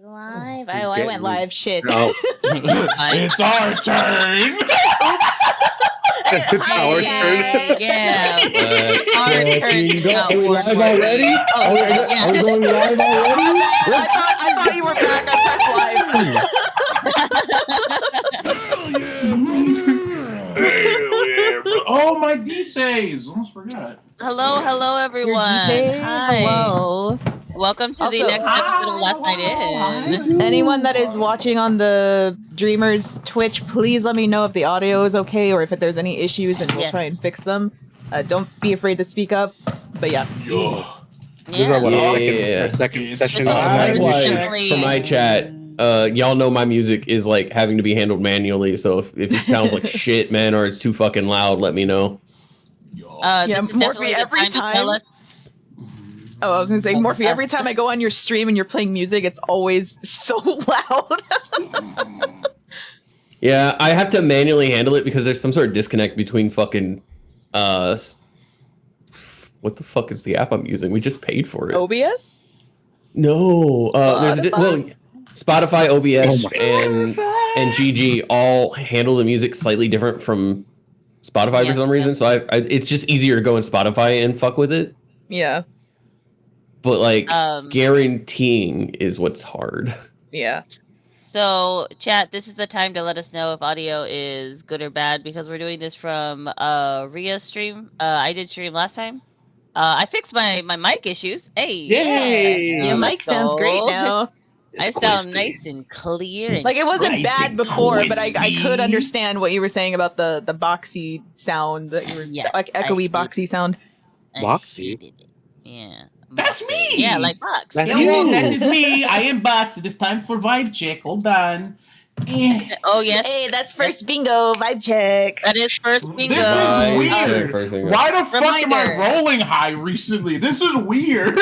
live? I went live. Shit. No. It's our turn. Oops. It's our turn. Yeah. Our turn. Are we live already? Oh, yeah. Are we going live already? I thought you were back. I Oh, my D-Says. Almost forgot. Hello, everyone. Hi. Hello. Welcome to the Also, next episode of Last Night In. Anyone that is watching on the Dreamers Twitch, please let me know if the audio is okay or if there's any issues, and we'll try and fix them. Don't be afraid to speak up. But yeah. This is our second session. Likewise, for my chat, y'all know my music is like having to be handled manually. So if it sounds like shit, man, or it's too fucking loud, let me know. This is Morphe, every time. Oh, I was gonna say, Morphe, every time I go on your stream and you're playing music, it's always so loud. Yeah, I have to manually handle it because there's some sort of disconnect between fucking what the fuck is the app I'm using? We just paid for it. OBS? No, there's Spotify, OBS, and GG all handle the music slightly different from Spotify for some reason. So I it's just easier to go in Spotify and fuck with it. Yeah. But like guaranteeing is what's hard. Yeah. So, chat, this is the time to let us know if audio is good or bad because we're doing this from Ria's stream. I did stream last time. I fixed my mic issues. Hey, yay! Your mic sounds great now. I sound nice and clear. Like it wasn't bad before, but I could understand what you were saying about the boxy sound that you were like echoey boxy sound. Boxy? Yeah. That's me. Yeah, like Box. That is me. I am Box. It is time for vibe check. Hold on. Oh yes. Hey, that's first bingo vibe check. That is first bingo. This is weird. Why the fuck am I rolling high recently? This is weird.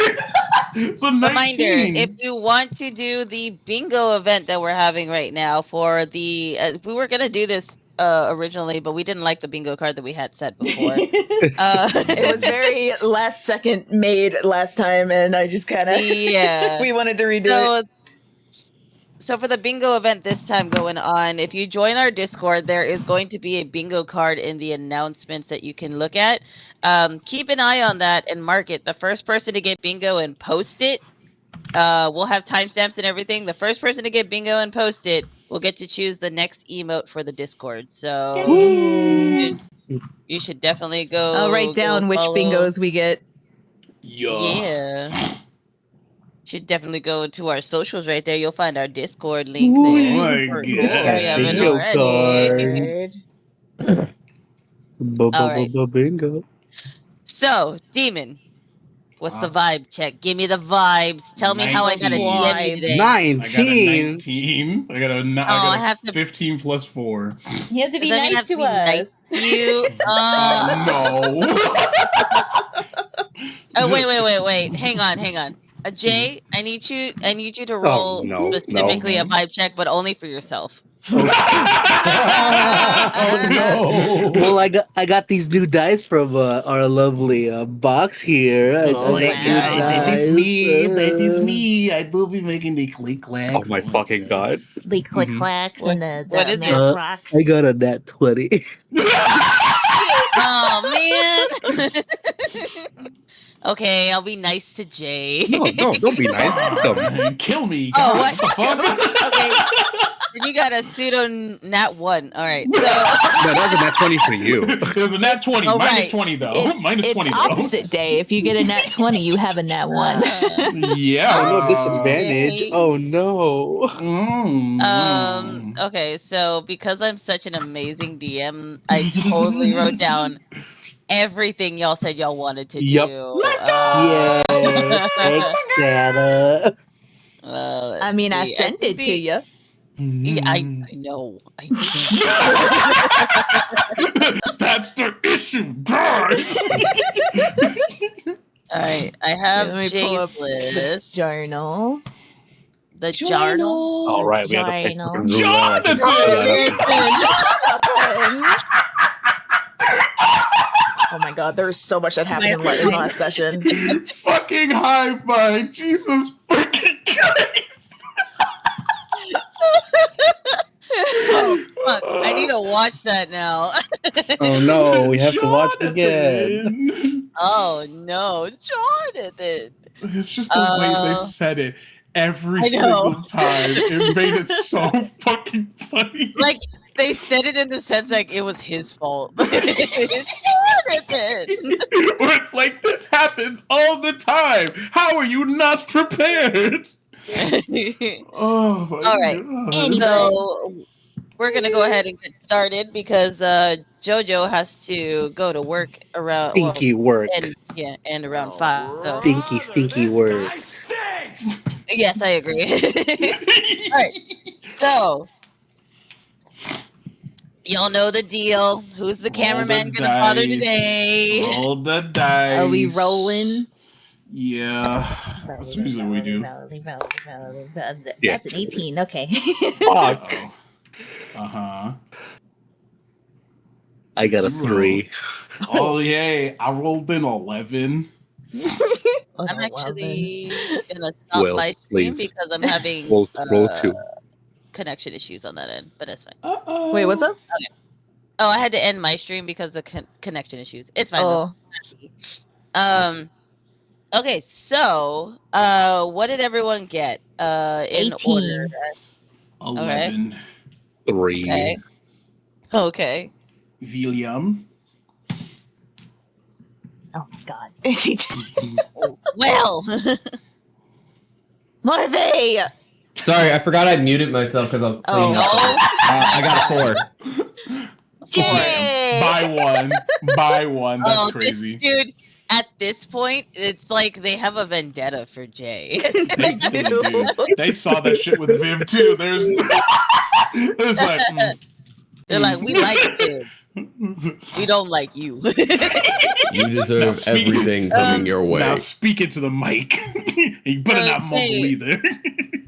So 19. Reminder: if you want to do the bingo event that we're having right now for the, we were gonna do this originally, but we didn't like the bingo card that we had set before. It was very last second made last time, and I just kind of we wanted to redo it. So for the bingo event this time going on, if you join our Discord, there is going to be a bingo card in the announcements that you can look at. Keep an eye on that and mark it. The first person to get bingo and post it, we'll have timestamps and everything. The first person to get bingo and post it will get to choose the next emote for the Discord. So you should definitely go. I'll write down which bingos we get. Yeah. Should definitely go to our socials right there. You'll find our Discord link there. Oh my god. Bingo. So, Demon, what's the vibe check? Give me the vibes. Tell me how I got a DM you today. 19. I got I have to 15 plus 4. You have to be nice to us. You no. Oh wait. Hang on. Jay, I need you to roll specifically a vibe check, but only for yourself. Oh no! Well, I got these new dice from our lovely box here. That is me. I will be making the click clacks. Oh my fucking god! The click clacks and the what is it? Rocks. I got a nat 20. Oh man. Okay, I'll be nice to Jay. No, don't be nice. Kill me. Oh, God, what? Okay. Then you got a pseudo nat 1. All right. So no, that was a nat 20 for you. It was a nat 20. Oh, minus right. 20 though. It's 20 though. opposite day. If you get a nat 20, you have a nat 1. Yeah. Oh no, disadvantage. Oh no. Okay, so because I'm such an amazing DM, I totally wrote down everything y'all said y'all wanted to do. Let's go! Yeah. Thanks, Santa. I mean, I sent it to you. Yeah, I know. That's the issue, guys. All right, I have Let me pull up Jay's this list. journal. The journal. All right, we have to pick Journal. Jonathan! Oh my god, there was so much that happened in the last session. Fucking high five. Jesus fucking Christ. watch that now. Oh no, we have to watch it again. Jonathan. Oh no, Jonathan. It's just the way they said it every I know. single time. It made it so fucking funny. Like they said it in the sense like it was his fault. It's Jonathan. Where it's like, this happens all the time. How are you not prepared? Oh my All right. god. So we're gonna go ahead and get started because Jojo has to go to work around Stinky work. and around 5. So Stinky work. yes, I agree. All right. So y'all know the deal. Who's the cameraman gonna bother today? Roll the dice. Are we rolling? Yeah. That's usually we do. That's an 18. Okay. Fuck. Uh-huh. I got a 3. Oh yay! I rolled an 11. I'm actually gonna stop my stream because I'm having roll 2. connection issues on that end, but that's fine. Wait, what's up? Okay. Oh, I had to end my stream because of connection issues. It's fine though. Okay, so what did everyone get? In 18. order. 11. 3. Okay. William. Oh my god. Well, Marvey! Sorry, I forgot I muted myself because I was cleaning up. I got a 4. Yay! By one. That's crazy. Dude, at this point, it's like they have a vendetta for Jay. They do. They saw that shit with Viv too. There's like They're like, we like you. We don't like you. You deserve everything coming your way. Now speak into the mic. You better not mumble either.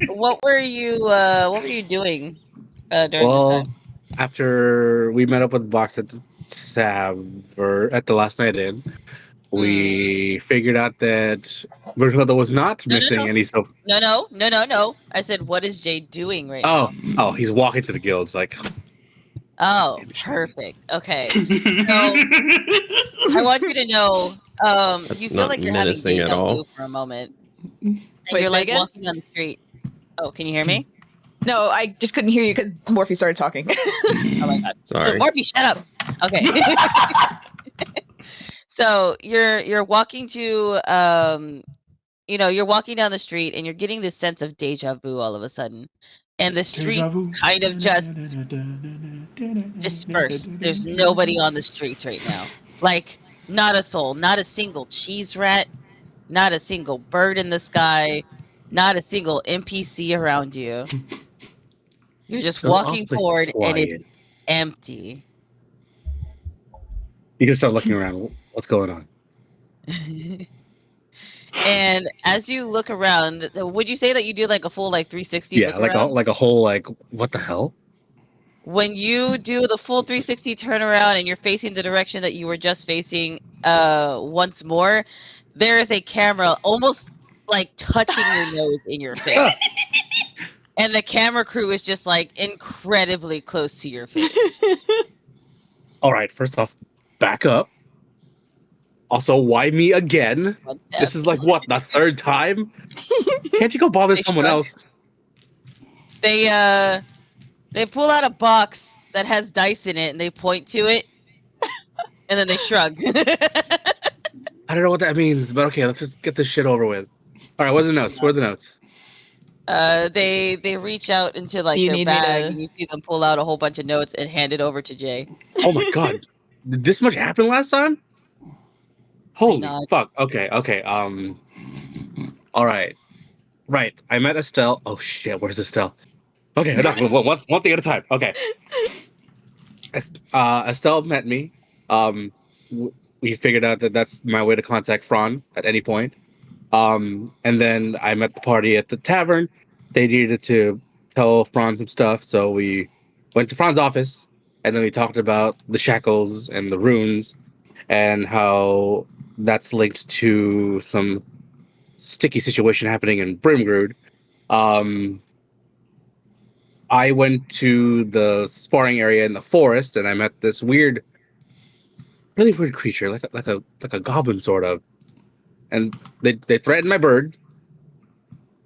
What were you doing during this time? After we met up with Box at the at the last night in, we figured out that Virgilda was not missing any stuff. No. I said, what is Jay doing right now? Oh, he's walking to the guilds. Like, oh, perfect. Okay. So I want you to know, you feel like you're having deja vu for a moment. And you're like walking on the street. Oh, can you hear me? No, I just couldn't hear you because Morphe started talking. Oh my god. Sorry. Morphe, shut up. Okay. So you're walking to you're walking down the street and you're getting this sense of deja vu all of a sudden. And the streets kind of just dispersed. There's nobody on the streets right now. Like, not a soul, not a single cheese rat, not a single bird in the sky, not a single NPC around you. You're just walking forward and it's empty. You can start looking around. What's going on? And as you look around, would you say that you do like a full 360? Yeah, like a whole what the hell? When you do the full 360 turnaround and you're facing the direction that you were just facing once more, there is a camera almost like touching your nose in your face. And the camera crew is just incredibly close to your face. All right, first off, back up. Also, why me again? This is what, the third time? Can't you go bother someone else? They pull out a box that has dice in it and they point to it and then they shrug. I don't know what that means, but okay, let's just get this shit over with. All right, where's the notes? Where are the notes? They reach out into their bag and you see them pull out a whole bunch of notes and hand it over to Jay. Oh my god. Did this much happen last time? Holy fuck. Okay. All right. Right. I met Estelle. Oh shit, where's Estelle? Okay, enough. One thing at a time. Okay. Estelle met me. We figured out that that's my way to contact Fran at any point. And then I met the party at the tavern. They needed to tell Fran some stuff, so we went to Fran's office, and then we talked about the shackles and the runes, and how that's linked to some sticky situation happening in Brimgrood. I went to the sparring area in the forest, and I met this weird, really weird creature, like a goblin sort of. And they threatened my bird.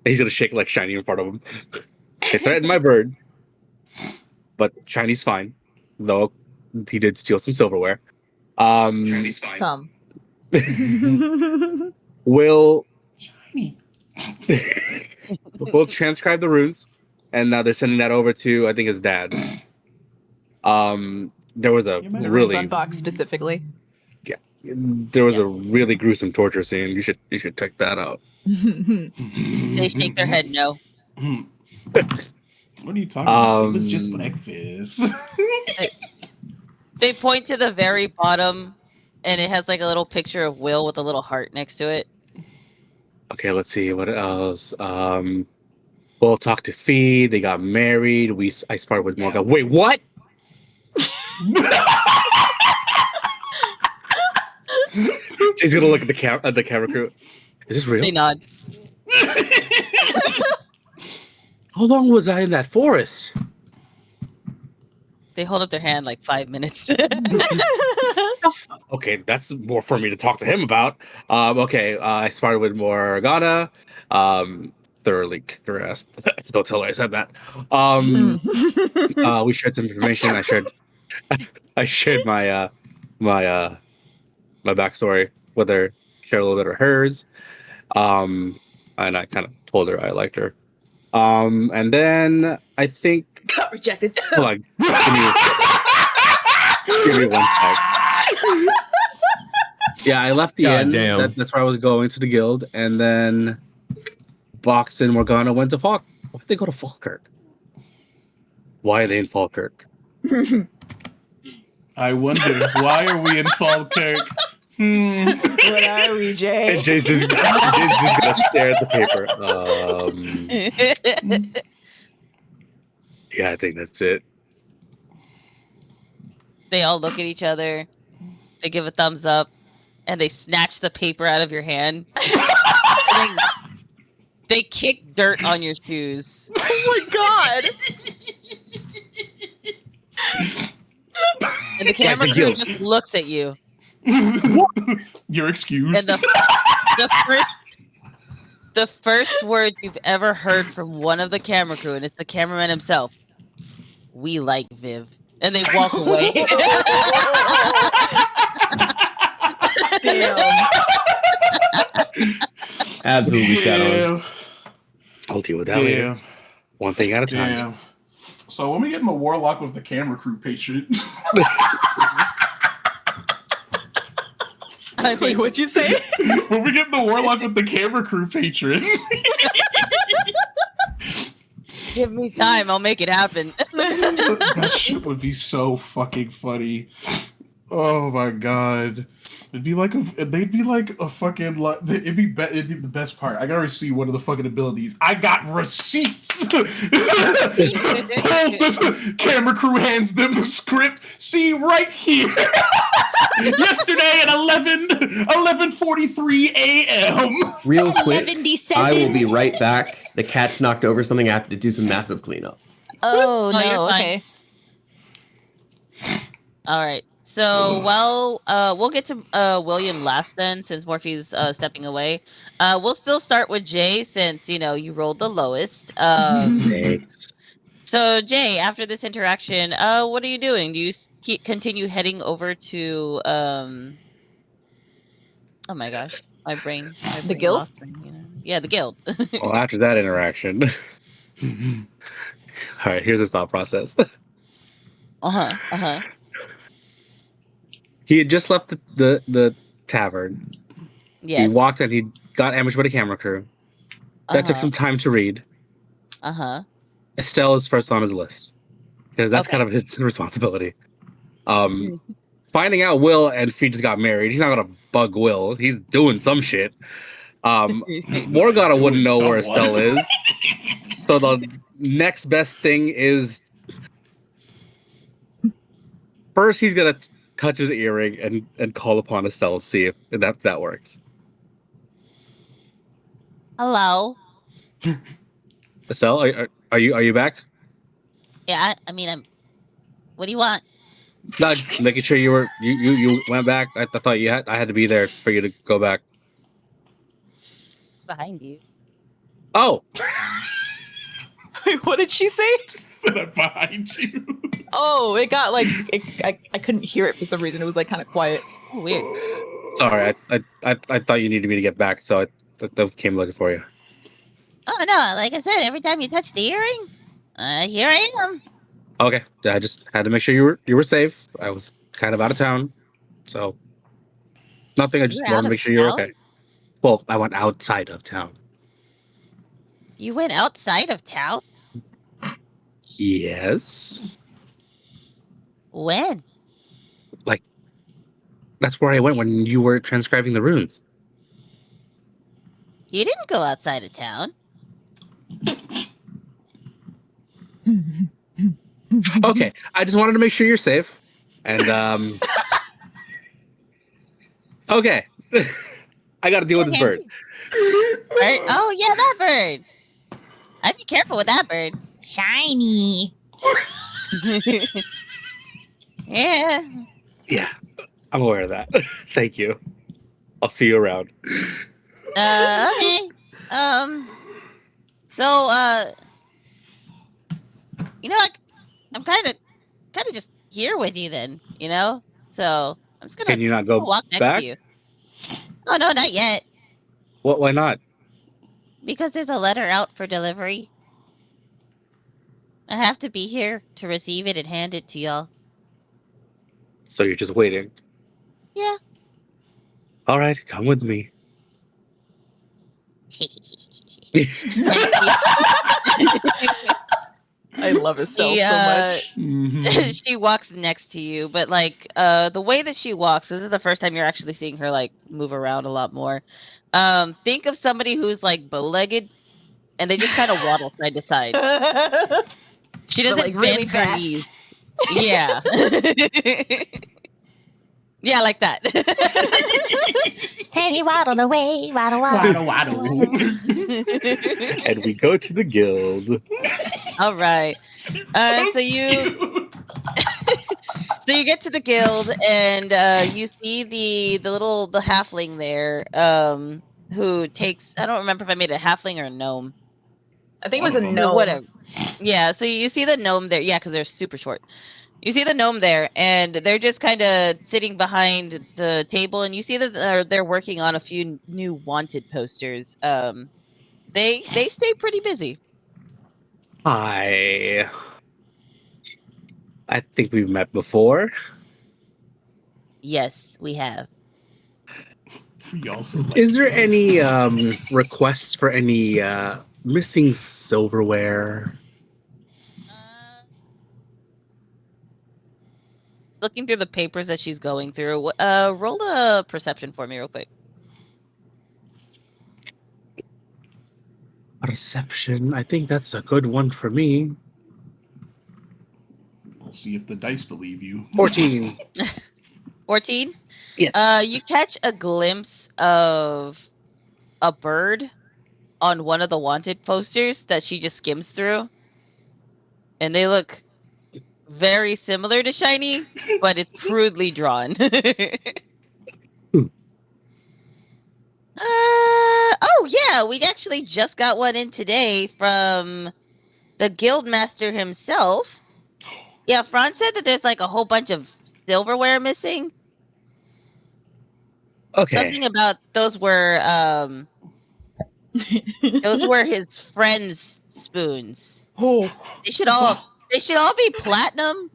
He's gonna shake like Shiny in front of him. They threatened my bird, but Shiny's fine, though he did steal some silverware. Shiny's fine. Some. Will Shiny. we'll transcribe the runes, and now they're sending that over to I think his dad. There was a You meant The really rules on Box specifically. there was a really gruesome torture scene. You should check that out. They shake their head no. What are you talking about? It was just breakfast. They point to the very bottom, and it has like a little picture of Will with a little heart next to it. Okay, let's see what else. We'll talk to Fee. They got married. I sparred with Morgana. Wait, what? She's gonna look at the camera crew. Is this real? They nod. How long was I in that forest? They hold up their hand like 5 minutes. Okay, that's more for me to talk to him about. Okay, I sparred with Morgana. Thoroughly kicked her ass. Don't tell her I said that. We shared some information. I shared my my backstory with her, shared a little bit of hers. And I kind of told her I liked her. And then I think Got rejected. hold on, give me 1 sec. Yeah, I left the God end. damn. That's where I was going to the guild, and then Box and Morgana went to Falk. Why did they go to Falkirk? Why are they in Falkirk? I wonder, why are we in Falkirk? What are we, Jay? And Jay's just gonna stare at the paper. Yeah, I think that's it. They all look at each other. They give a thumbs up, and they snatch the paper out of your hand. And they kick dirt on your shoes. Oh my god! And the camera the crew guild. just looks at you. You're excused. And the first words you've ever heard from one of the camera crew, and it's the cameraman himself. We like Viv. And they walk away. Damn. Absolutely shadowing. I'll deal with that later. Damn. One thing at a time. Damn. So when we get in the warlock with the camera crew patron. I mean, what'd you say? When we get in the warlock with the camera crew patron. Give me time, I'll make it happen. That shit would be so fucking funny. Oh my god. They'd be like a fucking it'd be the best part. I gotta see one of the fucking abilities. I got receipts. Pulls the camera crew, hands them the script. See right here. Yesterday at 11:43 a.m. Real quick, 11:07. I will be right back. The cat's knocked over something. I have to do some massive cleanup. Oh, No, you're no, fine. okay. All right. So, we'll get to William last then, since Morphe's stepping away. We'll still start with Jay, since, you rolled the lowest. Thanks. So, Jay, after this interaction, what are you doing? Do you continue heading over to, oh my gosh, my brain The guild? lost me, Yeah, the guild. Well, after that interaction. All right, here's his thought process. Uh-huh. He had just left the tavern. Yes. He walked and he got ambushed by the camera crew. That took some time to read. Uh-huh. Estelle is first on his list because that's Okay. kind of his responsibility. Finding out Will and Fee just got married, he's not gonna bug Will. He's doing some shit. Morgana He's wouldn't know doing where somewhat. Estelle is. So the next best thing is first he's gonna touch his earring and call upon Estelle to see if that works. Hello. Estelle, are you back? Yeah, I mean, what do you want? No, just making sure you went back. I thought I had to be there for you to go back. Behind you. Oh, What did she say? Said I'm behind you. Oh, it got like I couldn't hear it for some reason. It was like kind of quiet. Oh, weird. sorry. I thought you needed me to get back, so I came looking for you. Oh no, like I said, every time you touch the earring, here I am. Okay, I just had to make sure you were safe. I was kind of out of town, so nothing. I just You're wanted out to of make sure you're town? okay. Well, I went outside of town. You went outside of town? Yes, When? like that's where I went when you were transcribing the runes. You didn't go outside of town. Okay, I just wanted to make sure you're safe, and okay, I got to deal with this bird. Bird? Oh yeah, that bird. I'd be careful with that bird. Shiny. Yeah. Yeah, I'm aware of that. Thank you. I'll see you around. Okay. So I'm kind of just here with you then, So I'm just Can gonna you not go walk next back? to you. Oh no, not yet. What? Why not? Because there's a letter out for delivery. I have to be here to receive it and hand it to y'all. So you're just waiting. Yeah. All right, come with me. I love Estelle so much. Mhm. She walks next to you, but like the way that she walks, this is the first time you're actually seeing her like move around a lot more. Think of somebody who's like bow-legged and they just kind of waddle side to side. She But, doesn't like, bend really her fast. knees. Yeah. Yeah, like that. Hey, waddle away, waddle, Waddle, waddle. waddle. And we go to the guild. All right. So you Cute. so you get to the guild and you see the halfling there who takes, I don't remember if I made a halfling or a gnome. I think it was a One of them. no. Whatever. Yeah, so you see the gnome there. Yeah, because they're super short. You see the gnome there, and they're just kind of sitting behind the table, and you see that they're working on a few new wanted posters. They stay pretty busy. Hi. I think we've met before. Yes, we have. We also like Is there those. any requests for any missing silverware? Looking through the papers that she's going through, roll a perception for me real quick. Perception. I think that's a good one for me. We'll see if the dice believe you. 14. 14? Yes. You catch a glimpse of a bird on one of the wanted posters that she just skims through. And they look very similar to Shiny, but it's crudely drawn. Oh yeah, we actually just got one in today from the guildmaster himself. Yeah, Franz said that there's like a whole bunch of silverware missing. Okay. Something about those were his friends' spoons. Oh. They should all be platinum.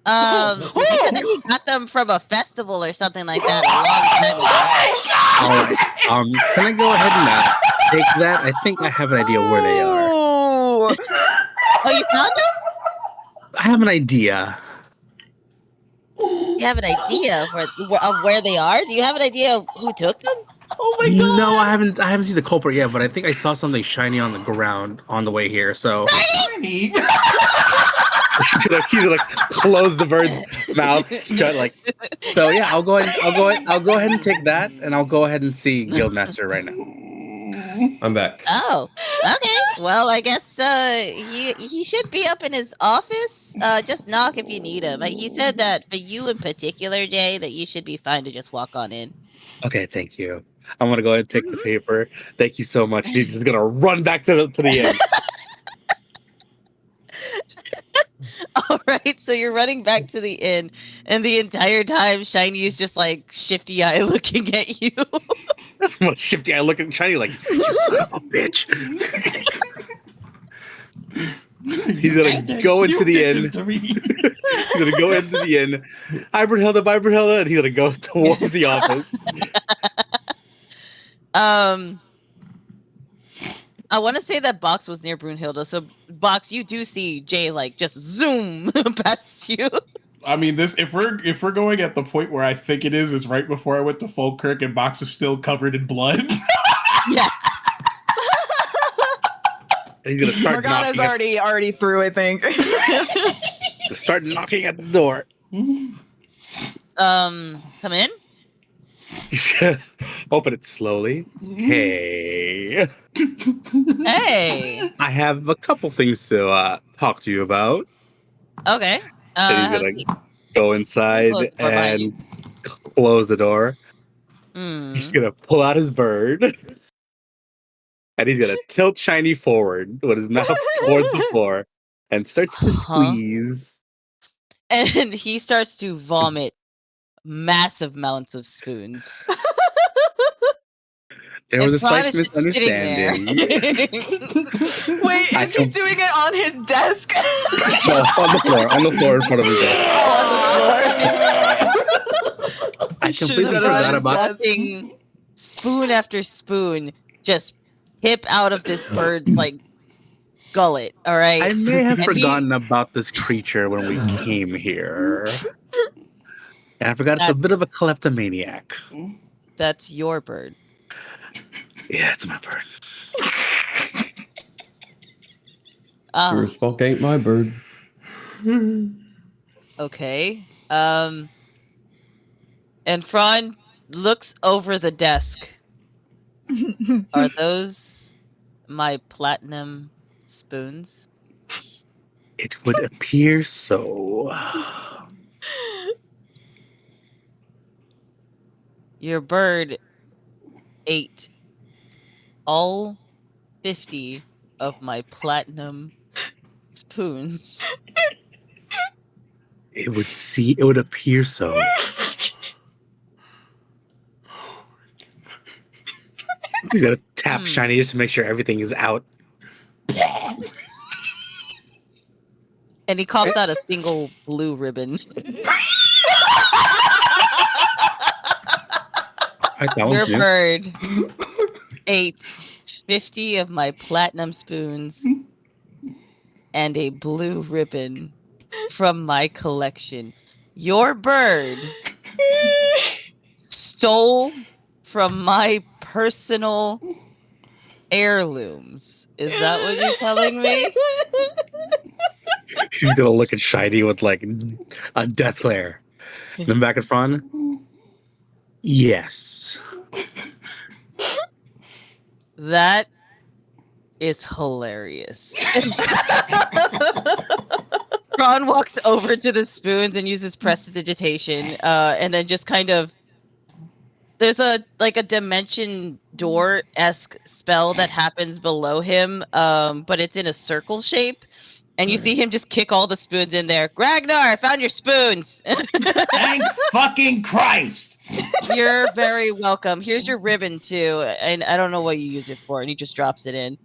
He said that he got them from a festival or something like that a long time ago. All right. Can I go ahead and take that? I think I have an idea where they are. Oh. Oh, you found them? I have an idea. You have an idea of where they are? Do you have an idea of who took them? Oh my god. No, I haven't seen the culprit yet, but I think I saw something shiny on the ground on the way here. So Shiny. he's gonna close the bird's mouth shut. Like, so yeah, I'll go ahead and take that, and I'll go ahead and see Guildmaster right now. I'm back. Oh, okay. Well, I guess he should be up in his office. Just knock if you need him. He said that for you in particular, Jay, that you should be fine to just walk on in. Okay, thank you. I'm gonna go ahead and take the paper. Thank you so much. He's just gonna run back to the end. All right, so you're running back to the inn, and the entire time, Shiny is just like shifty eye looking at you. I'm gonna shift. I look at Shiny like, you son of a bitch. He's gonna go into the inn. He's gonna go into the inn. Hi, Brunhilde, and he's gonna go towards the office. I want to say that Box was near Brunhilde, so Box, you do see Jay like just zoom past you. I mean, this if we're going at the point where I think it is right before I went to Falkirk and Box is still covered in blood. Yeah. And he's gonna start Morgana's already through, I think. Start knocking at the door. Come in. He's gonna open it slowly. Hey. Hey. I have a couple things to talk to you about. Okay. And he's gonna go inside and close the door. He's gonna pull out his bird. And he's gonna tilt Shiny forward with his mouth towards the floor and starts to squeeze. And he starts to vomit massive amounts of spoons. There was a slight misunderstanding. Wait, is he doing it on his desk? No, on the floor in front of his desk. I completely forgot about spoon after spoon just tip out of this bird's like gullet. All right. I may have forgotten about this creature when we came here. And I forgot it's a bit of a kleptomaniac. That's your bird. Yeah, it's my bird. Yours fuck ain't my bird. Okay. And Fran looks over the desk. Are those my platinum spoons? It would appear so. Your bird ate all 50 of my platinum spoons. It would appear so. He's gonna tap Shiny just to make sure everything is out. And he coughs out a single blue ribbon. Your bird ate 50 of my platinum spoons and a blue ribbon from my collection. Your bird stole from my personal heirlooms. Is that what you're telling me? He's gonna look at Shiny with like a death glare. Then back at front. Yes. That is hilarious. Ron walks over to the spoons and uses prestidigitation, and then just kind of there's a dimension door-esque spell that happens below him, but it's in a circle shape. And you see him just kick all the spoons in there. Ragnar, I found your spoons. Thank fucking Christ. You're very welcome. Here's your ribbon too. And I don't know what you use it for. And he just drops it in.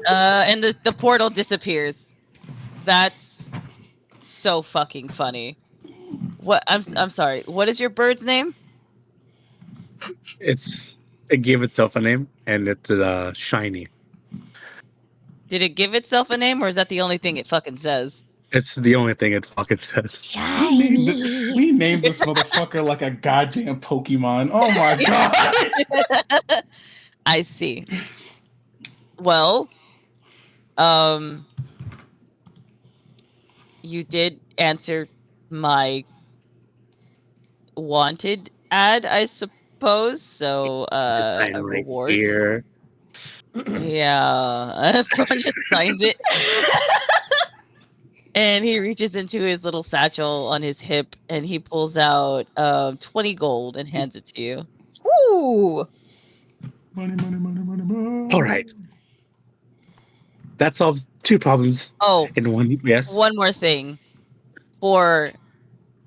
And the portal disappears. That's so fucking funny. What I'm sorry. What is your bird's name? It gave itself a name, and it's Shiny. Did it give itself a name, or is that the only thing it fucking says? It's the only thing it fucking says. We named this motherfucker like a goddamn Pokemon. Oh my god. I see. Well, you did answer my wanted ad, I suppose. pose, so This a sign right reward. here. Yeah, Fron just signs it. And he reaches into his little satchel on his hip and he pulls out 20 gold and hands it to you. Ooh. Money, money, money, money, money. All right. That solves 2 problems Oh, in one. Yes. one more thing. For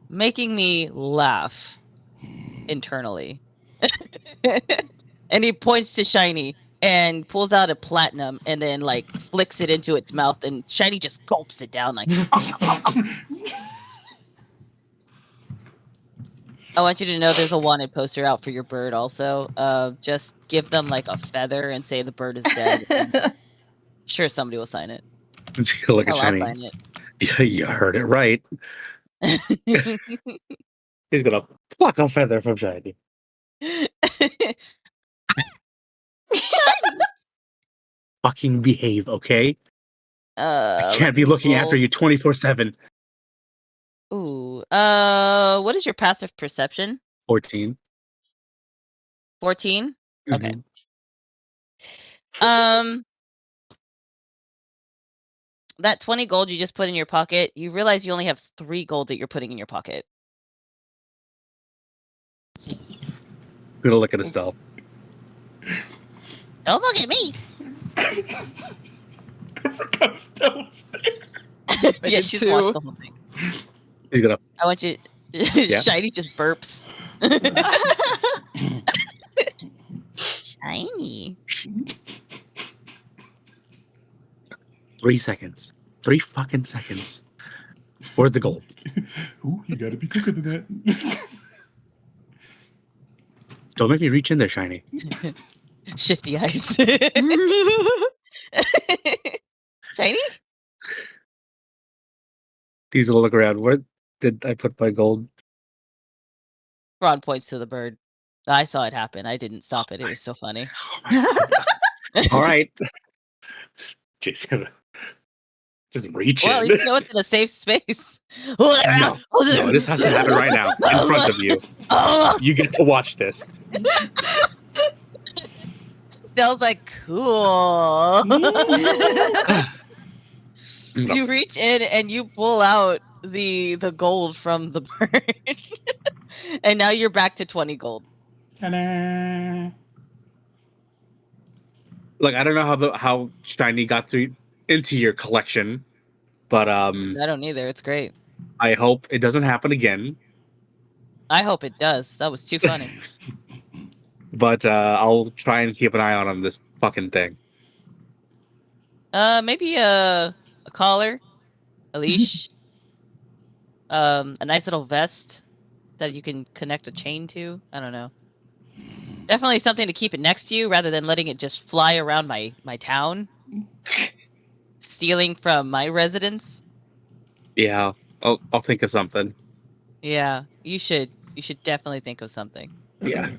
making me laugh internally. And he points to Shiny and pulls out a platinum and then like flicks it into its mouth and Shiny just gulps it down like I want you to know there's a wanted poster out for your bird also. Just give them like a feather and say the bird is dead. Sure, somebody will sign it. Look at Hell, I'll Shiny. sign Yeah, you heard it right. it. He's gonna pluck a feather from Shiny. Fucking behave, okay? I Let can't be me looking after roll. you 24/7. Ooh. What is your passive perception? 14. 14? Okay. Mhm. That 20 gold you just put in your pocket, you realize you only have 3 gold that you're putting in your pocket. I'm gonna look at himself. Don't look at me. I forgot Stella was there. I Yeah, did she's too. watched the whole thing. He's gonna. I want you. Shiny just burps. Shiny. 3 seconds. 3 fucking seconds. Where's the gold? Ooh, you gotta be quicker than that. Don't make me reach in there, Shiny. Shifty eyes. Shiny? He's gonna look around. Where did I put my gold? Ron points to the bird. I saw it happen. I didn't stop it. It was so funny. Oh my God. All right. Jason, just reach Well, in. you know it's in a safe space. No, this has to happen right now in front of you. You get to watch this. Smells like cool. You reach in and you pull out the gold from the bird. And now you're back to 20 gold. Ta-da. Look, I don't know how Shiny got through into your collection, but I don't either. It's great. I hope it doesn't happen again. I hope it does. That was too funny. But I'll try and keep an eye on this fucking thing. Maybe a collar, a leash, a nice little vest that you can connect a chain to. I don't know. Definitely something to keep it next to you rather than letting it just fly around my town, stealing from my residence. Yeah, I'll think of something. Yeah, you should. You should definitely think of something. Yeah.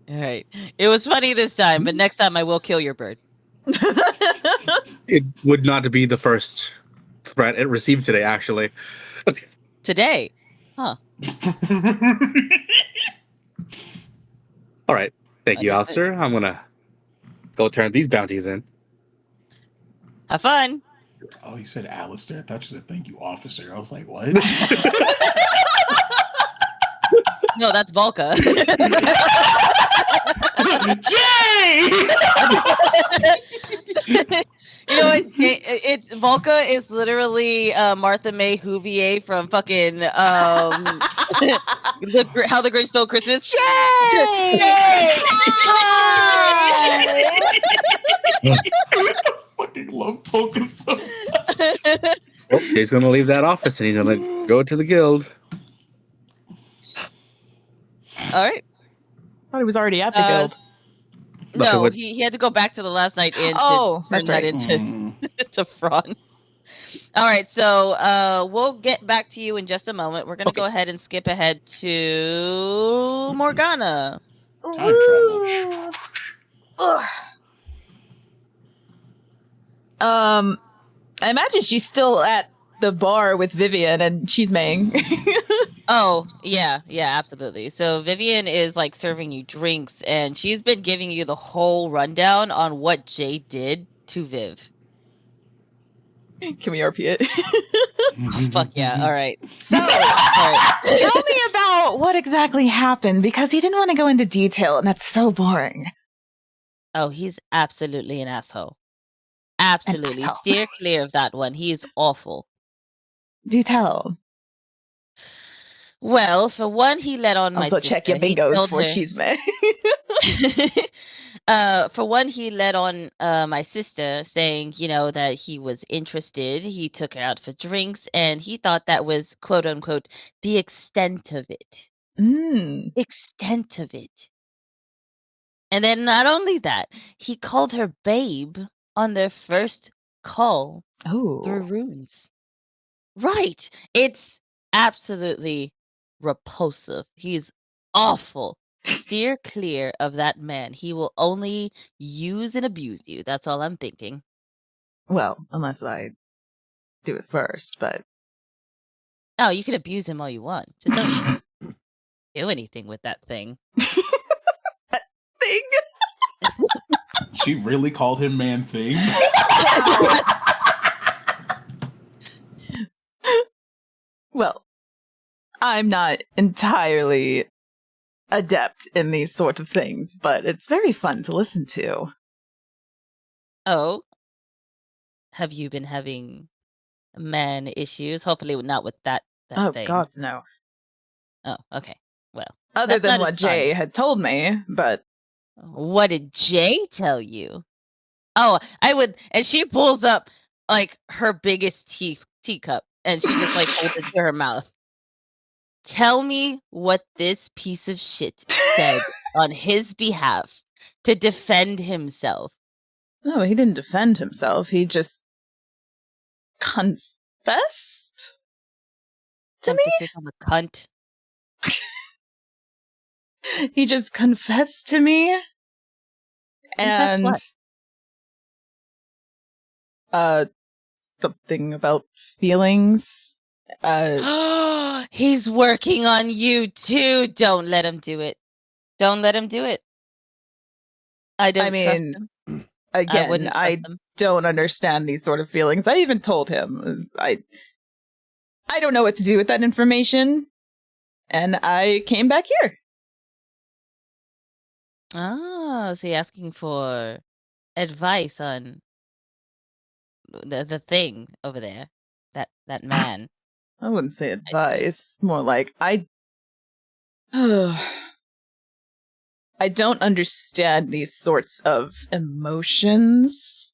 All right. It was funny this time, but next time I will kill your bird. It would not be the first threat it received today, actually. Okay. Today. Huh. All right. Thank you, Understood. officer. I'm gonna go turn these bounties in. Have fun. Oh, you said Alistair? I thought you said thank you, officer. I was like, what? No, that's Jvalka. Jay! You know what? It's Jvalka is literally Martha May Whovier from fucking How the Grinch Stole Christmas. Yay! I fucking love Polka so much. Oh, he's gonna leave that office and he's gonna go to the guild. All right. I thought he was already at the guild. No, he had to go back to the last night inn to that's turn that right. into to Fron. All right, so we'll get back to you in just a moment. We're gonna go ahead and skip ahead to Morgana. Time travel. I imagine she's still at the bar with Vivian and Chisme. Oh, yeah, absolutely. So Vivian is like serving you drinks, and she's been giving you the whole rundown on what Jay did to Viv. Can we RP it? Oh, fuck yeah! All right. So, All right. tell me about what exactly happened, because he didn't want to go into detail, and that's so boring. Oh, he's absolutely an asshole. Absolutely. asshole. Steer clear of that one. He is awful. Do tell. Well, for one, he let on my Also, sister. check your He bingos told for her. Chisme. For one, he let on my sister, saying, that he was interested. He took her out for drinks, and he thought that was, quote unquote, the extent of it. Extent of it. And then not only that, he called her babe on their first call through Oh. runes. Right. It's absolutely repulsive. He's awful. Steer clear of that man. He will only use and abuse you. That's all I'm thinking. Well, unless I do it first, but... Oh, you can abuse him all you want. Just don't do anything with that thing. Thing? She really called him man thing. Well, I'm not entirely adept in these sort of things, but it's very fun to listen to. Oh? Have you been having man issues? Hopefully not with that Oh, thing. gods, no. Oh, okay. Well, Other that's than not as what Jay had told me, but... What did Jay tell you? Oh, I would, and she pulls up like her biggest teacup, and she just like holds it to her mouth. Tell me what this piece of shit said on his behalf to defend himself. No, he didn't defend himself. He just confessed to Emphasis on the cunt. me. He just confessed to me. Confessed And what? Something about feelings. He's working on you too. Don't let him do it. Don't let him do it. I don't trust him. Again, I don't understand these sort of feelings. I even told him I don't know what to do with that information, and I came back here. Oh, so you're asking for advice on the thing over there, that man. I wouldn't say advice. More like I don't understand these sorts of emotions.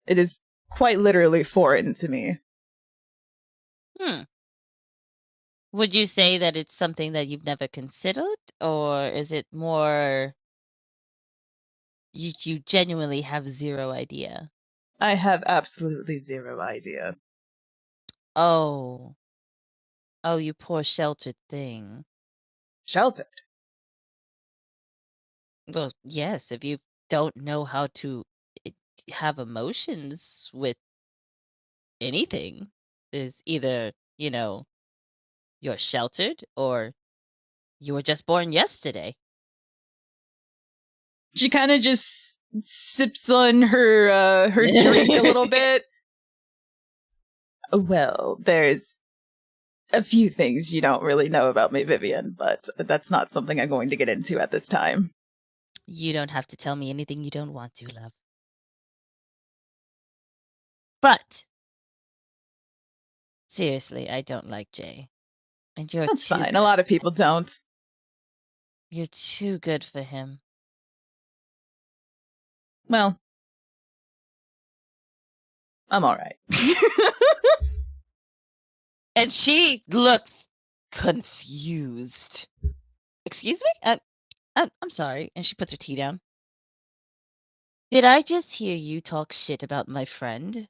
It is quite literally foreign to me. Would you say that it's something that you've never considered, or is it more you genuinely have zero idea? I have absolutely zero idea. Oh, you poor sheltered thing. Sheltered? Well, yes, if you don't know how to have emotions with anything, is either, you're sheltered or you were just born yesterday. She kind of just sips on her drink a little bit. Well, there's a few things you don't really know about me, Vivian, but that's not something I'm going to get into at this time. You don't have to tell me anything you don't want to, love. But seriously, I don't like Jay. And you're That's too fine. good A lot of for people him. don't. You're too good for him. Well, I'm all right. And she looks confused. Excuse me? I'm sorry. And she puts her tea down. Did I just hear you talk shit about my friend?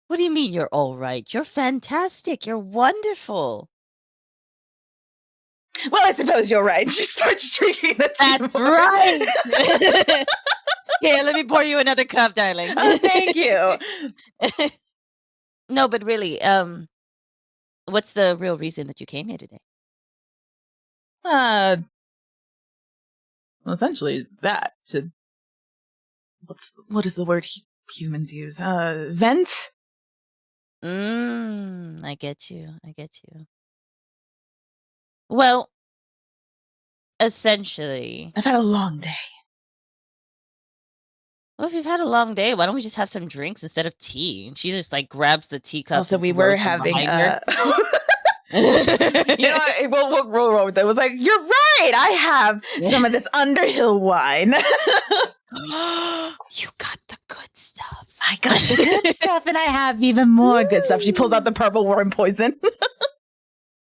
What do you mean you're all right? You're fantastic. You're wonderful. Well, I suppose you're right. She starts drinking the tea. That's right. Here, let me pour you another cup, darling. Oh, thank you. No, but really, What's the real reason that you came here today? Well, essentially that to what is the word humans use? Vent. I get you. I get you. Well, essentially, I've had a long day. well, if you've had a long day, why don't we just have some drinks instead of tea? And she just like grabs the teacup. Also, and we were throws them having behind her. You know what? We'll roll with that. It was like, you're right. I have some of this Underhill wine. You got the good stuff. I got the good stuff, and I have even more good stuff. She pulls out the purple worm poison.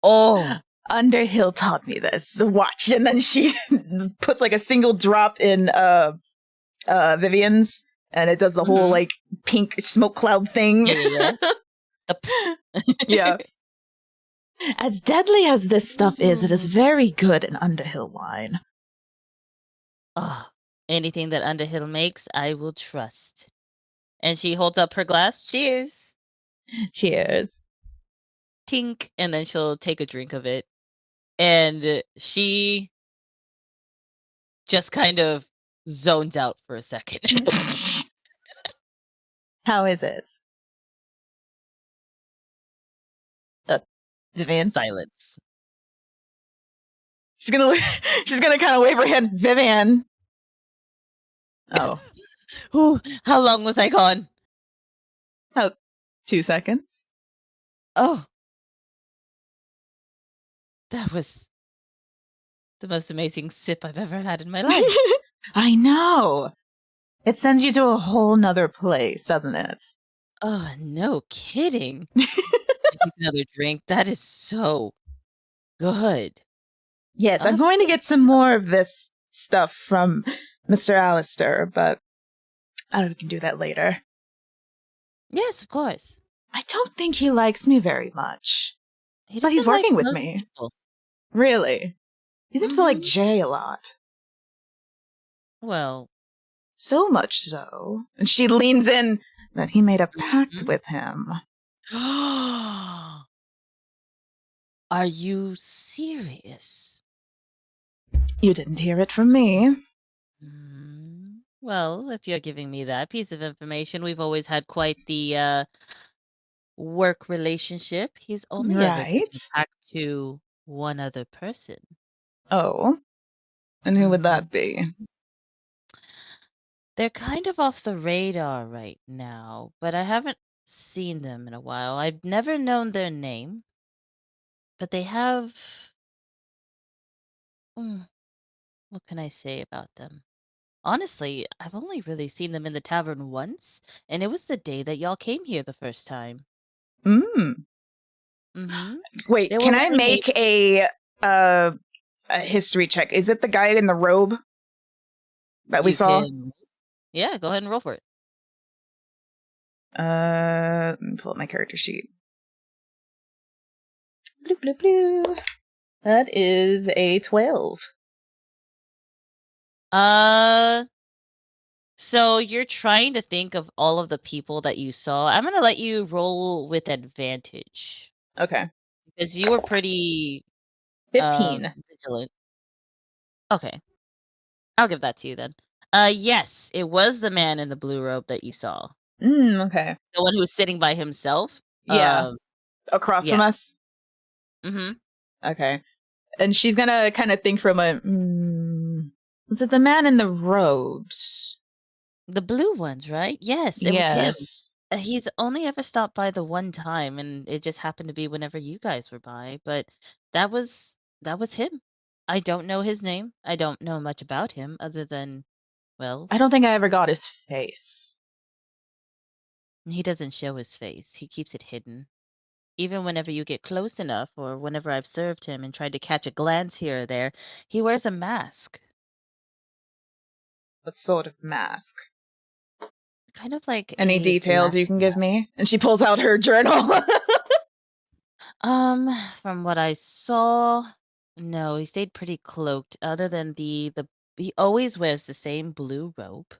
Oh, Underhill taught me this. Watch, and then she puts like a single drop in Vivian's, and it does the whole like pink smoke cloud thing. yeah. Yeah. As deadly as this stuff is, it is very good in Underhill wine. Oh, anything that Underhill makes, I will trust. And she holds up her glass. Cheers. Cheers. Tink. And then she'll take a drink of it. And she just kind of zones out for a second. How is it? Vivian? Silence. She's gonna kind of wave her hand. Vivian. Oh. Ooh, how long was I gone? 2 seconds. Oh. That was the most amazing sip I've ever had in my life. I know. It sends you to a whole nother place, doesn't it? Oh, no kidding. Another drink. That is so good. Yes, I'm going to get some more of this stuff from Mr. Alistair, but I don't know if we can do that later. Yes, of course. I don't think he likes me very much. But he's doesn't like working with most me. people. Really? He seems to like Jay a lot. Well, So much so. And she leans in that he made a pact with him. are you serious? You didn't hear it from me. Well, if you're giving me that piece of information, we've always had quite the work relationship. He's only ever given Right. a pact to one other person. Oh. And who would that be? They're kind of off the radar right now, but I haven't seen them in a while. I've never known their name, but they have. What can I say about them? Honestly, I've only really seen them in the tavern once, and it was the day that y'all came here the first time. Wait, They can were I roommates. make a history check? Is it the guy in the robe that we You saw? can- Yeah, go ahead and roll for it. Let me pull up my character sheet. Bloop, bloop, bloop. That is a 12. So you're trying to think of all of the people that you saw. I'm gonna let you roll with advantage Okay. because you were pretty 15. vigilant. Okay, I'll give that to you then. Yes, it was the man in the blue robe that you saw. Okay. The one who was sitting by himself. Yeah. Across from yeah. us? Mm-hmm. Okay. And she's gonna kind of think for a moment, was it the man in the robes? The blue ones, right? Yes, it was him. Yes. He's only ever stopped by the one time, and it just happened to be whenever you guys were by. But that was him. I don't know his name. I don't know much about him other than, well, I don't think I ever got his face. he doesn't show his face. He keeps it hidden. Even whenever you get close enough, or whenever I've served him and tried to catch a glance here or there, he wears a mask. What sort of mask? Kind of like Any a details black you can give me? And she pulls out her journal. From what I saw, no, he stayed pretty cloaked. Other than the he always wears the same blue robe.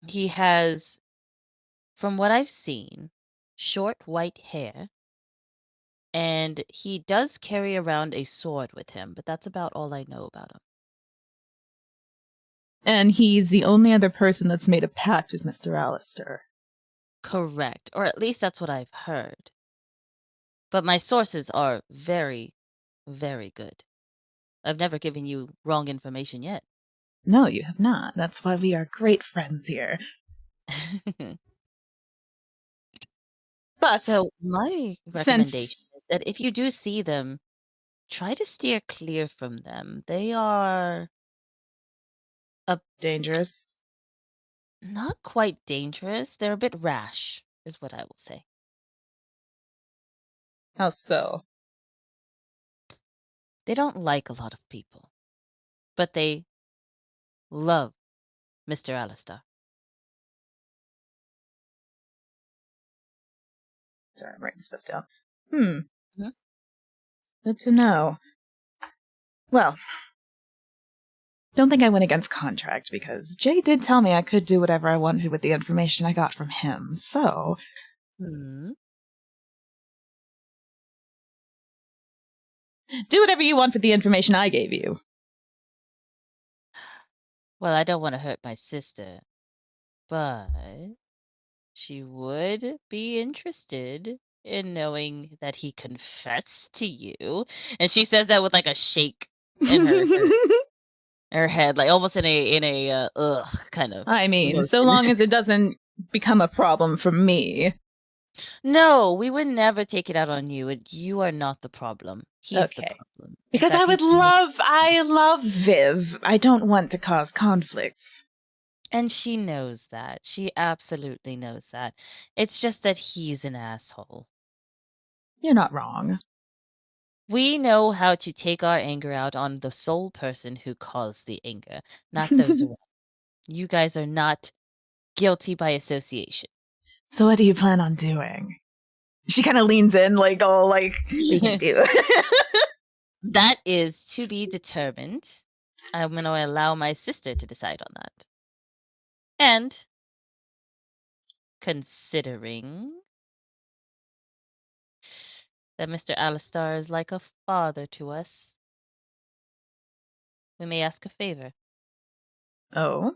He has, from what I've seen, short white hair, And he does carry around a sword with him, but that's about all I know about him. And he's the only other person that's made a pact with Mr. Alistair. Correct. Or at least that's what I've heard. But my sources are very, very good. I've never given you wrong information yet. No, you have not. That's why we are great friends here. But So my recommendation is that if you do see them, try to steer clear from them. They are dangerous. not quite dangerous. They're a bit rash, is what I will say. How so? They don't like a lot of people, but they love Mr. Alistair. Sorry, I'm writing stuff down. Mhm. Good to know. Well, don't think I went against contract because Jay did tell me I could do whatever I wanted with the information I got from him. So, do whatever you want with the information I gave you. Well, I don't want to hurt my sister, but she would be interested in knowing that he confessed to you. And she says that with like a shake in her head, like almost in a ugh kind of. I mean, so motion. long as it doesn't become a problem for me. No, we would never take it out on you. You are not the problem. He's the Okay. problem. In Because fact, I love Viv. I don't want to cause conflicts. And she knows that. She absolutely knows that. It's just that he's an asshole. You're not wrong. We know how to take our anger out on the sole person who caused the anger, not those around. You guys are not guilty by association. So what do you plan on doing? She kind of leans in, like, all like, what are you gonna do? That is to be determined. I'm going to allow my sister to decide on that. And considering that Mr. Alistair is like a father to us, we may ask a favor. Oh?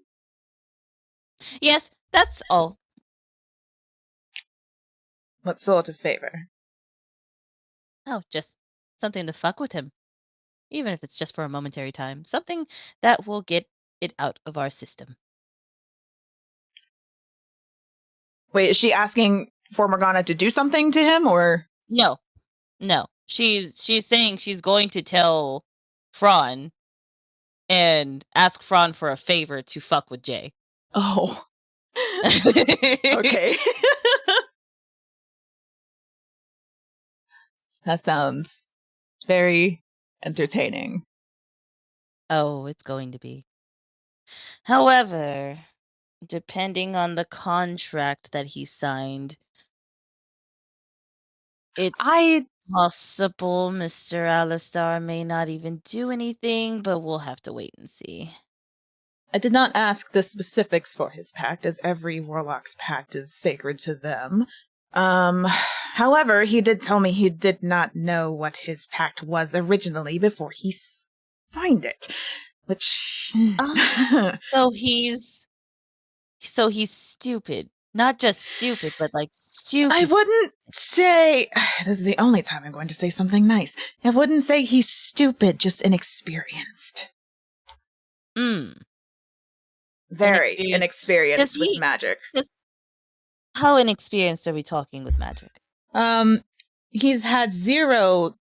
Yes, that's all. What sort of favor? Oh, just something to fuck with him. Even if it's just for a momentary time. Something that will get it out of our system. Wait, is she asking for Morgana to do something to him, or? No. She's saying she's going to tell Fron and ask Fron for a favor to fuck with Jay. Oh. Okay. That sounds very entertaining. Oh, it's going to be. However, depending on the contract that he signed, it's possible Mr. Alistair may not even do anything, but we'll have to wait and see. I did not ask the specifics for his pact, as every warlock's pact is sacred to them. However, he did tell me he did not know what his pact was originally before he signed it, which... So he's stupid. Not just stupid, but like stupid. I wouldn't say... This is the only time I'm going to say something nice. I wouldn't say he's stupid, just inexperienced. Very inexperienced with magic. How inexperienced are we talking with magic? He's had 0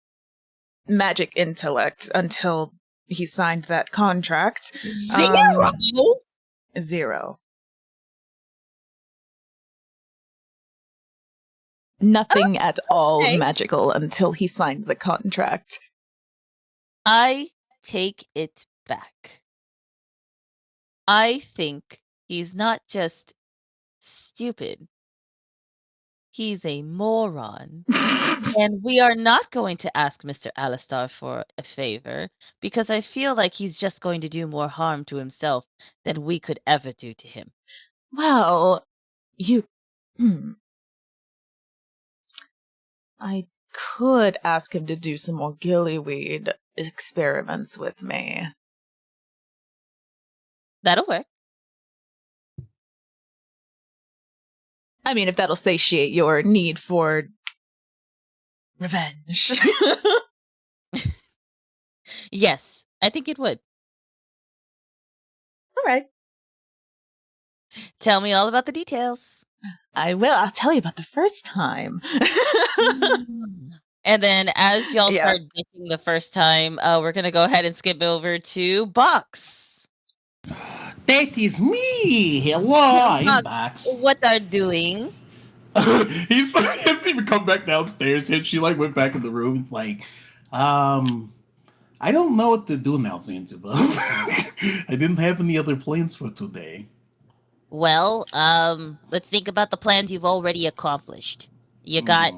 magic intellect until he signed that contract. 0? 0. Nothing at all magical until he signed the contract. I take it back. I think he's not just stupid. He's a moron. And we are not going to ask Mr. Alistair for a favor because I feel like he's just going to do more harm to himself than we could ever do to him. Well, you... I could ask him to do some more gillyweed experiments with me. That'll work. I mean, if that'll satiate your need for revenge. Yes, I think it would. All right. Tell me all about the details. I will. I'll tell you about the first time. And then as y'all Yeah. start ditching the first time, we're going to go ahead and skip over to Box. That is me. Hello, I'm Box. What are doing? He hasn't even come back downstairs yet. She like went back in the room. It's like, I don't know what to do now, Zanzaba. I didn't have any other plans for today. Well, let's think about the plans you've already accomplished. You got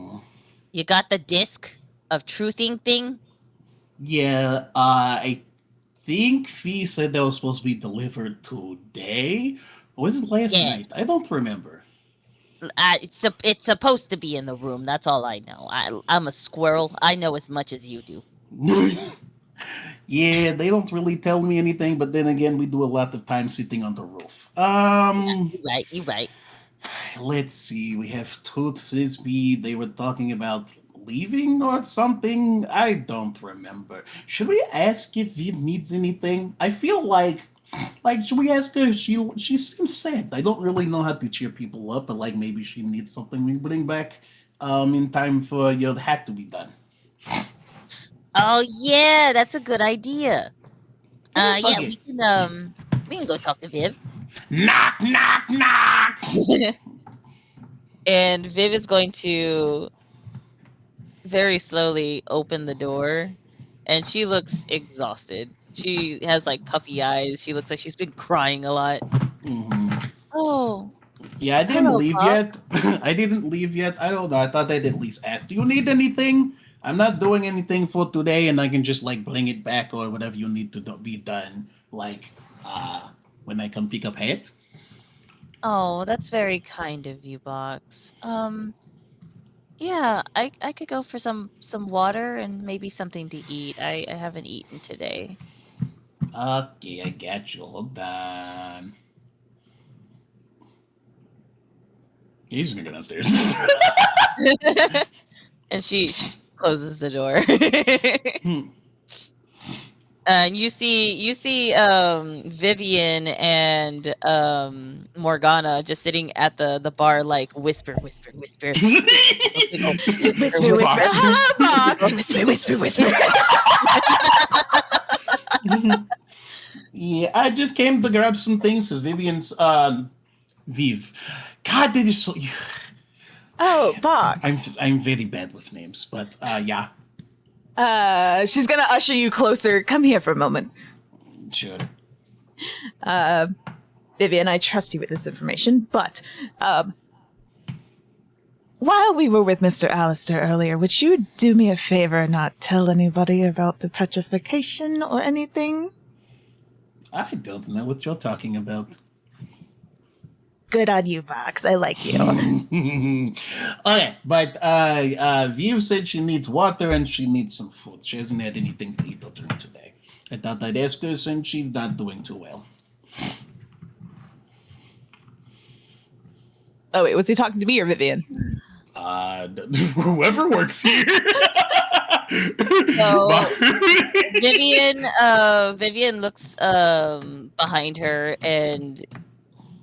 the disc of truthing thing. Yeah, I think Fee said that was supposed to be delivered today. Or was it last night? I don't remember. It's supposed to be in the room. That's all I know. I'm a squirrel. I know as much as you do. Yeah, they don't really tell me anything, but then again, we do a lot of time sitting on the roof. You're right. Let's see. We have Tooth Frisbee. They were talking about leaving or something. I don't remember. Should we ask if Viv needs anything? I feel like should we ask her? She seems sad. I don't really know how to cheer people up, but like maybe she needs something we bring back in time for your hat to be done. Oh yeah, that's a good idea. Yeah, Yeah, we can go talk to Viv. Knock, knock, knock. And Viv is going to very slowly open the door, and she looks exhausted. She has like puffy eyes. She looks like she's been crying a lot. Mm-hmm. Oh. Yeah, I didn't Hello, leave Bob. yet. I didn't leave yet. I don't know. I thought I'd at least ask. Do you need anything? I'm not doing anything for today, and I can just like bring it back or whatever you need to be done. Like when I come pick up hat. Oh, that's very kind of you, Box. Yeah, I could go for some water and maybe something to eat. I haven't eaten today. Okay, I got you. Hold on. He's gonna go downstairs. And she closes the door. And you see Vivian and Morgana just sitting at the bar like whisper. Whisper, whisper. Hello, Box. Whisper, whisper. Yeah, I just came to grab some things because Vivian's Viv. God, they just so. Oh, Box. I'm very bad with names, but yeah. She's gonna usher you closer. Come here for a moment. Sure. Vivian, I trust you with this information, but while we were with Mr. Alistair earlier, would you do me a favor and not tell anybody about the petrification or anything? I don't know what you're talking about. Good on you, Box. I like you. Okay, but Viv said she needs water and she needs some food. She hasn't had anything to eat or drink today. I thought I'd ask her since she's not doing too well. Oh, wait, was he talking to me or Vivian? Whoever works here. So Vivian looks behind her, and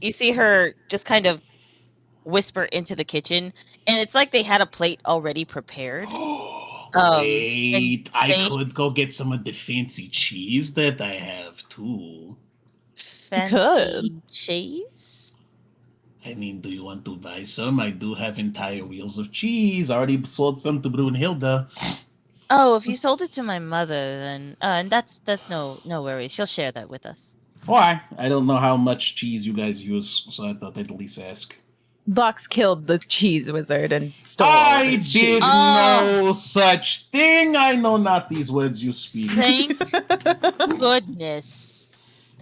you see her just kind of whisper into the kitchen, and it's like they had a plate already prepared. Wait, I could go get some of the fancy cheese that I have too. Fancy cheese? I mean, do you want to buy some? I do have entire wheels of cheese. I already sold some to Brunhilde. Oh, if you sold it to my mother, then that's no worries. She'll share that with us. Why? I don't know how much cheese you guys use, so I thought I'd at least ask. Box killed the cheese wizard and stole all of his cheese. No such thing. I know not these words you speak. Thank goodness.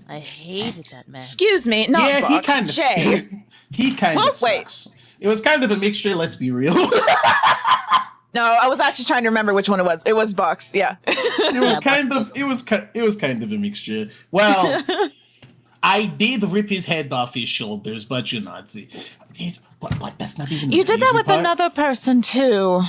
I hated that man. Excuse me, not Box. He kind of sucks. It was kind of a mixture, let's be real. No, I was actually trying to remember which one it was. It was Box, yeah. It was kind of a mixture. Well, I did rip his head off his shoulders, but you're not. See, but that's not even. You the did that crazy with part. another person too.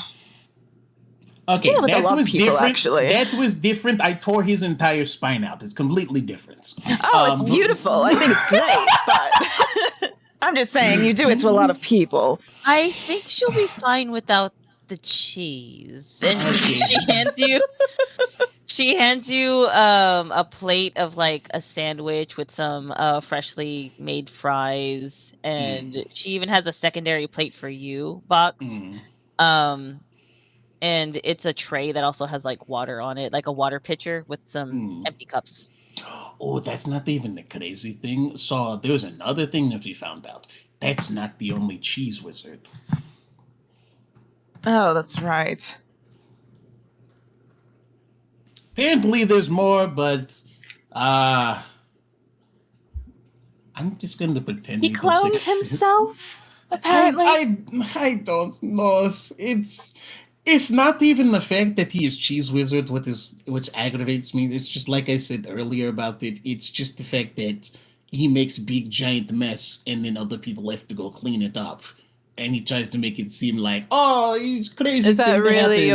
Okay, did it with a that lot of was people, different. actually. That was different. I tore his entire spine out. It's completely different. Oh, it's beautiful. I think it's great, but I'm just saying you do it to a lot of people. I think she'll be fine without the cheese. And Okay. she hands you a plate of like a sandwich with some freshly made fries, and she even has a secondary plate for you, Box. Mm. Um and it's a tray that also has like water on it, like a water pitcher with some empty cups. Oh, that's not even the crazy thing. So there's another thing that we found out. That's not the only cheese wizard. Oh, that's right. Apparently there's more, but I'm just going to pretend He we don't clones exist. himself, apparently. I don't know. It's not even the fact that he is cheese wizard which aggravates me. It's just like I said earlier about it. It's just the fact that he makes big giant mess and then other people have to go clean it up. And he tries to make it seem like, oh, he's crazy. Is that really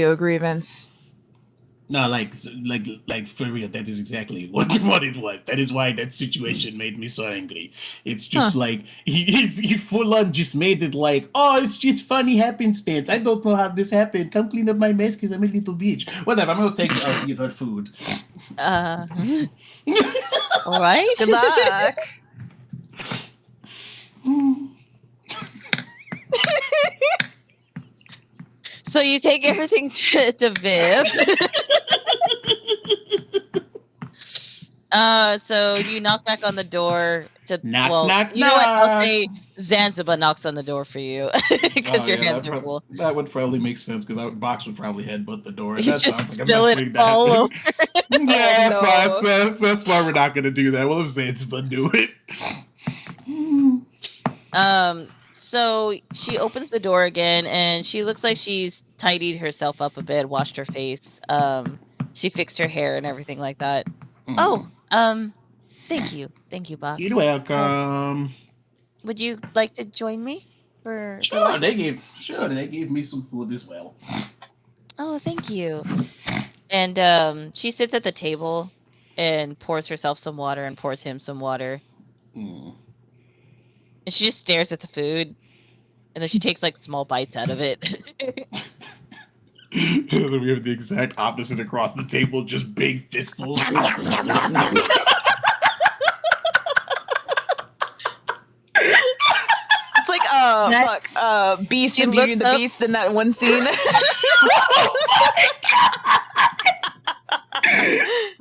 your grievance? No, like for real, that is exactly what it was. That is why that situation made me so angry. It's just like he full on just made it like, oh, it's just funny happenstance. I don't know how this happened. Come clean up my mess because I'm a little bitch. Whatever, I'm gonna take give her food. All right. Good luck. So you take everything to Viv. So you knock back on the door to Knock, you know what? I'll knock. say Zanzaba knocks on the door for you because your hands are full. That would probably make sense because that box would probably headbutt the door. And You that just sounds like spill a it mess waiting to all happen. over. Yeah, Oh, that's no. why. That's why we're not going to do that. We'll have Zanzibar do it. So she opens the door again, and she looks like she's tidied herself up a bit, washed her face. She fixed her hair and everything like that. Oh, thank you, Box. You're welcome. Would you like to join me for? Sure, they gave me some food as well. Oh, thank you. And she sits at the table and pours herself some water and pours him some water. And she just stares at the food, and then she takes like small bites out of it. Then we have the exact opposite across the table, just big fistfuls. It's like Beast He and Beauty and looks the up- Beast in that one scene.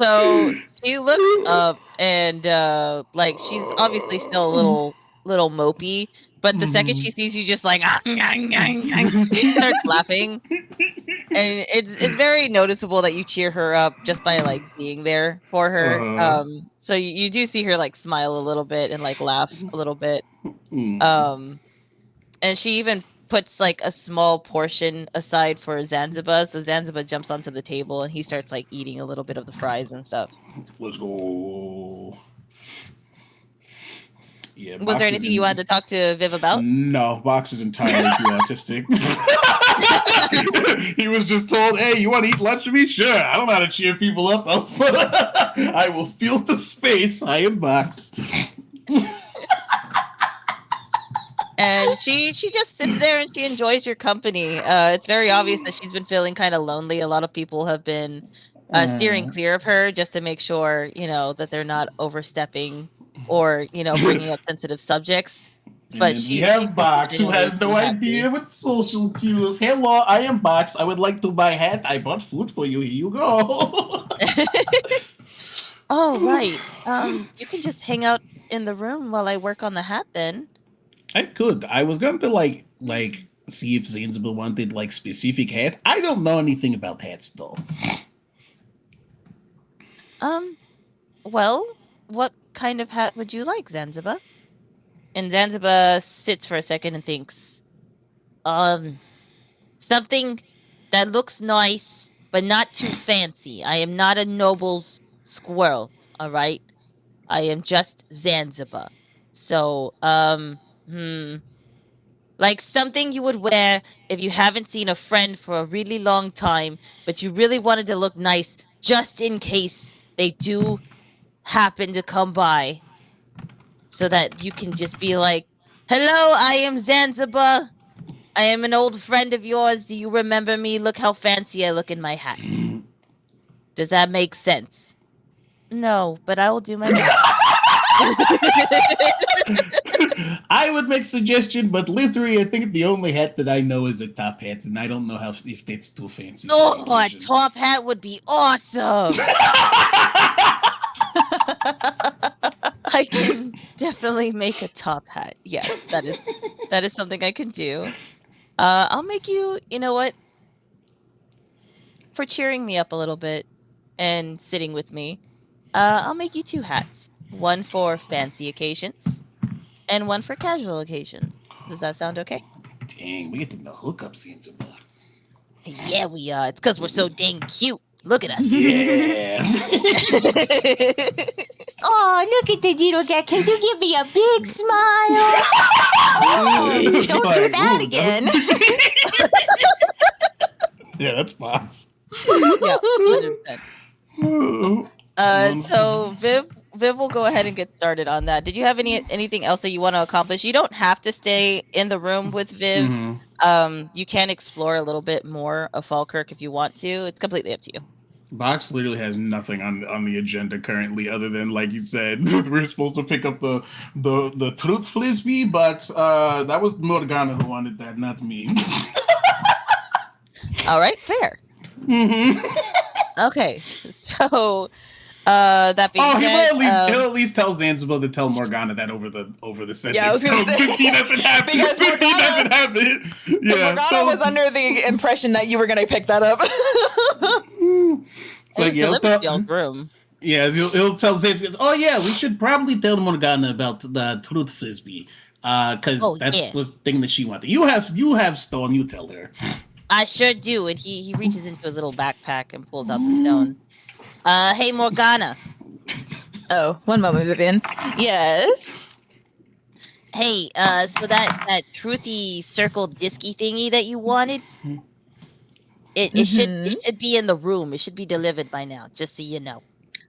So she looks up and like she's obviously still a little mopey, but the second she sees you just like she starts laughing. And it's very noticeable that you cheer her up just by like being there for her. So you do see her like smile a little bit and like laugh a little bit. And she even puts like a small portion aside for Zanzibar. So Zanzibar jumps onto the table and he starts like eating a little bit of the fries and stuff. Let's go. Yeah. Was Box there is anything you wanted to talk to Viv about? No, Box is entirely too autistic. He was just told, "Hey, you want to eat lunch with me? Sure. I don't know how to cheer people up. I will fill the space. I am Box." And she just sits there and she enjoys your company. It's very obvious that she's been feeling kind of lonely. A lot of people have been steering clear of her just to make sure, that they're not overstepping or, bringing up sensitive subjects. But And she we have she's Box, who genuinely has no happy. idea what social cues. Hello, I am Box. I would like to buy a hat. I bought food for you. Here you go. Oh, right. You can just hang out in the room while I work on the hat then. I could. I was going to like see if Zanzibar wanted like specific hat. I don't know anything about hats though. Well, what kind of hat would you like, Zanzibar? And Zanzibar sits for a second and thinks, Something that looks nice, but not too fancy. I am not a noble's squirrel, all right? I am just Zanzibar. So, like something you would wear if you haven't seen a friend for a really long time, but you really wanted to look nice just in case they do happen to come by. So that you can just be like, hello, I am Zanzibar. I am an old friend of yours. Do you remember me? Look how fancy I look in my hat. Does that make sense? No, but I will do my best. I would make suggestion, but literally, I think the only hat that I know is a top hat, and I don't know how if that's too fancy. Oh, a top hat would be awesome. I can definitely make a top hat. Yes, that is something I can do. I'll make you, you know what? For cheering me up a little bit and sitting with me, I'll make you 2 hats. One for fancy occasions and one for casual occasions. Does that sound okay? Dang, we get the hookup scenes about. Yeah, we are. It's because we're so dang cute. Look at us. Yeah. Oh, look at the little guy. Can you give me a big smile? Oh, don't do that again. Yeah, that's Box. Yeah, 100%. So Viv will go ahead and get started on that. Did you have anything else that you want to accomplish? You don't have to stay in the room with Viv. You can explore a little bit more of Falkirk if you want to. It's completely up to you. Box literally has nothing on the agenda currently, other than, like you said, we're supposed to pick up the truth frisbee, but that was Morgana who wanted that, not me. All right, fair. Mm-hmm. Okay, so that being said, he'll at least tell Zanzibar to tell Morgana that over the sentence. Yeah, I was gonna say, since he doesn't have because since he doesn't have it. Yeah, Morgana was under the impression that you were going to pick that up. So it was delivered to y'all's room. Yeah, he'll tell Zanzibar, oh yeah, we should probably tell Morgana about the truth frisbee, because that was the thing that she wanted. You have stone. You tell her. I sure do. And he reaches into his little backpack and pulls out the stone. Hey, Morgana. Oh, one moment, Vivian. Yes. Hey, so that truthy circle disky thingy that you wanted, it should be in the room. It should be delivered by now, just so you know.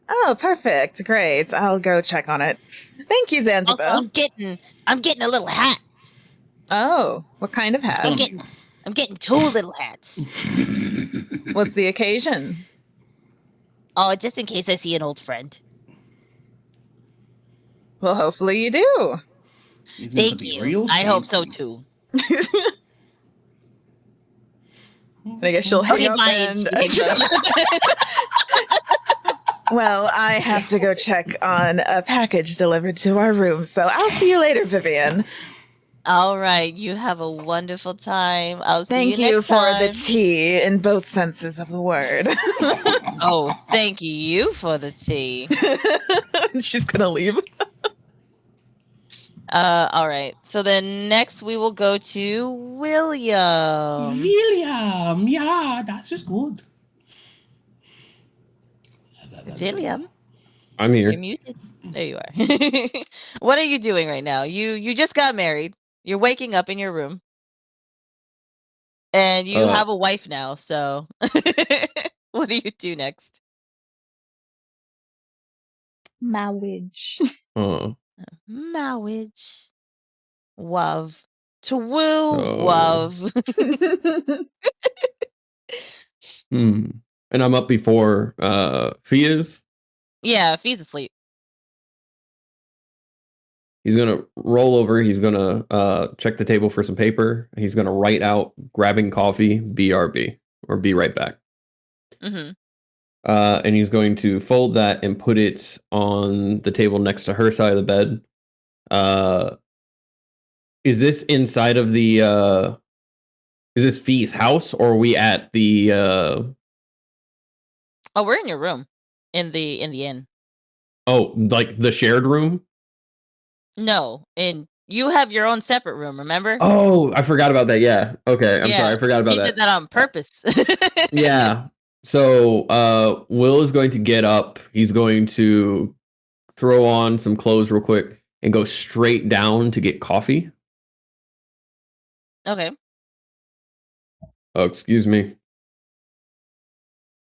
Oh, perfect. Great. I'll go check on it. Thank you, Zanzibar. Also, I'm getting a little hat. Oh, what kind of hat? I'm getting 2 little hats. What's the occasion? Oh, just in case I see an old friend. Well, hopefully you do. Thank you. I hope so too. I guess she'll hang up and... Well, I have to go check on a package delivered to our room, so I'll see you later, Vivian. All right, you have a wonderful time. I'll see you next time. Thank you for the tea in both senses of the word. Oh, thank you for the tea. She's gonna leave. All right. So then next we will go to William. William, yeah, that's just good. William, I'm here. you're muted. There you are. What are you doing right now? You just got married. You're waking up in your room. And you have a wife now, so what do you do next? Marriage. Marriage. Wav. To woo, wav. And I'm up before Fee is? Yeah, Fee's asleep. He's gonna roll over. He's gonna check the table for some paper. He's gonna write out grabbing coffee, BRB, or be right back. Mm-hmm. And he's going to fold that and put it on the table next to her side of the bed. Is this inside of the? Is this Fee's house, or are we at the? Oh, we're in your room, in the inn. Oh, like the shared room? No, in You have your own separate room, remember? Oh, I forgot about that. Yeah. Okay. I'm sorry. I forgot about He that. did that on purpose. Yeah. So Will is going to get up. He's going to throw on some clothes real quick and go straight down to get coffee. Okay. Oh, excuse me.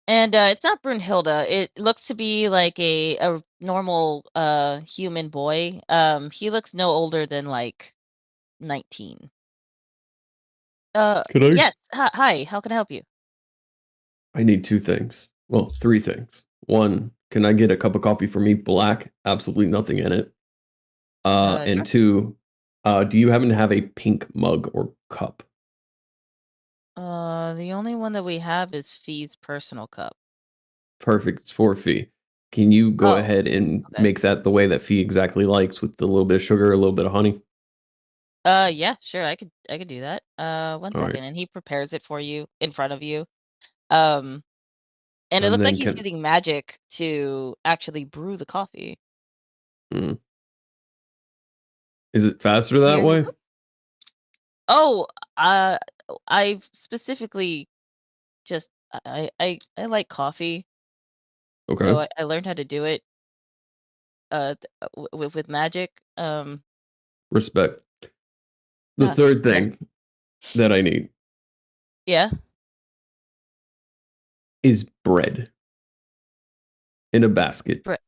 And it's not Brunhilde. It looks to be like a normal human boy. He looks no older than like 19. Could I? Yes. Hi. How can I help you? I need two things. Well, three things. One, can I get a cup of coffee for me, black, absolutely nothing in it? Sure. And two, do you happen to have a pink mug or cup? The only one that we have is Fee's personal cup. Perfect. It's for Fee. Can you go Oh, ahead and okay. make that the way that Fee exactly likes, with a little bit of sugar, a little bit of honey? Yeah, sure. I could do that. One All second, right. and he prepares it for you in front of you. And it And looks like then he's using magic to actually brew the coffee. Is it faster that Here you way? go. Oh, I specifically just I like coffee, so Okay. I learned how to do it with magic. Respect. The third Yeah. thing that I need Yeah. is bread in a basket. Bread.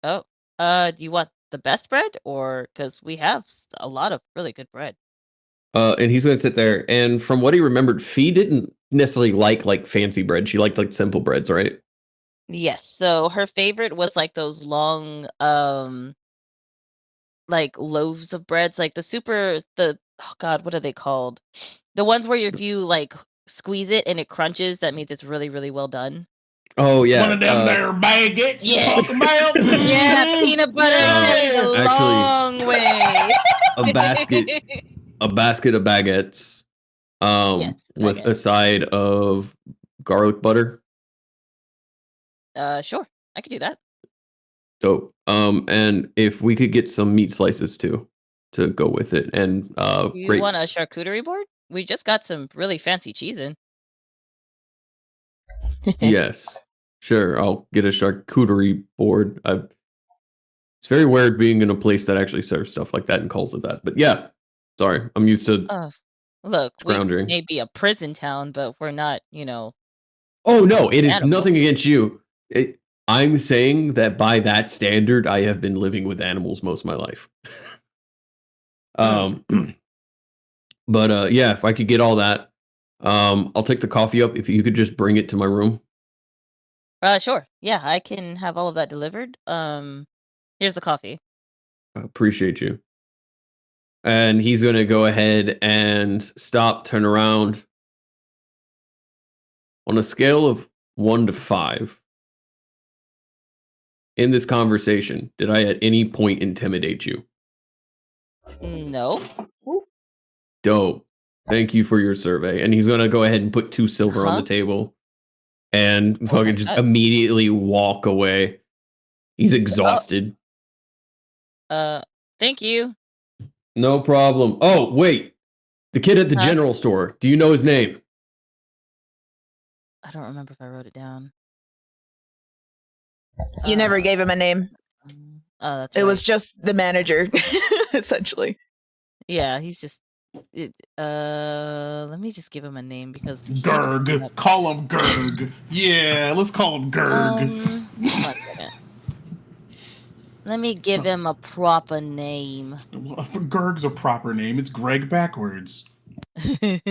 Oh, do you want the best bread, or because we have a lot of really good bread? And he's going to sit there. And from what he remembered, Fee didn't necessarily like fancy bread. She liked like simple breads, right? Yes. So her favorite was like those long, like loaves of breads, like oh God, what are they called? The ones where if you like squeeze it and it crunches, that means it's really, really well done. Oh yeah. One of them there baguettes you Yeah. talk about. Yeah, peanut butter and jelly the Actually, long way. a basket of baguettes. Yes, With a baguette. side of garlic butter. Sure, I could do that. Dope. And if we could get some meat slices too to go with it, and You want a grapes. charcuterie board? We just got some really fancy cheese in. Yes. Sure, I'll get a charcuterie board. It's very weird being in a place that actually serves stuff like that and calls it that. But yeah, sorry, I'm used to Look, we scrounging. may be a prison town, but we're not, Oh no, it is animals. nothing against you. I'm saying that by that standard, I have been living with animals most of my life. But yeah, if I could get all that, I'll take the coffee up. If you could just bring it to my room. Sure. Yeah, I can have all of that delivered. Here's the coffee. I appreciate you. And he's going to go ahead and stop, turn around. On a scale of 1 to 5, in this conversation, did I at any point intimidate you? No. Dope. Thank you for your survey. And he's going to go ahead and put 2 silver on the table and fucking just immediately walk away. He's exhausted. Thank you. No problem. Oh, wait. The kid at the general store. Do you know his name? I don't remember if I wrote it down. You never gave him a name. Oh, that's It right. was just the manager, essentially. Yeah, he's just. Let me just give him a name because Gurg. Call him Gurg. Yeah, let's call him Gurg. 1 second. Let me give him a proper name. Well, Gurg's a proper name. It's Greg backwards. I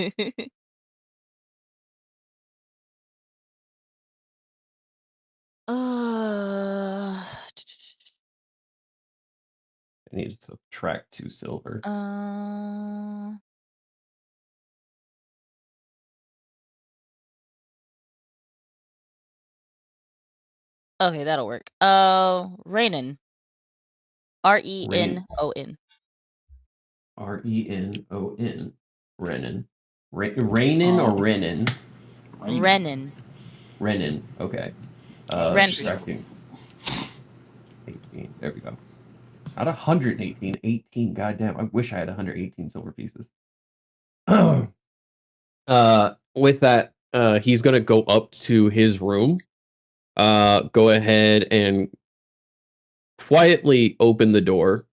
need to subtract 2 silver. Okay, that'll work. Renan. Renon. Renon. Renan. Renan or Renan? Renan. Renan. Okay. Renfield. Subtracting 18. There we go. Not 118, 18. Goddamn, I wish I had 118 silver pieces. With that, he's gonna go up to his room. Go ahead and quietly open the door.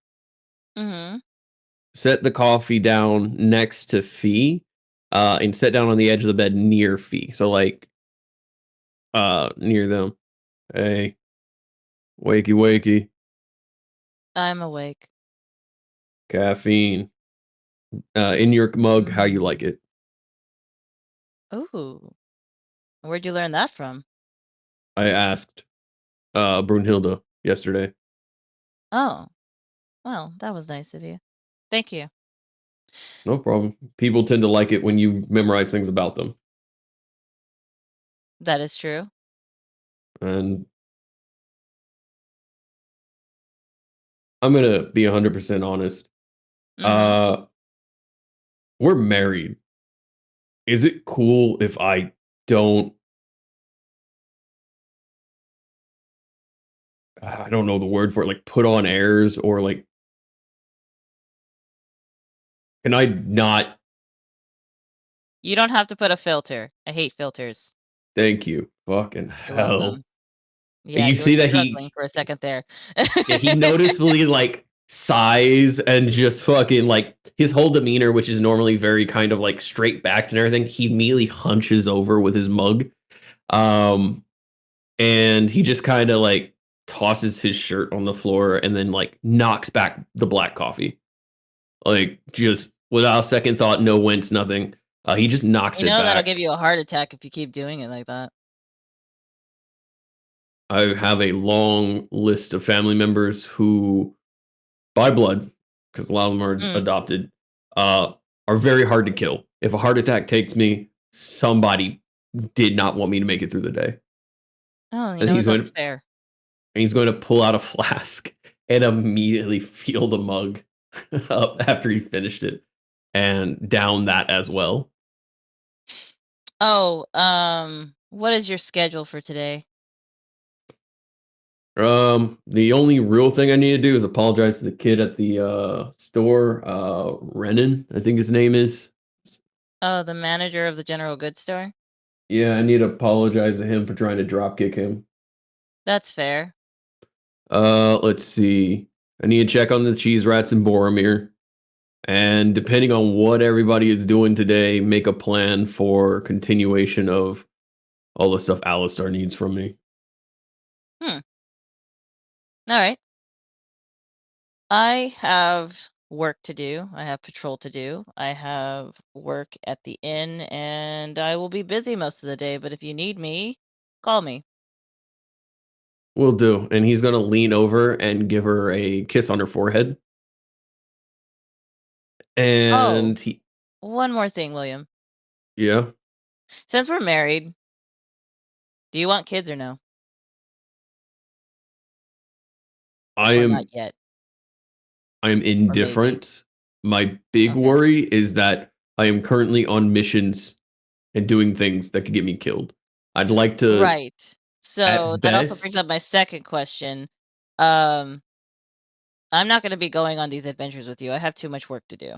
Mm-hmm. Set the coffee down next to Fee, and sit down on the edge of the bed near Fee. So like, near them. Hey, wakey, wakey. I'm awake. Caffeine. In your mug, how you like it. Ooh. Where'd you learn that from? I asked Brunhilde yesterday. Oh. Well, that was nice of you. Thank you. No problem. People tend to like it when you memorize things about them. That is true. And I'm gonna be 100% honest. Mm-hmm. We're married. Is it cool if I don't? I don't know the word for it. Like put on airs or like, can I not? You don't have to put a filter. I hate filters. Thank you. Fucking You're hell. welcome. Yeah, You you were see that struggling for a second there. he noticeably like sighs and just fucking like his whole demeanor, which is normally very kind of like straight backed and everything, he immediately hunches over with his mug. And he just kind of like tosses his shirt on the floor and then like knocks back the black coffee. Like just without a second thought, no wince, nothing. He just knocks You it know that'll back. give you a heart attack if you keep doing it like that. I have a long list of family members who, by blood, because a lot of them are Mm. adopted, are very hard to kill. If a heart attack takes me, somebody did not want me to make it through the day. Oh, you And know what? he's going That's fair. and he's going to pull out a flask and immediately fill the mug up after he finished it and down that as well. Oh, what is your schedule for today? The only real thing I need to do is apologize to the kid at the store, Renan, I think his name is. Oh, the manager of the general goods store? Yeah, I need to apologize to him for trying to drop kick him. That's fair. Let's see. I need to check on the cheese rats in Boromir. And depending on what everybody is doing today, make a plan for continuation of all the stuff Alistar needs from me. All right. I have work to do. I have patrol to do. I have work at the inn, and I will be busy most of the day. But if you need me, call me. Will do. And he's going to lean over and give her a kiss on her forehead. And he, One more thing, William. yeah, Since we're married, do you want kids or no? I Or am not yet? maybe. indifferent. My big Okay. worry is that I am currently on missions and doing things that could get me killed. I'd like to, Right. So that also brings best, up my second question. I'm not going to be going on these adventures with you. I have too much work to do.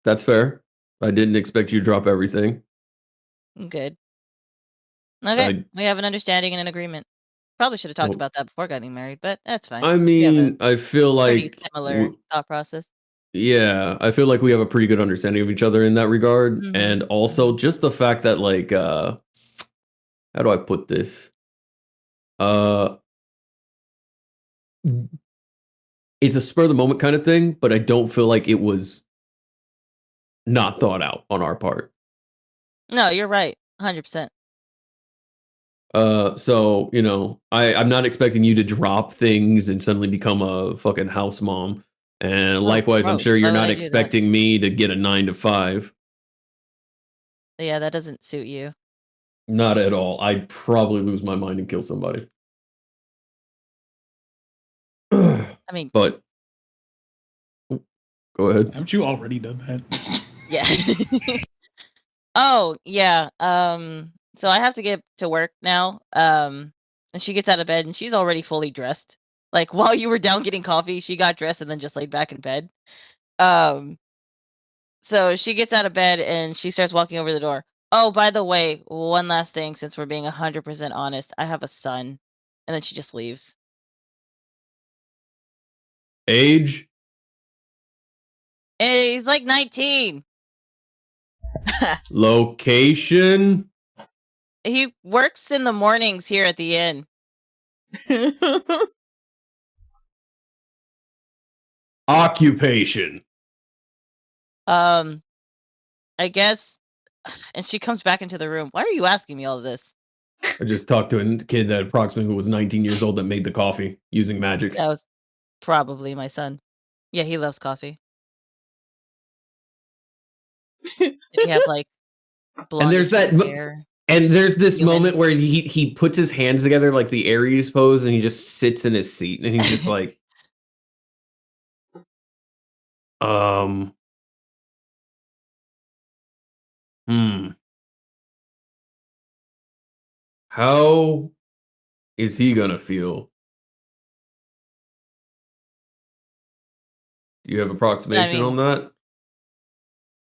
that's fair. I didn't expect you to drop everything. Good. Okay. I, We have an understanding and an agreement. Probably should have talked well, about that before getting married, but that's fine. I We have a mean, I feel pretty like, similar thought process. yeah, I feel like we have a pretty good understanding of each other in that regard. Mhm, And also just the fact that like, how do I put this? It's a spur of the moment kind of thing, but I don't feel like it was not thought out on our part. No, you're right. 100%. So you know, I'm not expecting you to drop things and suddenly become a fucking house mom. And Oh, likewise, I'm gross. sure Why you're would not I do that? expecting me to get a 9 to 5. Yeah, that doesn't suit you. Not at all. I'd probably lose my mind and kill somebody. I mean, But go ahead. Haven't you already done that? yeah. Oh, yeah. So I have to get to work now. And she gets out of bed and she's already fully dressed. Like while you were down getting coffee, she got dressed and then just laid back in bed. So she gets out of bed and she starts walking over the door. Oh, by the way, one last thing, since we're being 100% honest, I have a son. And then she just leaves. Age? And he's like 19. Location? He works in the mornings here at the inn. Occupation? I guess. And she comes back into the room. Why are you asking me all of this? I just talked to a kid that approximately was 19 years old that made the coffee using magic. That was probably my son. Yeah, he loves coffee. Did he have like blonde And there's that hair? And there's this Human. moment where he puts his hands together like the Aries pose and he just sits in his seat and he's just like how is he gonna feel? Do you have approximation on that?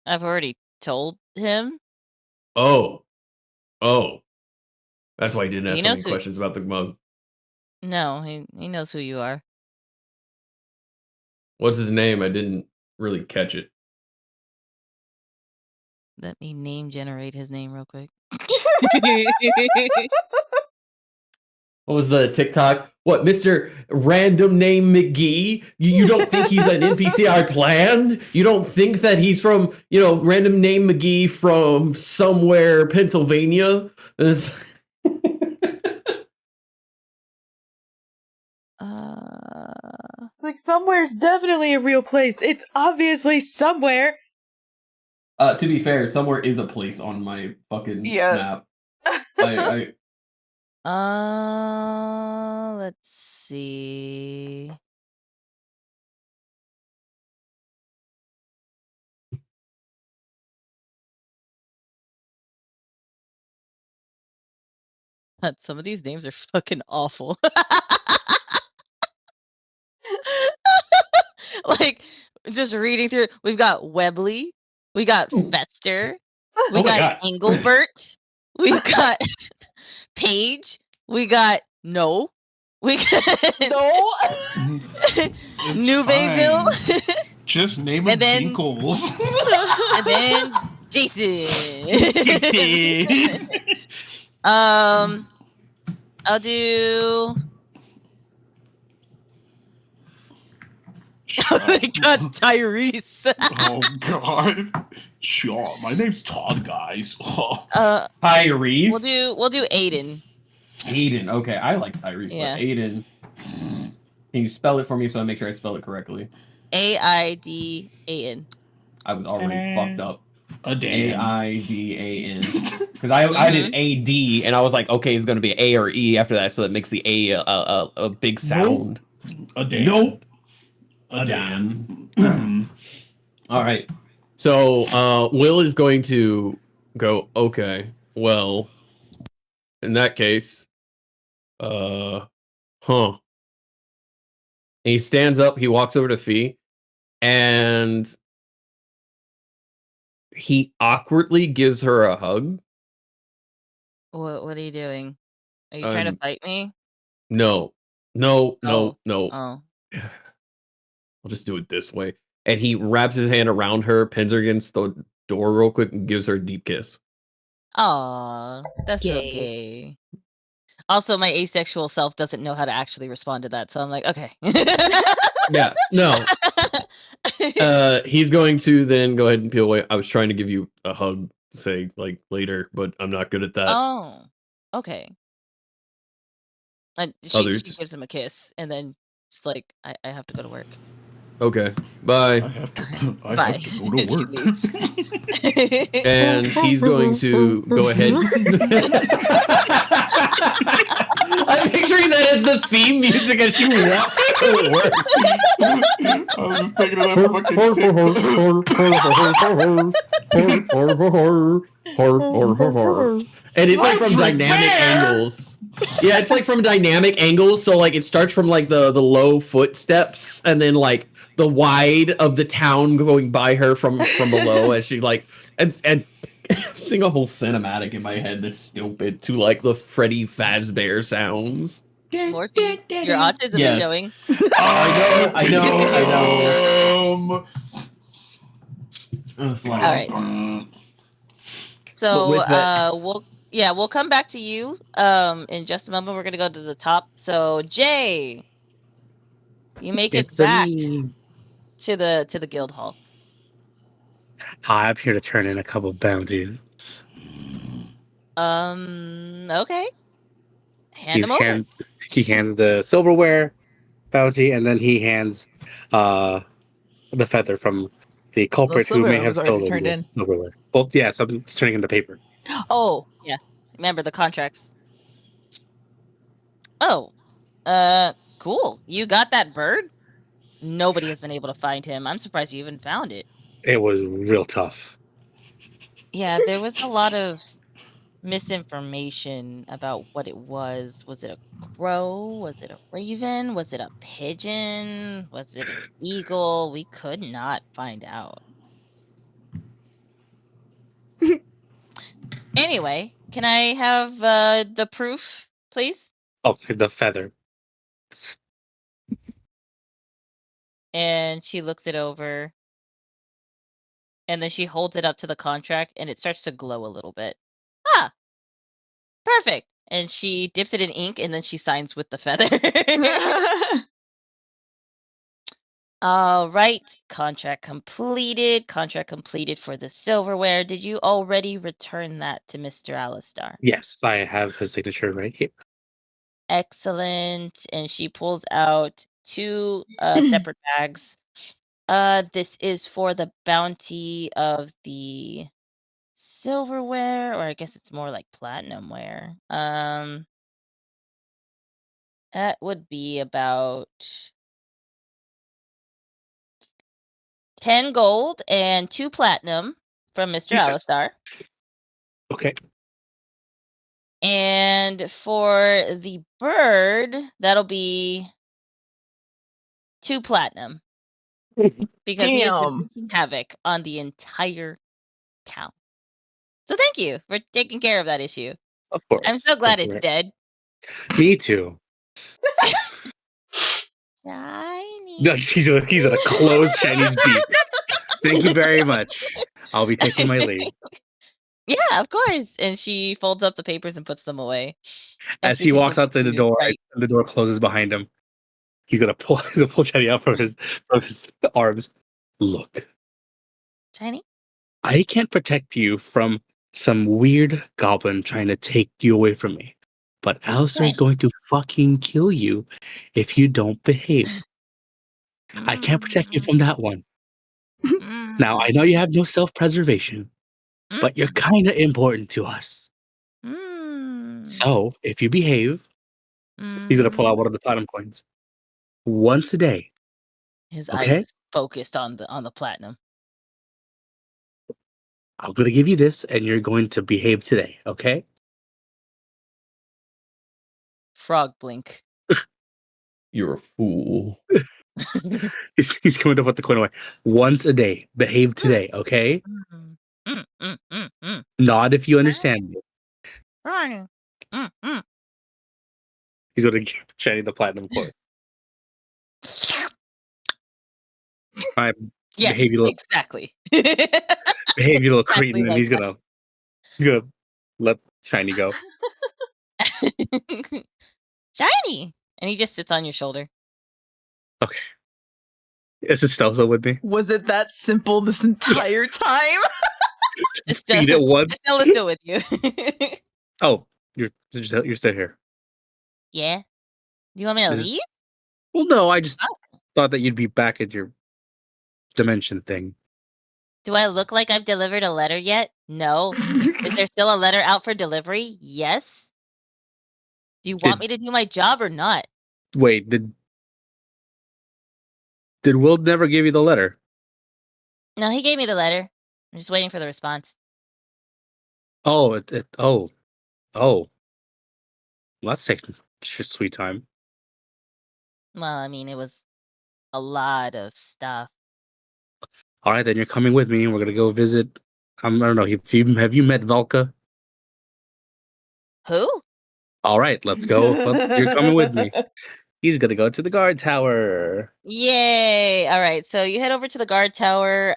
I've already told him. Oh. That's why he didn't ask He so knows many who- questions about the mug. No, he knows who you are. What's his name? I didn't really catch it. Let me name generate his name real quick. What was the TikTok? What, Mr. Random Name McGee? You don't think he's an NPC I planned? You don't think that he's from, Random Name McGee from somewhere, Pennsylvania? Like, somewhere's definitely a real place. It's obviously somewhere. To be fair, somewhere is a place on my fucking map. Let's see. Some of these names are fucking awful. Like, just reading through, we've got Webley, we got Fester, we got Engelbert, we've got Paige, we got we got Newbayville. Just name it Dinkles. And then Jason. I'll do. Oh my god, Tyrese. Oh god. Sure, my name's Todd, guys. Tyrese? We'll do Aiden. Aiden, okay. I like Tyrese, Yeah. but Aiden. Can you spell it for me so I make sure I spell it correctly? Aidan. I was already fucked up. Aidan. Aidan. Because I did AD and I was like, okay, it's gonna be A or E after that, so that makes the A a big sound. Aidan. Nope. Aidan. All right. So Will is going to go, okay, well, in that case, And he stands up, he walks over to Fee, and he awkwardly gives her a hug. What are you doing? Are you trying to fight me? No. Oh. I'll just do it this way. And he wraps his hand around her, pins her against the door real quick, and gives her a deep kiss. Aw, that's real gay. Also, my asexual self doesn't know how to actually respond to that, so I'm like, okay. Yeah, no. He's going to then go ahead and peel away. I was trying to give you a hug to say, like, later, but I'm not good at that. Oh, okay. And she gives him a kiss, and then she's like, I have to go to work. Okay, bye. I have to go to work. And he's going to go ahead. I'm picturing that as the theme music as she walks to work. I was just thinking of that fucking And it's like from Frederick dynamic Bear! angles. Yeah, it's like from dynamic angles. So like it starts from like the low footsteps, and then like the wide of the town going by her from below as she like and sing a whole cinematic in my head that's stupid to like the Freddy Fazbear sounds. Morty, your autism is Yes. showing. I know. It's like, All right. So with that- we'll come back to you in just a moment. We're gonna go to the top. So Jay, you make it It's back me. to the guild hall. Hi, I'm here to turn in a couple bounties. Okay. Hand He them over. hands the silverware bounty, and then he hands the feather from the culprit who may silverware have was already stolen turned the in. silverware. Well, yes, I'm just turning in the paper. Oh, Remember the contracts. Oh, cool. You got that bird? Nobody has been able to find him. I'm surprised you even found it. It was real tough. Yeah, there was a lot of misinformation about what it was. Was it a crow? Was it a raven? Was it a pigeon? Was it an eagle? We could not find out. Anyway, can I have the proof, please? Oh, the feather. And she looks it over. And then she holds it up to the contract and it starts to glow a little bit. Ah, perfect. And she dips it in ink and then she signs with the feather. All right. Contract completed. Contract completed for the silverware. Did you already return that to Mr. Alistar? Yes, I have his signature right here. Excellent. And she pulls out two separate bags. This is for the bounty of the silverware, or I guess it's more like platinumware. That would be about 10 gold and 2 platinum from Mr. Jesus. Alistar. Okay. And for the bird, that'll be 2 platinum. Because he has been damn. wreaking havoc on the entire town. So thank you for taking care of that issue. Of course. I'm so glad Thank you it's very- dead. Me too. Shiny. No, he's gonna close Shiny's beak. Thank you very much. I'll be taking my leave. Yeah, of course. And she folds up the papers and puts them away. And As she he walks continues out to the to door, write. and the door closes behind him, he's gonna pull Shiny out from his arms. Look, Shiny? I can't protect you from some weird goblin trying to take you away from me. But Alistair's Right. going to fucking kill you if you don't behave. I can't protect you from that one. Now, I know you have no self-preservation, but you're kind of important to us. So, if you behave, he's gonna pull out one of the platinum coins once a day. His eyes Okay, is focused on the platinum. I'm gonna give you this, and you're going to behave today. Okay? Frog blink. you're a fool. He's going to put the coin away once a day. Behave today. Okay? Nod if you understand me. He's gonna give Shiny the platinum coin. I Yes, behave, you exactly. little cretin, and like he's gonna let Shiny go. Shiny! And he just sits on your shoulder. Okay. Is Estella with me? Was it that simple this entire time? Just feed it once. Estella's still with you. Oh, you're still here. Yeah? Do you want me to This is- leave? Well, no, I just Oh. thought that you'd be back at your dimension thing. Do I look like I've delivered a letter yet? No. Is there still a letter out for delivery? Yes. Do you want me to do my job or not? Wait, did Will never give you the letter? No, he gave me the letter. I'm just waiting for the response. Oh, oh. Well, that's taking sweet time. Well, I mean, it was a lot of stuff. All right, then you're coming with me, and we're gonna go visit. I don't know. Have you met Jvalka? Who? All right, let's go. You're coming with me. He's gonna go to the guard tower. Yay! All right, so you head over to the guard tower.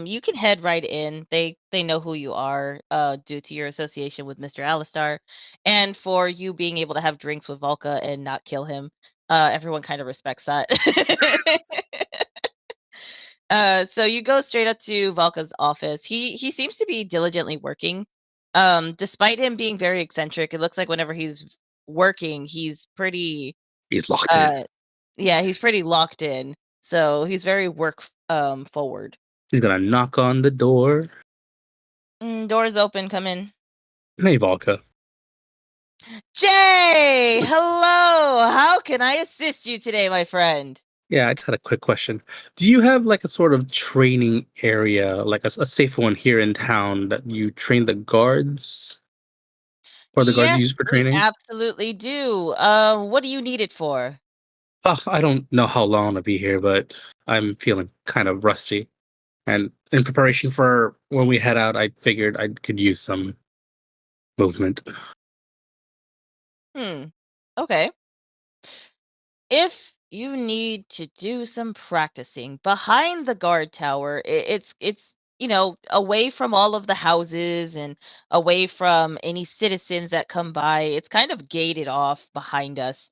You can head right in. They know who you are, due to your association with Mr. Alistar, and for you being able to have drinks with Volka and not kill him. Everyone kind of respects that. So you go straight up to Volka's office. He seems to be diligently working. Despite him being very eccentric, it looks like whenever he's working, he's pretty He's locked in. yeah, he's pretty locked in. So he's very forward. He's gonna knock on the door. Doors open, come in. Hey, Jvalka. Jay, hello. How can I assist you today, my friend? Yeah, I just had a quick question. Do you have like a sort of training area, like a safe one here in town that you train the guards? Or the guards use Yes, for we training? absolutely do. What do you need it for? I don't know how long I'll be here, but I'm feeling kind of rusty. And in preparation for when we head out, I figured I could use some movement. Okay. If you need to do some practicing behind the guard tower, it's away from all of the houses and away from any citizens that come by. It's kind of gated off behind us.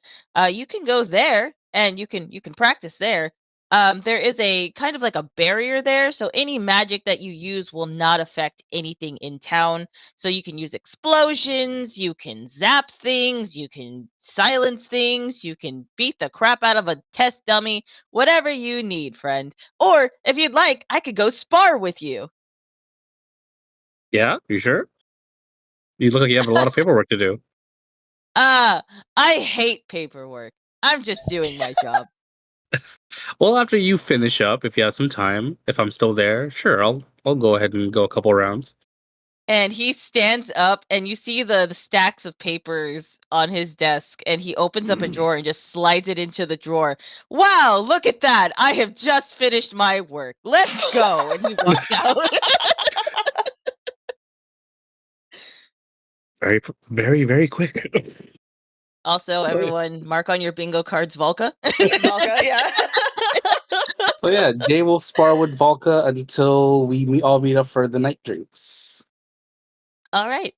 You can go there and you can practice there. There is a kind of like a barrier there, so any magic that you use will not affect anything in town. So you can use explosions, you can zap things, you can silence things, you can beat the crap out of a test dummy, whatever you need, friend. Or if you'd like, I could go spar with you. Yeah, you sure? You look like you have a lot of paperwork to do. Ah, I hate paperwork. I'm just doing my job. Well, after you finish up, if you have some time, if I'm still there, sure, I'll go ahead and go a couple rounds. And he stands up and you see the stacks of papers on his desk and he opens up a drawer and just slides it into the drawer. Wow, look at that. I have just finished my work. Let's go. And he walks out. Very, very, very quick. Also, So, everyone mark on your bingo cards Volka. Volka, yeah. so yeah, Jay will spar with Volka until we all meet up for the night drinks. All right.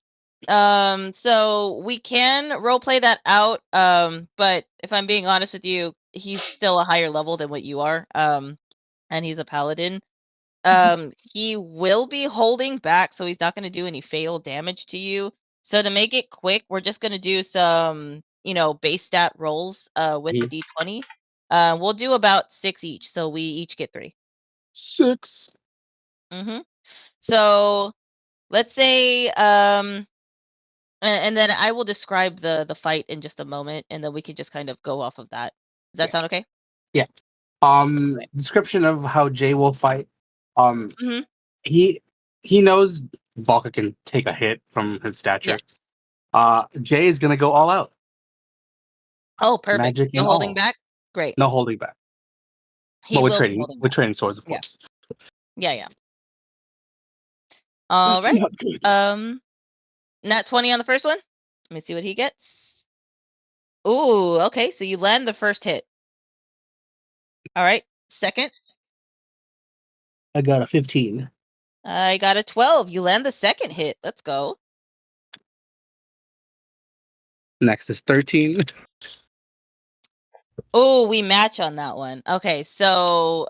So we can role play that out. But if I'm being honest with you, he's still a higher level than what you are. And he's a paladin. He will be holding back, so he's not going to do any fatal damage to you. So to make it quick, we're just going to do some, base stat rolls with the d20. We'll do about 6 each, so we each get 3. 6. Mhm. So let's say and then I will describe the fight in just a moment and then we can just kind of go off of that. Does that sound okay? Yeah. Description of how Jay will fight. Mhm. He knows Volka can take a hit from his stature. Yes. Jay is gonna go all out. Oh, perfect. Magic No and holding all. back? Great. No holding back. He But will be holding with back. training swords, of Yeah. course. Yeah. All That's right. not good. Nat 20 on the first one. Let me see what he gets. Ooh, okay. So you land the first hit. All right. Second, I got a 15. I got a 12. You land the second hit. Let's go. Next is 13. Oh, we match on that one. Okay, so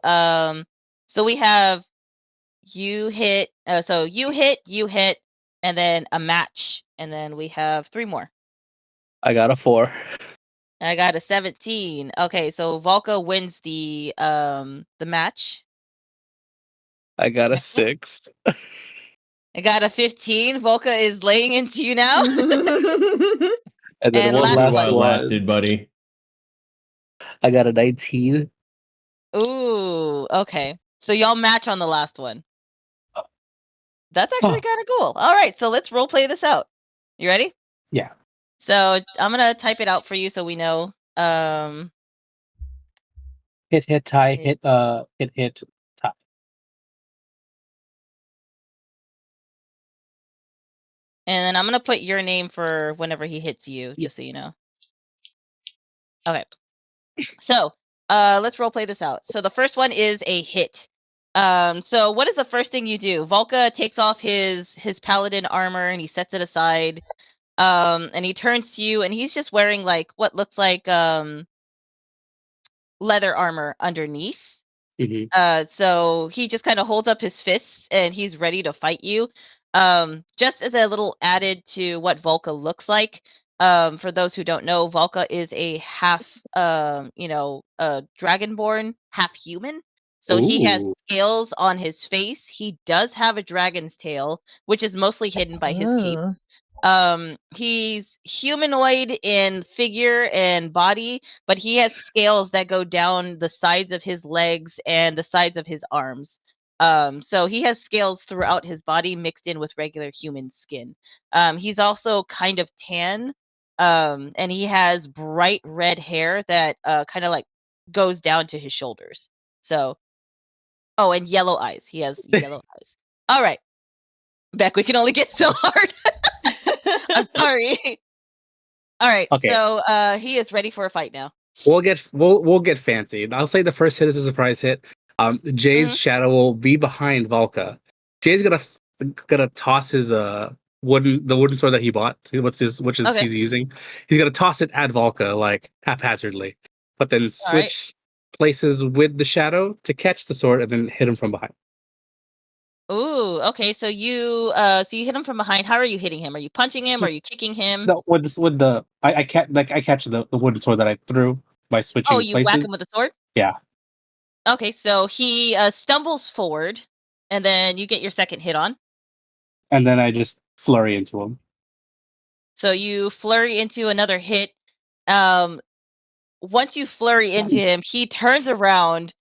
we have you hit, so you hit, and then a match, and then we have 3 more. I got a 4. I got a 17. Okay, so Volka wins the match. I got a 6. I got a 15. Volka is laying into you now. And then And one last Prove last I one. lasted, one. buddy. I got a 19. Ooh, okay. So y'all match on the last one. That's actually kind of cool. All right, so let's role play this out. You ready? Yeah. So I'm gonna type it out for you so we know. Hit, tie, hit, tie. And then I'm gonna put your name for whenever he hits you, just so you know. Okay. So let's role play this out. So the first one is a hit. So what is the first thing you do? Jvalka takes off his paladin armor and he sets it aside. And he turns to you and he's just wearing like what looks like leather armor underneath. So he just kind of holds up his fists and he's ready to fight you. Just as a little added to what Jvalka looks like. For those who don't know, Jvalka is a half, dragonborn, half human. So he has Ooh. scales on his face. He does have a dragon's tail, which is mostly hidden by his cape. He's humanoid in figure and body, but he has scales that go down the sides of his legs and the sides of his arms. So he has scales throughout his body mixed in with regular human skin. He's also kind of tan. And he has bright red hair that kind of like goes down to his shoulders. So, oh, and yellow eyes. He has yellow eyes. All right. Beck, we can only get so hard. I'm sorry. All right, Okay. so he is ready for a fight now. We'll get fancy. I'll say the first hit is a surprise hit. Jay's shadow will be behind Jvalka. Jay's gonna toss his wooden sword that he bought, he's using. He's gonna toss it at Jvalka like haphazardly, but then switch places with the shadow to catch the sword and then hit him from behind. Ooh, okay. So you hit him from behind. How are you hitting him? Are you punching him? Are you kicking him? No, I catch the wooden sword that I threw by switching Oh, you places. whack him with a sword? Yeah. Okay, so he stumbles forward, and then you get your second hit on. And then I just flurry into him. So you flurry into another hit. Once you flurry into him, he turns around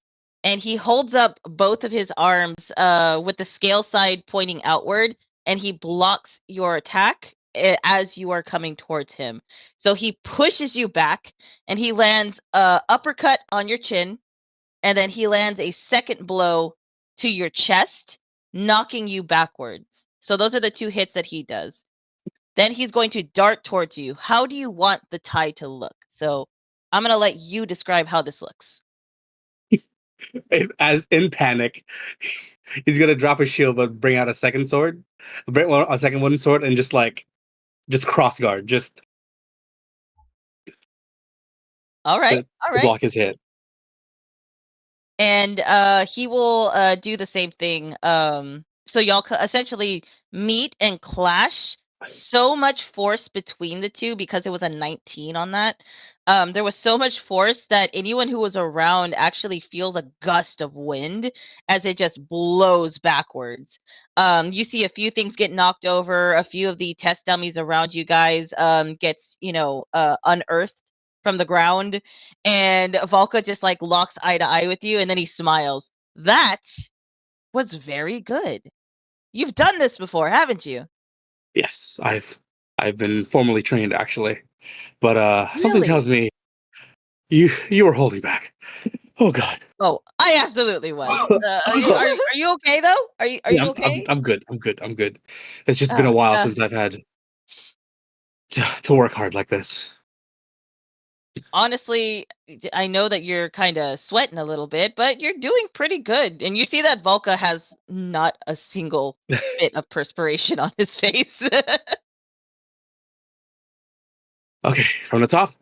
and he holds up both of his arms with the scale side pointing outward, and he blocks your attack as you are coming towards him. So he pushes you back and he lands a uppercut on your chin, and then he lands a second blow to your chest, knocking you backwards. So those are the two hits that he does. Then he's going to dart towards you. How do you want the tie to look? So I'm going to let you describe how this looks. As in panic, he's gonna drop his shield but bring out a second sword, a second wooden sword, and just cross guard, just all right, to block his hit. And he will do the same thing. So y'all essentially meet and clash. So much force between the two because it was a 19 on that. There was so much force that anyone who was around actually feels a gust of wind as it just blows backwards. You see a few things get knocked over. A few of the test dummies around you guys gets unearthed from the ground, and Jvalka just like locks eye to eye with you, and then he smiles. That was very good. You've done this before, haven't you? Yes, I've been formally trained actually, but something tells me you were holding back. Oh God. Oh, I absolutely was. Are you okay though? Are you okay? I'm good. It's just been a while since I've had to work hard like this. Honestly, I know that you're kind of sweating a little bit, but you're doing pretty good. And you see that Jvalka has not a single bit of perspiration on his face. Okay, from the top.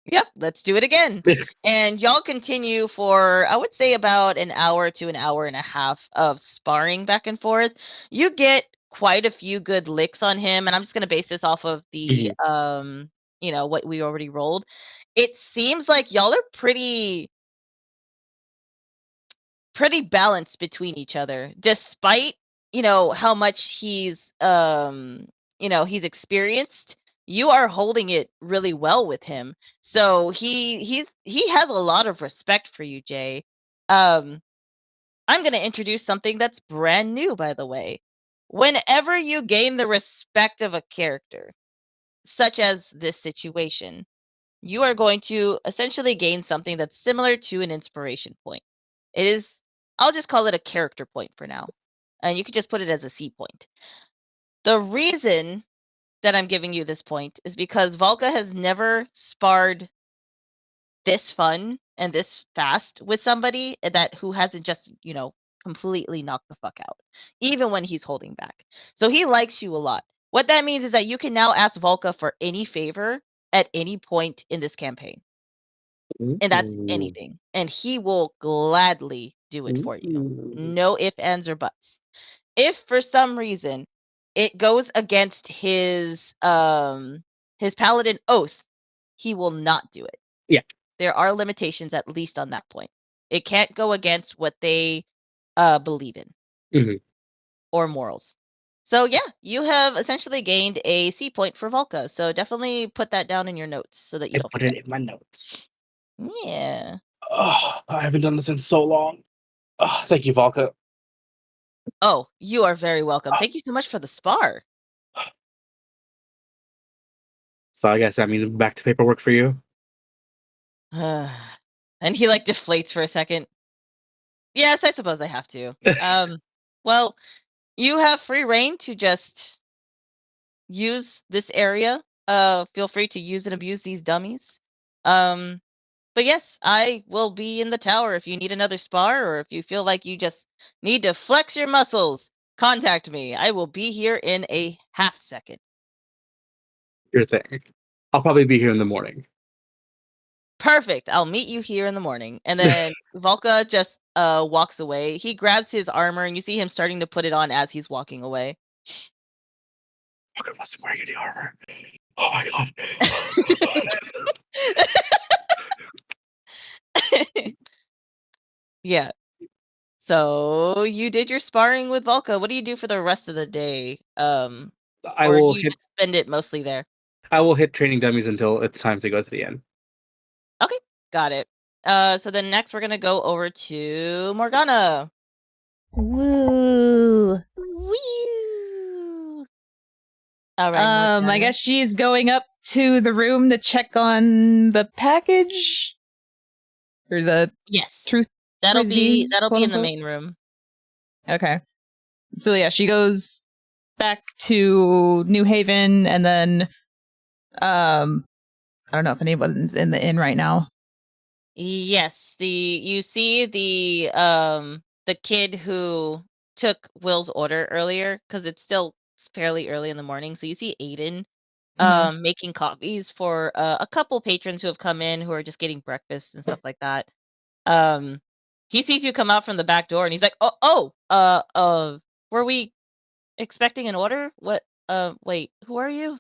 Yep, let's do it again. And y'all continue for, I would say, about an hour to an hour and a half of sparring back and forth. You get quite a few good licks on him, and I'm just going to base this off of the what we already rolled. It seems like y'all are pretty balanced between each other, despite how much he's he's experienced. You are holding it really well with him, so he has a lot of respect for you, Jay. I'm going to introduce something that's brand new, by the way. Whenever you gain the respect of a character, such as this situation, you are going to essentially gain something that's similar to an inspiration point. It is, I'll just call it a character point for now. And you could just put it as a C point. The reason that I'm giving you this point is because Jvalka has never sparred this fun and this fast with somebody that who hasn't just, completely knocked the fuck out, even when he's holding back. So he likes you a lot. What that means is that you can now ask Jvalka for any favor at any point in this campaign. And that's anything. And he will gladly do it for you. No ifs, ands, or buts. If for some reason it goes against his paladin oath, he will not do it. Yeah. There are limitations at least on that point. It can't go against what they believe in or morals. So yeah, you have essentially gained a C point for Jvalka. So definitely put that down in your notes so that you don't put forget. it in my notes. Yeah. Oh, I haven't done this in so long. Oh, thank you, Jvalka. Oh, you are very welcome. Thank you so much for the spar. So I guess that means back to paperwork for you. And he deflates for a second. Yes, I suppose I have to. Well, you have free reign to just use this area. Feel free to use and abuse these dummies. But yes, I will be in the tower if you need another spar or if you feel like you just need to flex your muscles. Contact me. I will be here in a half second. Your thing. I'll probably be here in the morning. Perfect. I'll meet you here in the morning. And then Jvalka just walks away. He grabs his armor and you see him starting to put it on as he's walking away. Jvalka wasn't wearing any armor. Oh my god. Yeah. So you did your sparring with Jvalka. What do you do for the rest of the day? I or will do you hit just spend it mostly there? I will hit training dummies until it's time to go to the end. Okay, got it. So then next we're gonna go over to Morgana. Woo. Woo! All right, I guess she's going up to the room to check on the package or the yes, truth. that'll be Frisbee, in the quote-unquote? main room. Okay. So yeah, she goes back to New Haven and then I don't know if anyone's in the inn right now. Yes, you see the kid who took Will's order earlier because it's still fairly early in the morning. So you see Aiden making coffees for a couple patrons who have come in who are just getting breakfast and stuff like that. He sees you come out from the back door and he's like, were we expecting an order? What? Wait, who are you?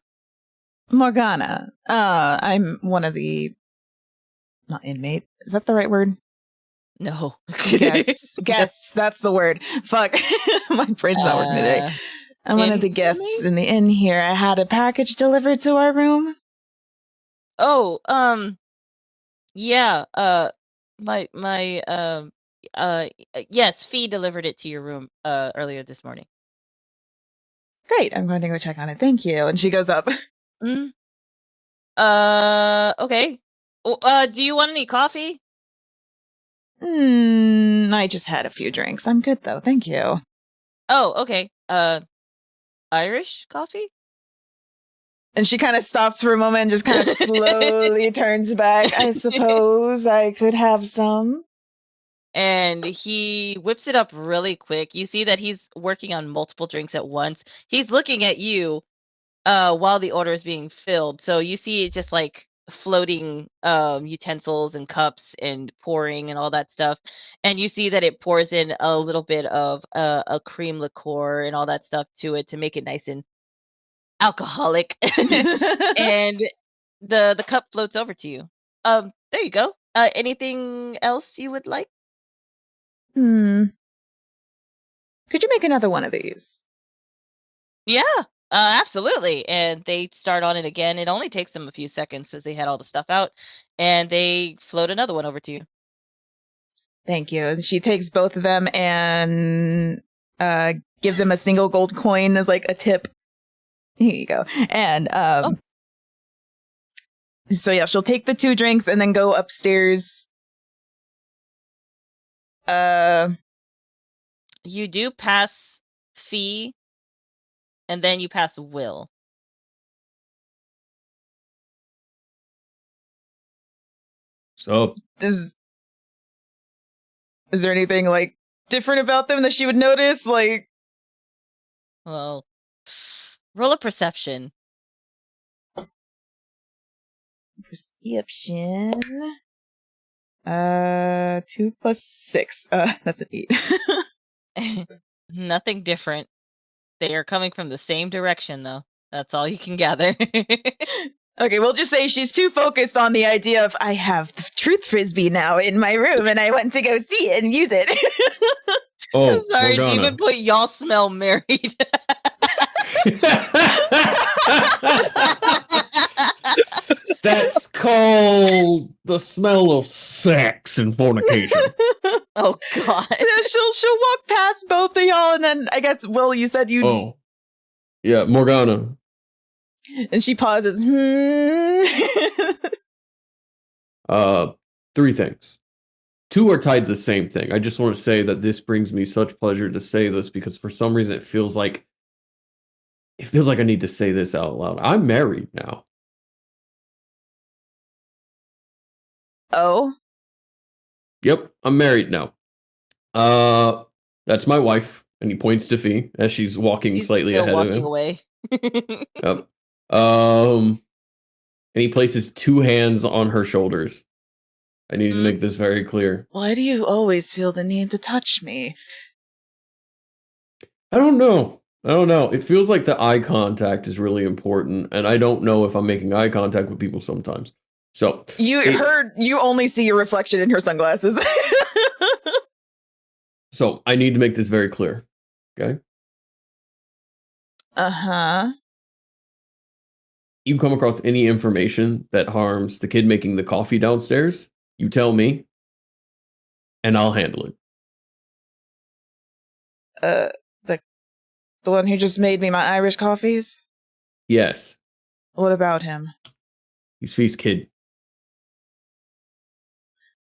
Morgana. I'm one of the not inmate. Is that the right word? No. Guests. Guests, that's the word. Fuck. My brain's not working today. I'm one of the guests in the inn here. I had a package delivered to our room. Oh, yeah, yes, Fee delivered it to your room earlier this morning. Great, I'm going to go check on it. Thank you. And she goes up. Okay. Do you want any coffee? I just had a few drinks. I'm good though. Thank you. Oh, okay. Irish coffee? And she kind of stops for a moment and just kind of slowly turns back. I suppose I could have some. And he whips it up really quick. You see that he's working on multiple drinks at once. He's looking at you while the order is being filled. So you see it just floating utensils and cups and pouring and all that stuff. And you see that it pours in a little bit of a cream liqueur and all that stuff to it to make it nice and alcoholic. And the cup floats over to you. There you go. Anything else you would like? Could you make another one of these? Yeah, absolutely. And they start on it again. It only takes them a few seconds since they had all the stuff out, and they float another one over to you. Thank you. And she takes both of them and gives him a single gold coin as like a tip. Here you go. And so yeah, she'll take the 2 drinks and then go upstairs. You do pass Fee, and then you pass Will. So Is there anything like different about them that she would notice? Like, Well, roll a perception. perception. 2 plus 6. That's an 8. Nothing different. They are coming from the same direction, though. That's all you can gather. Okay, we'll just say she's too focused on the idea of I have the truth frisbee now in my room and I want to go see it and use it. oh, Sorry, Morgana. Demon put y'all smell married. That's called the smell of sex and fornication. Oh God. So she'll walk past both of y'all, and then I guess Will, you said you. Oh, yeah, Morgana. And she pauses. 3 things. 2 are tied to the same thing. I just want to say that this brings me such pleasure to say this because for some reason it feels like I need to say this out loud. I'm married now. Oh, Yep, I'm married now. That's my wife, and he points to Fee as she's walking He's slightly still ahead of walking him. away. Yep. And he places 2 hands on her shoulders. I need to make this very clear. why do you always feel the need to touch me? I don't know. It feels like the eye contact is really important, and I don't know if I'm making eye contact with people sometimes. So You only see your reflection in her sunglasses. So I need to make this very clear. Okay? Uh-huh. You come across any information that harms the kid making the coffee downstairs, you tell me, and I'll handle it. The one who just made me my Irish coffees? Yes, What about him? he's Fee's kid.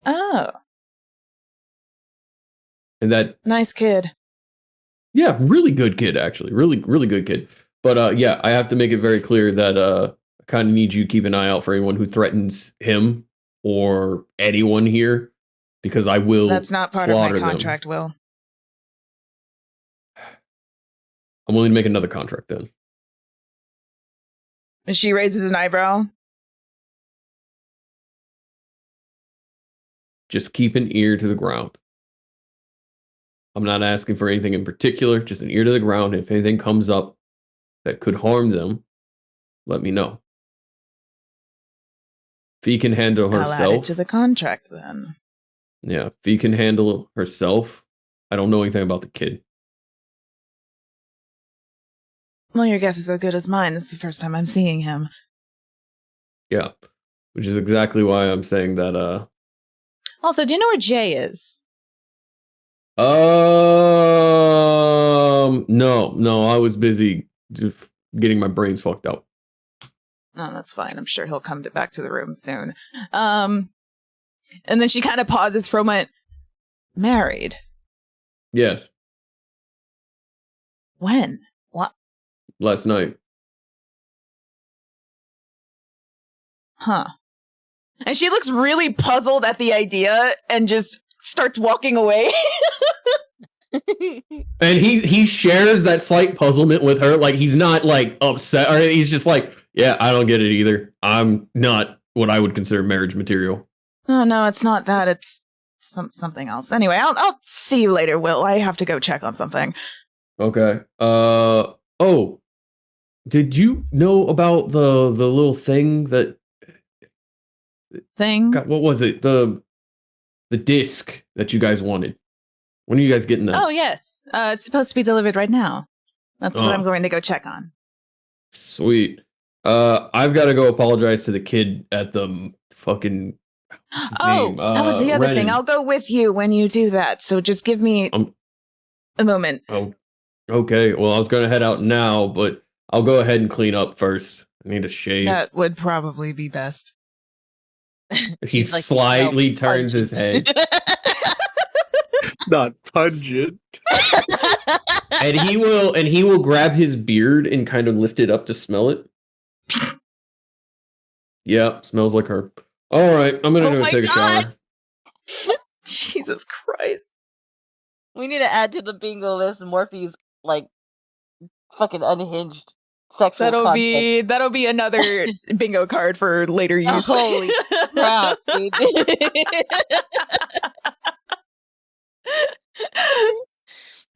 Oh, And that, nice kid. yeah, really good kid, actually. Really, really good kid. But yeah, I have to make it very clear that I kind of need you to keep an eye out for anyone who threatens him or anyone here, because I will That's not part of slaughter my them. contract, Will. I'm willing to make another contract then. And she raises an eyebrow. Just keep an ear to the ground. I'm not asking for anything in particular, just an ear to the ground. If anything comes up that could harm them, let me know. Fee can handle I'll add it herself. to the contract then. Yeah, Fee can handle herself. I don't know anything about the kid. Well, your guess is as good as mine. This is the first time I'm seeing him. Yeah, which is exactly why I'm saying that. Also, do you know where Jay is? No, I was busy just getting my brains fucked up. Oh, that's fine. I'm sure he'll come back to the room soon. And then she kind of pauses for a moment. Married? Yes, When? What? last night. Huh. And she looks really puzzled at the idea and just starts walking away. And he shares that slight puzzlement with her. Like, he's not like upset, or he's just like, yeah, I don't get it either. I'm not what I would consider marriage material. Oh, no, it's not that. It's something else. Anyway, I'll see you later, Will. I have to go check on something. Okay. Oh, did you know about the little thing that? Thing? God, what was it? The disc that you guys wanted. When are you guys getting that? Oh, yes. It's supposed to be delivered right now. That's what Oh. I'm going to go check on. Sweet. I've got to go apologize to the kid at the fucking Oh, that was the other thing. Renan. I'll go with you when you do that. So just give me a moment. Oh, okay. Well, I was going to head out now, but I'll go ahead and clean up first. I need a shave. That would probably be best. He slightly turns his head. Not pungent. and he will grab his beard and kind of lift it up to smell it. Yeah, smells like her. All right, I'm gonna go take a shower. Jesus Christ. We need to add to the bingo list Morphe's like fucking unhinged sexual content. That'll be another bingo card for later use. Holy crap, dude.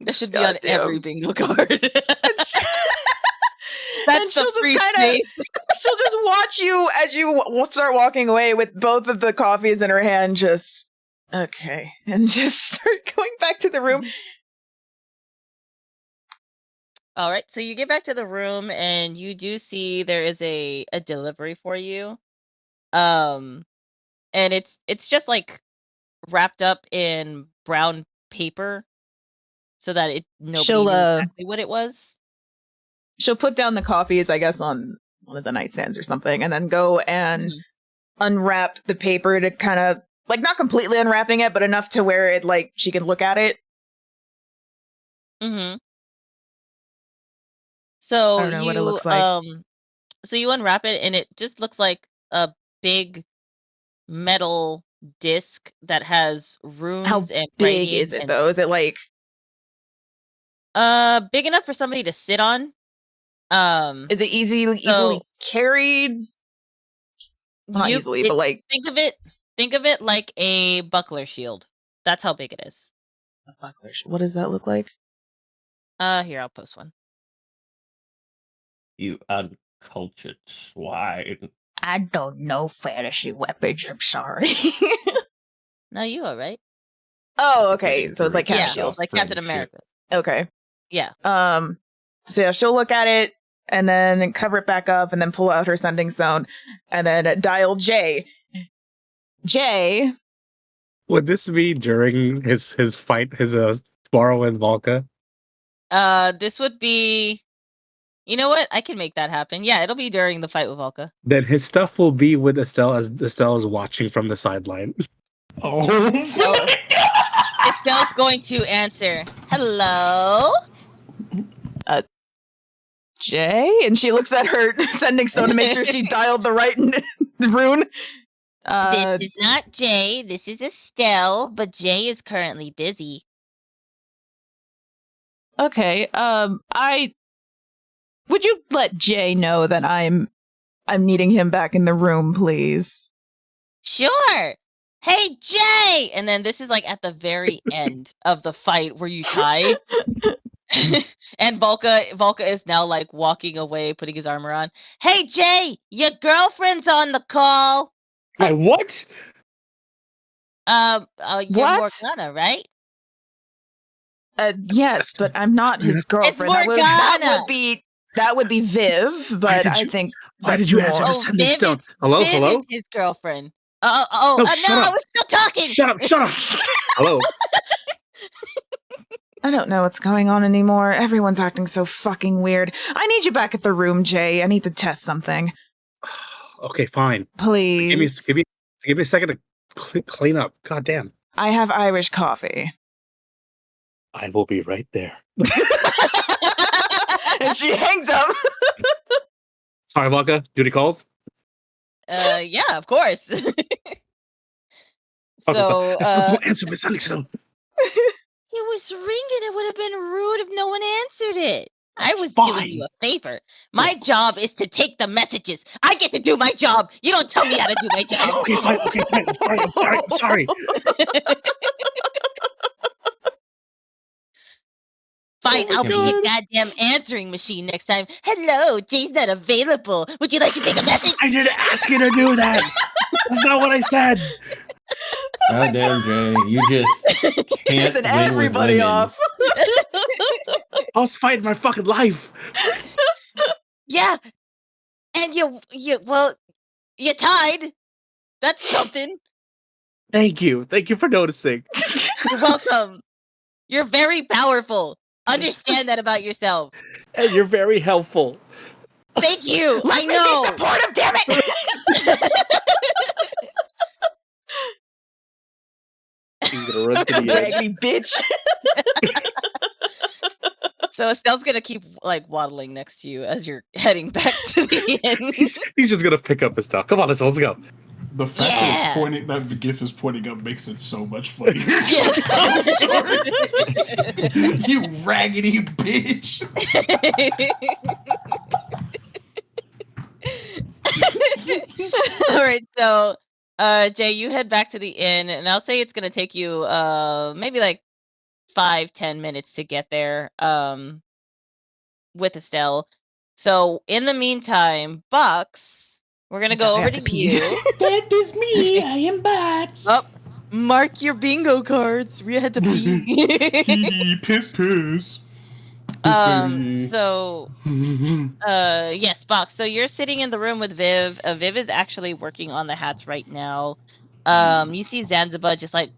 That should be on every bingo card. That's she'll the just she'll just watch you as you start walking away with both of the coffees in her hand, just okay, and just start going back to the room. All right, so you get back to the room and you do see there is a delivery for you. And it's just like wrapped up in brown paper so that nobody knew exactly what it was. She'll put down the coffees, I guess, on one of the nightstands or something, and then go and unwrap the paper to kind of, like, not completely unwrapping it, but enough to where it, like, she can look at it. Mm-hmm. So I don't know what it looks like. So you unwrap it, and it just looks like a big metal disc that has runes. How and big is it, though? Is it, like... big enough for somebody to sit on. Is it easily carried? Not easily, but like think of it like a buckler shield. That's how big it is. A buckler shield. What does that look like? Here, I'll post one. You uncultured swine. I don't know fantasy weapons, I'm sorry. No, you all right. Oh, okay. So it's like Captain Shield. Like Captain America. Okay. Yeah. So yeah, she'll look at it and then cover it back up and then pull out her sending stone and then dial J. J. Would this be during his fight, his sparrow with Jvalka? This would be. You know what? I can make that happen. Yeah, it'll be during the fight with Jvalka. Then his stuff will be with Estelle as Estelle is watching from the sideline. Oh. Estelle's going to answer. Hello. J? And she looks at her sending stone to make sure she dialed the right rune. This is not Jay. This is Estelle, but Jay is currently busy. Okay. Would you let Jay know that I'm needing him back in the room, please? Sure. Hey, Jay! And then this is like at the very end of the fight where you tie. And Jvalka is now like walking away, putting his armor on. Hey, Jay, your girlfriend's on the call. My what? You're what? Morgana, right? Yes, but I'm not his girlfriend. It's Morgana. That would be Viv, but I think. Why did you answer the sending stone? Hello? Viv is his girlfriend. No, I was still talking. Shut up. Hello. I don't know what's going on anymore. Everyone's acting so fucking weird. I need you back at the room, Jay. I need to test something. Okay, fine. Please. Give me a second to clean up. God damn. I have Irish coffee. I will be right there. And she hangs up. Sorry, Jvalka. Duty calls? Yeah, of course. So, don't answer my sending stone. It was ringing. It would have been rude if no one answered it. I was doing you a favor. My job is to take the messages. I get to do my job. You don't tell me how to do my job. Okay, fine. I'm sorry. Fine, I'll be your goddamn answering machine next time. Hello, Jay's not available. Would you like to take a message? I didn't ask you to do that. That's not what I said. God damn, Jay. You just can't pissing everybody off. I was fighting my fucking life. Yeah. And you tied. That's something. Thank you. Thank you for noticing. You're welcome. You're very powerful. Understand that about yourself. And you're very helpful. Thank you. Let I me know. be supportive, damn it! He's gonna run to the end. Raggedy bitch. So Estelle's gonna keep like waddling next to you as you're heading back to the inn. He's just gonna pick up his stuff. Come on, let's go. The fact that Yeah. it's pointing, that the GIF is pointing up, makes it so much funnier. Yes. You raggedy bitch. All right, so Jay, you head back to the inn, and I'll say it's gonna take you maybe like 5-10 minutes to get there with Estelle. So in the meantime, Box, we're gonna go I over have to to pee. you. That is me. I am Box. Oh, mark your bingo cards. We had to pee. Piss. So yes, Box. So you're sitting in the room with Viv. Viv is actually working on the hats right now. You see Zanzaba just like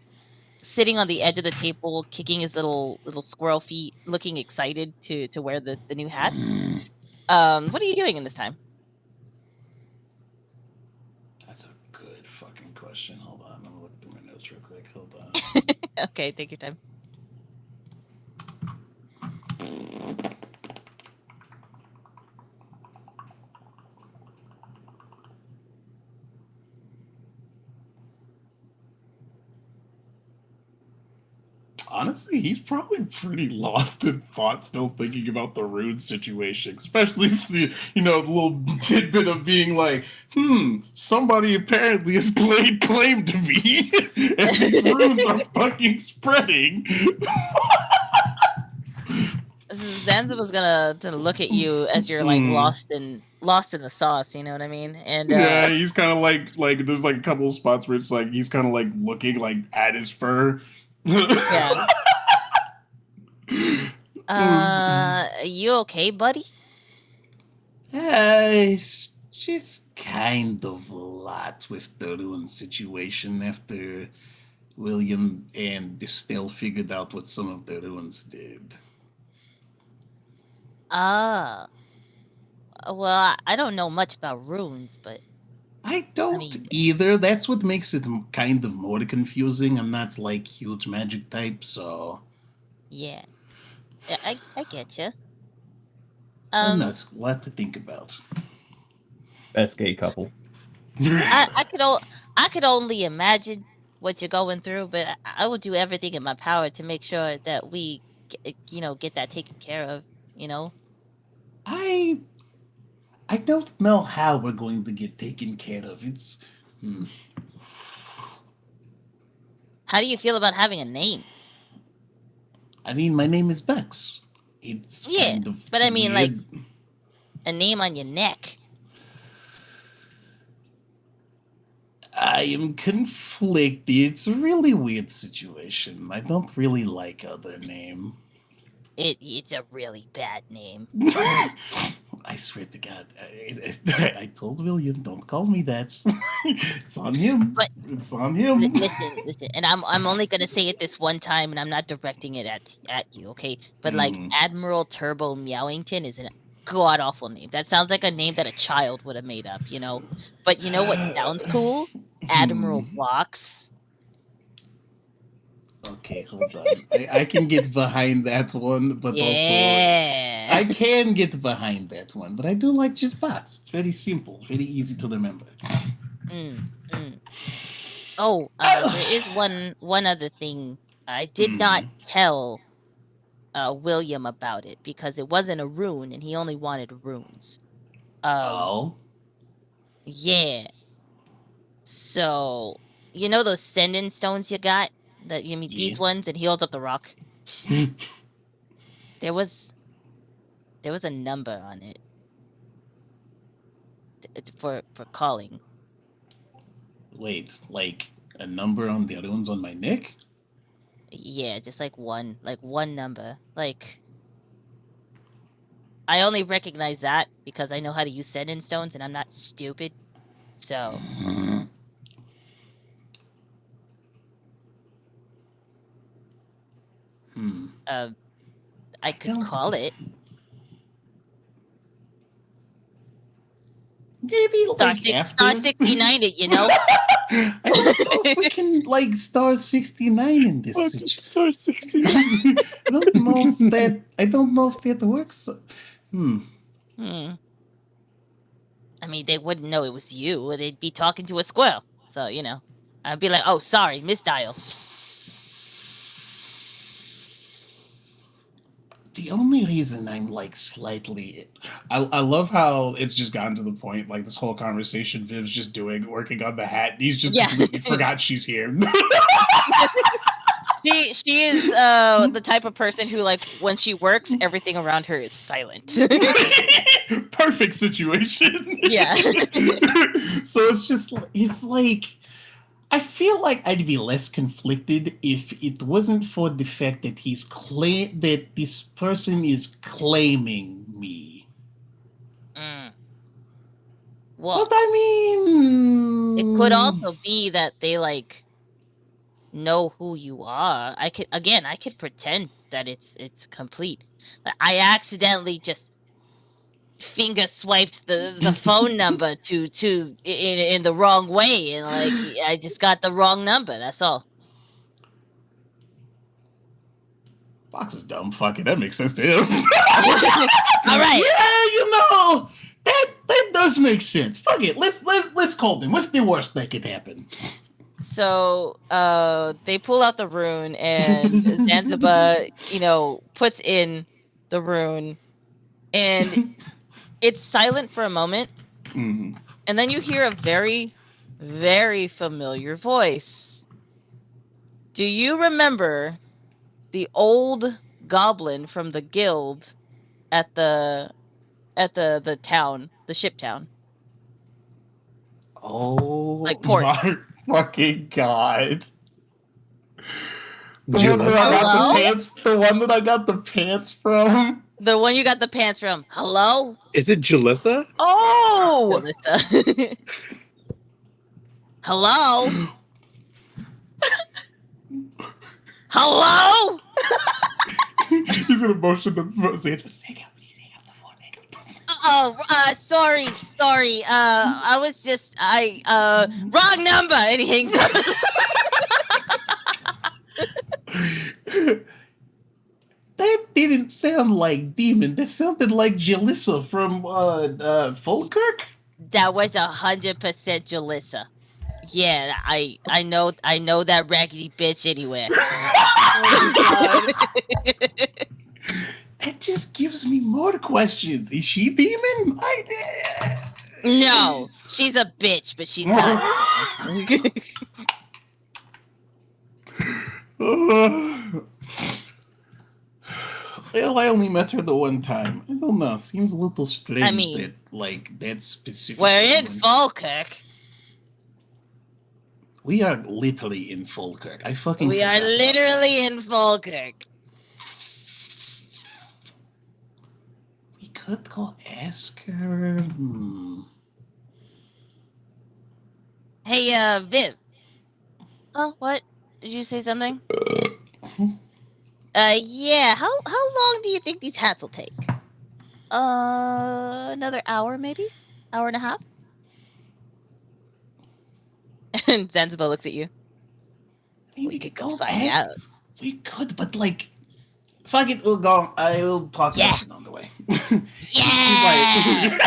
sitting on the edge of the table, kicking his little squirrel feet, looking excited to wear the new hats. What are you doing in this time? That's a good fucking question. Hold on. I'm gonna look through my notes real quick. Hold on. Okay, take your time. Honestly, he's probably pretty lost in thought, still thinking about the rune situation. Especially, the little tidbit of being like, somebody apparently has laid claim to me, and these runes are fucking spreading. Zanzaba's gonna look at you as you're like lost in the sauce. You know what I mean? And Yeah, he's kind of like there's like a couple of spots where it's like he's kind of like looking like at his fur. yeah. You okay, buddy? It's just kind of a lot with the rune situation after William and Estelle figured out what some of the runes did. Well, I don't know much about runes, but I don't mean- either. That's what makes it kind of more confusing. I'm not like huge magic type, so yeah, I get you. that's a lot to think about. Best gay couple. I could only imagine what you're going through, but I will do everything in my power to make sure that we, get that taken care of. You know. I don't know how we're going to get taken care of. It's How do you feel about having a name? I mean, my name is Bex. It's Yeah, kind of but I mean, like, weird. a name on your neck. I am conflicted. It's a really weird situation. I don't really like other name. It's a really bad name. I swear to God, I told William, don't call me that. It's on him. But- It's on him. Listen, and I'm only gonna say it this one time, and I'm not directing it at you, okay? But like Admiral Turbo Meowington is a god awful name. That sounds like a name that a child would have made up, you know. But you know what sounds cool? Admiral Box. Okay, hold on. I can get behind that one, but also Yeah. I can get behind that one. But I do like just Box. It's very simple, very easy to remember. Oh, there is one other thing. I did not tell William about it because it wasn't a rune, and he only wanted runes. Yeah. So you know those sending stones you got? That you mean these Yeah. ones, and he holds up the rock. There was a number on it for calling. Wait, like a number on the runes on my neck? Yeah, just like one number. Like I only recognize that because I know how to use sending stones, and I'm not stupid. So I could call it. Maybe like Star 69 it, you know? I don't know if we can like star 69 in this situation. Star 69. I don't know if that works. I mean, they wouldn't know it was you. They'd be talking to a squirrel. So, you know, I'd be like, oh, sorry, misdial. The only reason I'm like slightly, I love how it's just gotten to the point, like this whole conversation, Viv's just working on the hat. And he's just completely forgot she's here. She is the type of person who, like, when she works, everything around her is silent. Perfect situation. Yeah. So it's like, I feel like I'd be less conflicted if it wasn't for the fact that that this person is claiming me. Well, but I mean, it could also be that they like know who you are. I could pretend that it's complete. I accidentally just finger swiped the phone number to in the wrong way, and like I just got the wrong number. That's all. Box is dumb. Fuck it, that makes sense to him. All right. Yeah, that does make sense. Fuck it. Let's call them. What's the worst that could happen? So they pull out the rune, and Zanzaba, puts in the rune, and it's silent for a moment, and then you hear a very, very familiar voice. Do you remember the old goblin from the guild at the town, the ship town? Oh, like port. My fucking god! The Hello? one that I got the pants from. The one you got the pants from. Hello? Is it Jalissa? Oh! Jalissa. Hello? Hello? He's in a motion to say it's Oh, sorry. I was just, wrong number. And he hangs up. That didn't sound like Demon. That sounded like Jalissa from Falkirk. That was 100% Jalissa. Yeah, I know that raggedy bitch anywhere. Oh, That just gives me more questions. Is she Demon? No, she's a bitch, but she's not. Well, I only met her the one time. I don't know. Seems a little strange that specific. We're in Falkirk. We are literally in Falkirk. We are literally in Falkirk. We could go ask her. Hey, Viv. Oh, what? Did you say something? Yeah. How long do you think these hats will take? Another hour, maybe? Hour and a half? And Zanzaba looks at you. We could go find out. We could, but like, fuck it, we'll go. I will talk about it on the way. Yeah.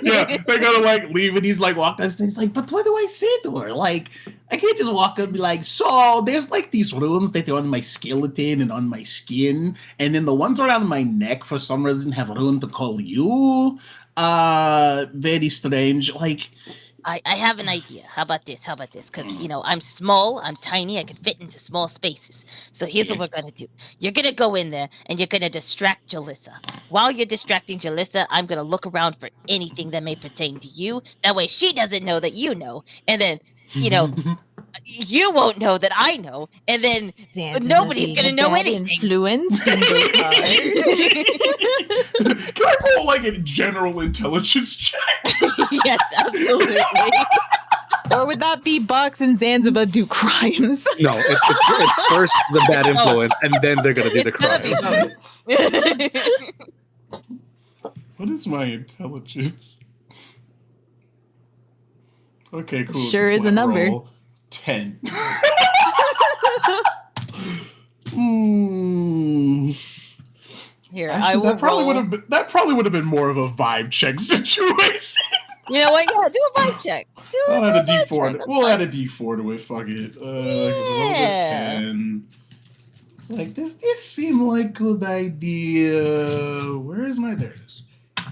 Yeah, they're gonna like leave, and he's like walk downstairs. He's like, but what do I say to her? Like, I can't just walk up and be like, so there's like these runes that are on my skeleton and on my skin, and then the ones around my neck for some reason have a rune to call you. Very strange. Like, I have an idea. How about this? Because, I'm small, I'm tiny, I can fit into small spaces. So here's what we're going to do. You're going to go in there, and you're going to distract Jalissa. While you're distracting Jalissa, I'm going to look around for anything that may pertain to you. That way she doesn't know that you know. And then, you won't know that I know. And then nobody's going to know anything. Influence bingo card. Can I roll like a general intelligence check? Yes, absolutely. Or would that be Box and Zanzaba do crimes? No, it's first the bad influence, and then they're gonna do the It's gonna crime. be both. What is my intelligence? Okay, cool. it's Sure is a flat number. roll. 10. Here, I Actually, will that probably roll. that probably would have been more of a vibe check situation. You know what? Yeah, do a vibe check. We'll add a vibe D4. check, To, that's we'll fine. add a D4 to it. Fuck it. Roll a Yeah. 10. It's like this seemed like a good idea. Where is my? There it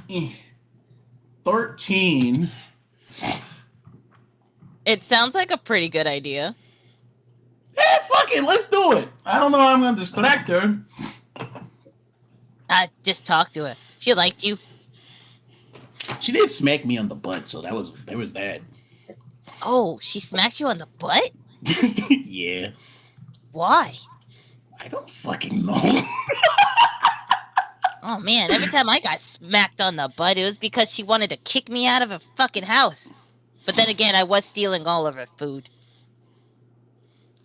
is. 13. It sounds like a pretty good idea. Yeah, fuck it. Let's do it. I don't know how I'm gonna distract her. Just talk to her. She liked you. She did smack me on the butt, so there was that. Oh, she smacked you on the butt? Yeah. Why? I don't fucking know. Oh man, every time I got smacked on the butt, it was because she wanted to kick me out of her fucking house. But then again, I was stealing all of her food.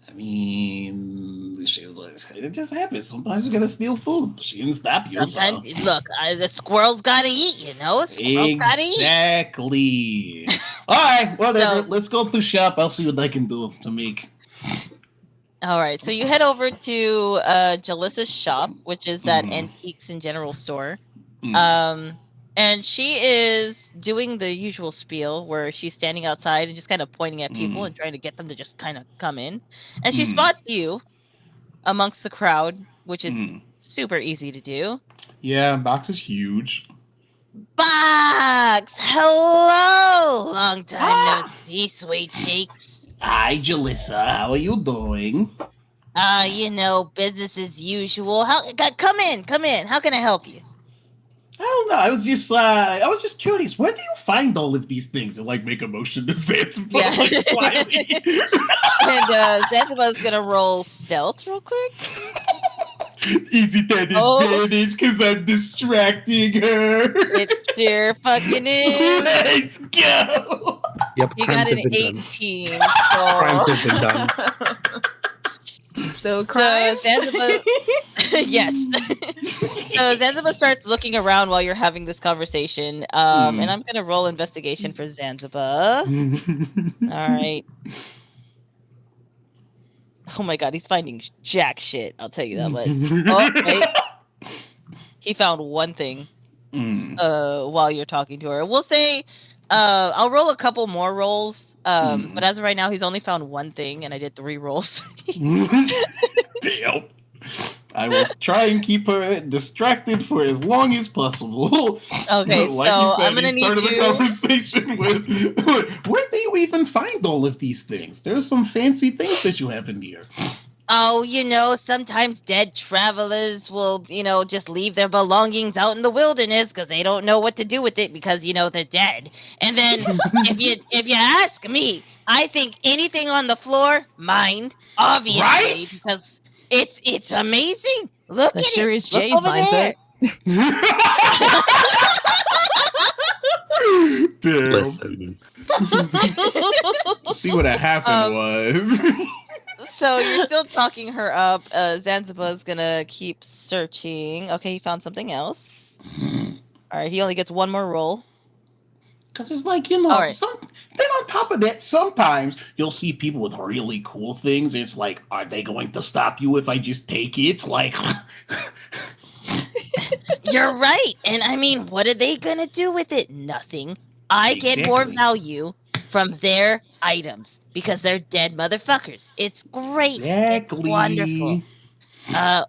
I mean, she was like, it just happens. Sometimes you gotta steal food. She didn't stop you. Sometimes, so. look, the squirrels gotta eat, you know? Squirrels gotta eat. Exactly. All right, whatever. So- Let's go to shop. I'll see what I can do to make. All right, so you head over to Jalissa's shop, which is that Mhm. antiques and general store. Mm. And she is doing the usual spiel where she's standing outside and just kind of pointing at people and trying to get them to just kind of come in. And she spots you amongst the crowd, which is super easy to do. Yeah, box is huge. Box! Hello! Long time no see, sweet cheeks. Hi, Jalissa. How are you doing? Business as usual. Come in. How can I help you? I don't know. I was just curious. Where do you find all of these things? And like make a motion to Zanzibar, Yeah. like slyly. And Zanzibar's gonna roll stealth real quick. Is it an advantage because I'm distracting her? It sure fucking is. Let's go. Yep, You crimes got an have been done. 18. Crimes So, have been done. So crimes? Zanzibar, yes. So Zanzibar starts looking around while you're having this conversation. And I'm gonna roll investigation for Zanzibar. All right. Oh my god, he's finding jack shit. I'll tell you that much. Oh wait, he found one thing. While you're talking to her, we'll say, I'll roll a couple more rolls. But as of right now, he's only found one thing, and I did 3 rolls. Damn. I will try and keep her distracted for as long as possible. Okay, Like so you said, I'm gonna he need started the you. conversation with, where do you even find all of these things? There's some fancy things that you have in here. Oh, sometimes dead travelers will, just leave their belongings out in the wilderness because they don't know what to do with it because, they're dead. And then if you ask me, I think anything on the floor, mine, obviously, Right? because it's amazing. Look That at sure it. is Look Jay's over mindset. Damn. Listen. See what happened was. So you're still talking her up. Zanzibar's gonna keep searching. Okay, he found something else. All right, he only gets one more roll. Because it's like, All right. then on top of that, sometimes you'll see people with really cool things. It's like, are they going to stop you if I just take it? Like, You're right. And I mean, what are they gonna do with it? Nothing. I get more Exactly. value from their items because they're dead motherfuckers. It's great. exactly. It's wonderful.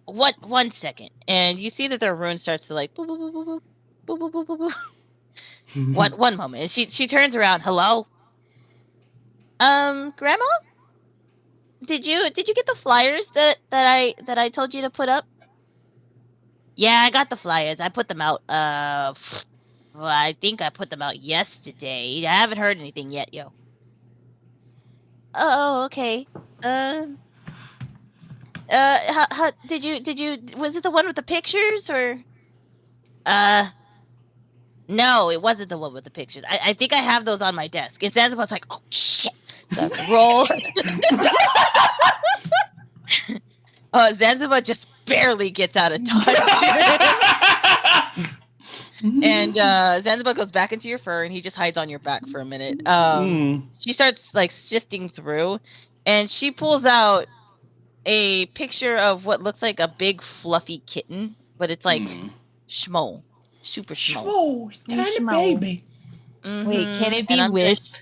What? 1 second, and you see that their rune starts to like boop, boop, boop, boop, boop, boop, boop, boop, boop. One moment, and she turns around. Hello, Grandma, did you get the flyers that I told you to put up? Yeah, I got the flyers. I put them out. Well, I think I put them out yesterday. I haven't heard anything yet, yo. Oh, okay. How did you was it the one with the pictures or? No, it wasn't the one with the pictures. I think I have those on my desk. And Zanzibar's like, oh shit. So I have to roll. Zanzibar just barely gets out of touch. And Zanzibar goes back into your fur and he just hides on your back for a minute. She starts like sifting through and she pulls out a picture of what looks like a big fluffy kitten, but it's like schmo. Super schmo. Schmo, tiny Schmo. baby. Wait, can it be And I'm gonna- Wisp?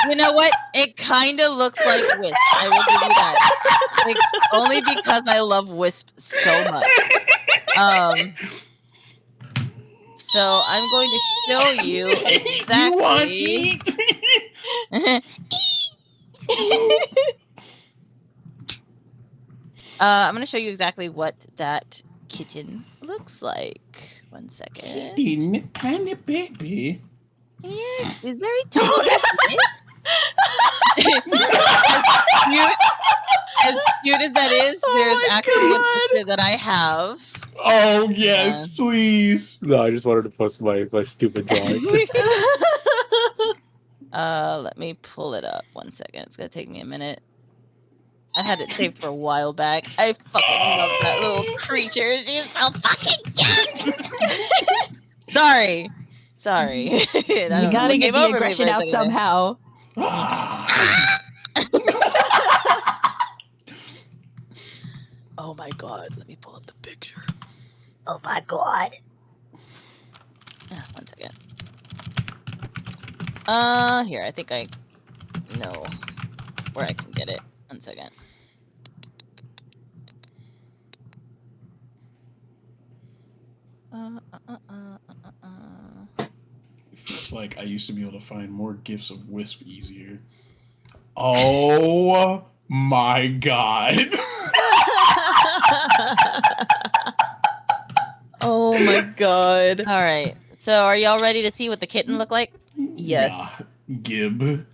You know what? It kind of looks like Wisp. I will give you that. Like, only because I love Wisp so much. So I'm going to show you exactly. You want eat? I'm going to show you exactly what that kitten looks like. 1 second. Kitten, tiny baby. Yeah, it's very tiny. as cute as that is, there's actually a picture that I have. Oh yes, please. No, I just wanted to post my stupid drawing. Let me pull it up. 1 second. It's gonna take me a minute. I had it saved for a while back. I fucking love that little creature. She's so fucking cute. Sorry. You gotta get the aggression out somehow. Oh my god, let me pull up the picture. Oh my god. 1 second. Here, I think I know where I can get it. 1 second. It's like I used to be able to find more gifts of Wisp easier. Oh my god. Oh my god. All right. So, are y'all ready to see what the kitten looked like? Yes. Yeah. Gib.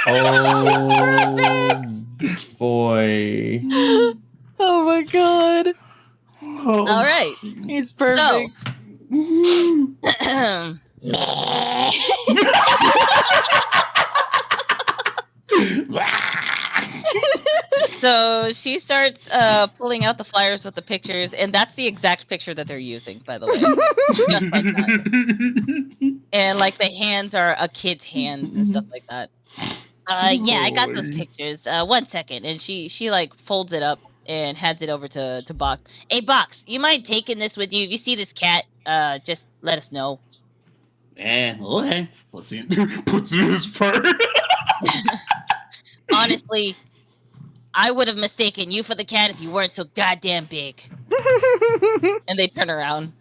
Oh boy. Oh my god. Oh. All right. He's perfect. So she starts pulling out the flyers with the pictures, and that's the exact picture that they're using, by the way. Just like that. And like the hands are a kid's hands and stuff like that. Yeah, I got those pictures. 1 second, and she like folds it up and hands it over to Box. Hey, Box, you mind taking this with you? If you see this cat, just let us know. Okay. Puts in his fur. Honestly, I would have mistaken you for the cat if you weren't so goddamn big. And they turn around.